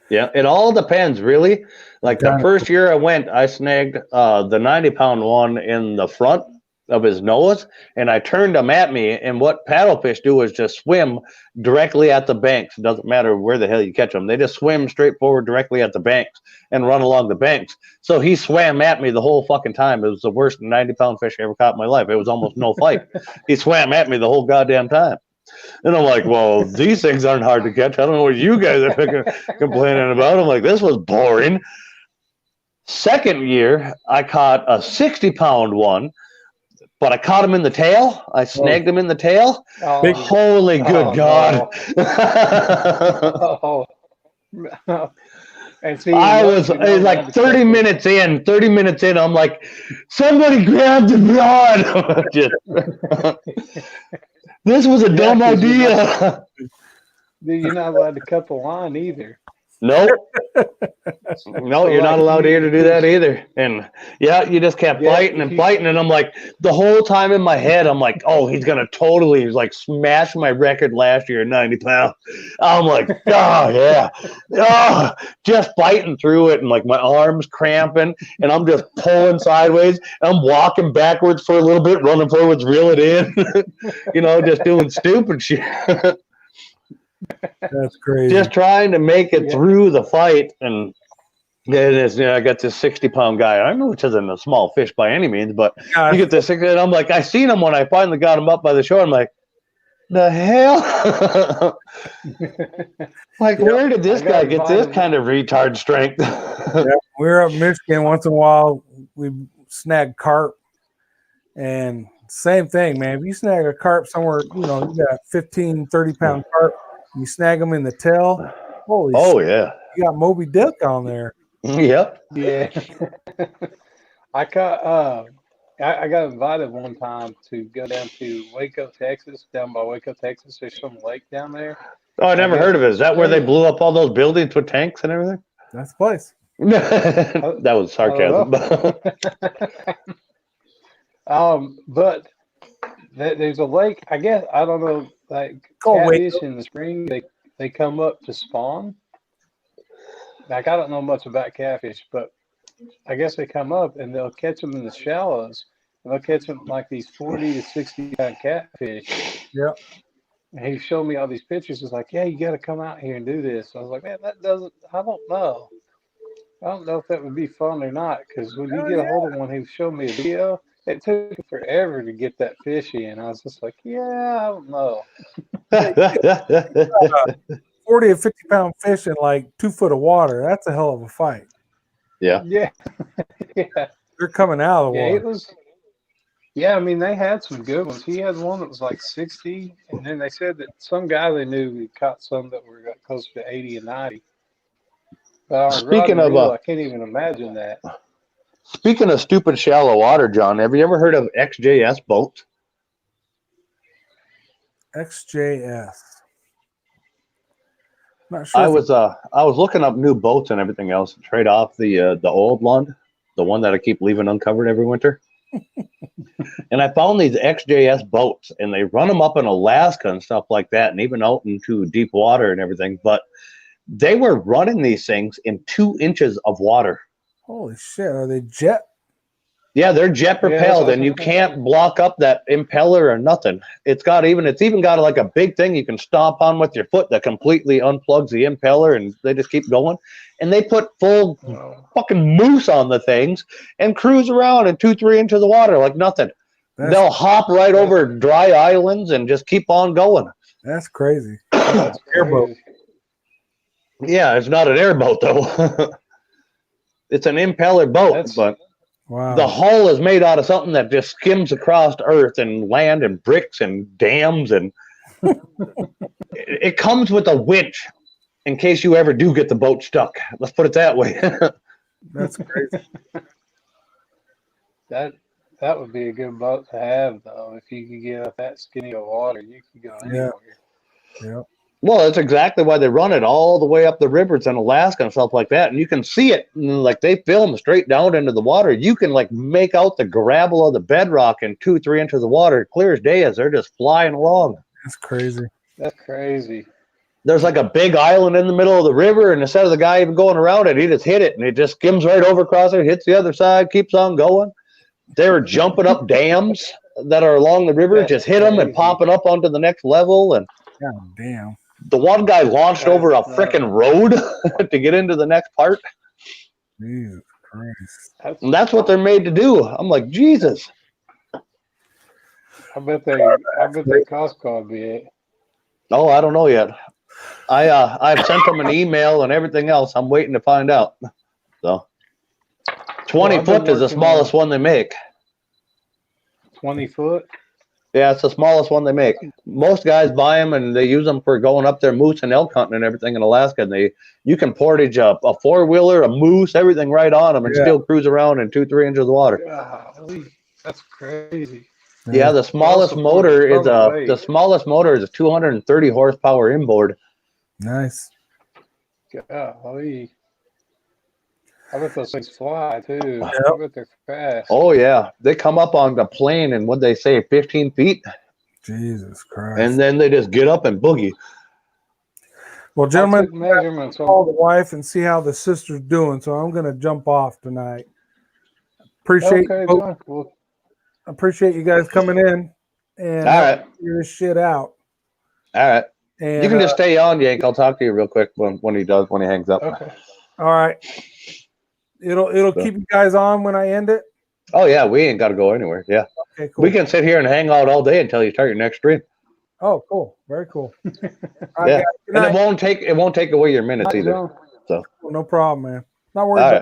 Yeah, it all depends really. Like the first year I went, I snagged the 90-pound one in the front of his nose, and I turned him at me, and what paddlefish do is just swim directly at the banks. It doesn't matter where the hell you catch them. They just swim straight forward directly at the banks and run along the banks. So he swam at me the whole fucking time. It was the worst 90-pound fish I ever caught in my life. It was almost no fight. He swam at me the whole goddamn time. And I'm like, well, these things aren't hard to catch. I don't know what you guys are complaining about. I'm like, this was boring. Second year, I caught a 60-pound one, but I caught him in the tail. I snagged him in the tail. Holy good God. No. And see, I was like 30 minutes in, I'm like, somebody grab the rod. This was a dumb idea. You're not allowed to cut the line either. Nope. No, you're not allowed here to do that either. And you just kept fighting and fighting. And I'm like, the whole time in my head, I'm like, oh, he's going to totally like smash my record last year at 90 pounds. I'm like, oh, yeah. Oh, just fighting through it. And like my arms cramping and I'm just pulling sideways. I'm walking backwards for a little bit, running forwards, reel it in, just doing stupid shit. That's crazy. Just trying to make it through the fight, and I got this 60-pound guy. I know which isn't a small fish by any means, but you get this 60, and I'm like, I seen him when I finally got him up by the shore. I'm like, the hell? Like, where did this guy get this kind of retard strength? We're up in Michigan once in a while. We snag carp, and same thing, man. If you snag a carp somewhere, you got 15, 30-pound carp. You snag them in the tail. Holy shit. Yeah. You got Moby Dick on there. Yep. Yeah. I got invited one time to go down to Waco, Texas, down by Waco, Texas. There's some lake down there. Oh, I never heard of it. Is that where they blew up all those buildings with tanks and everything? That's the place. That was sarcasm. But there's a lake, I guess, I don't know, like catfish in the spring, they come up to spawn. Like, I don't know much about catfish, but I guess they come up and they'll catch them in the shallows. And they'll catch them like these 40 to 60 pound catfish. Yep. And he showed me all these pictures. He's like, yeah, you got to come out here and do this. I was like, man, I don't know. I don't know if that would be fun or not. Because when you get a hold of one, he showed me a video. It took forever to get that fish in. I was just like, yeah, I don't know. 40 or 50-pound fish in like 2 foot of water. That's a hell of a fight. Yeah. Yeah. They're coming out of the water. It was. Yeah, I mean, they had some good ones. He had one that was like 60, and then they said that some guy they knew had caught some that were got close to 80 and 90. But on a rod Speaking and reel, of I can't even imagine that. stupid shallow water, John, have you ever heard of XJS boats? XJS. Not sure. I was looking up new boats and everything else to trade off the old one, the one that I keep leaving uncovered every winter. And I found these XJS boats, and they run them up in Alaska and stuff like that, and even out into deep water and everything. But they were running these things in 2 inches of water. Holy shit! Are they jet? Yeah, they're jet propelled, and you can't block up that impeller or nothing. It's even got like a big thing you can stomp on with your foot that completely unplugs the impeller, and they just keep going. And they put full fucking moose on the things and cruise around in 2-3 inches of water like nothing. They'll hop right over dry islands and just keep on going. That's crazy. That's Airboat. Yeah, it's not an airboat though. It's an impeller boat, but wow. The hull is made out of something that just skims across earth and land and bricks and dams, and it comes with a winch in case you ever do get the boat stuck. Let's put it that way. That's crazy. That would be a good boat to have, though. If you could get up that skinny of water, you could go anywhere. Yeah. Well, that's exactly why they run it all the way up the rivers in Alaska and stuff like that. And you can see it, like they film straight down into the water. You can like make out the gravel of the bedrock in 2-3 inches of water, clear as day, as they're just flying along. That's crazy. That's crazy. There's like a big island in the middle of the river, and instead of the guy even going around it, he just hit it, and it just skims right over across it, hits the other side, keeps on going. They're jumping up dams that are along the river, just hit them and popping up onto the next level. And God damn. The one guy launched over a frickin' road to get into the next part. Jesus Christ. And that's what they're made to do. I'm like, Jesus. I bet they Costco would be it. Oh, I don't know yet. I've sent them an email and everything else. I'm waiting to find out. So 20 foot is the smallest one they make. 20 foot? Yeah, it's the smallest one they make. Most guys buy them and they use them for going up there moose and elk hunting and everything in Alaska. And you can portage a 4-wheeler, a moose, everything right on them, and still cruise around in 2-3 inches of water. Golly, that's crazy. Yeah, the smallest motor is a 230 horsepower inboard. Nice. Golly. I bet those things fly too. Yep. I bet they're fast. Oh yeah, they come up on the plane and what they say, 15 feet. Jesus Christ! And then they just get up and boogie. Well, gentlemen, measurements. Call the wife and see how the sister's doing. So I'm going to jump off tonight. Appreciate you guys coming in and figure this shit out. All right. And you can just stay on, Yank. I'll talk to you real quick when he hangs up. Okay. All right. It'll keep you guys on when I end it. Oh yeah, we ain't got to go anywhere. Yeah. Okay, cool. We can sit here and hang out all day until you start your next stream. Oh, cool. Very cool. Yeah. And it won't take away your minutes either. So no problem, man. Not worried all right. about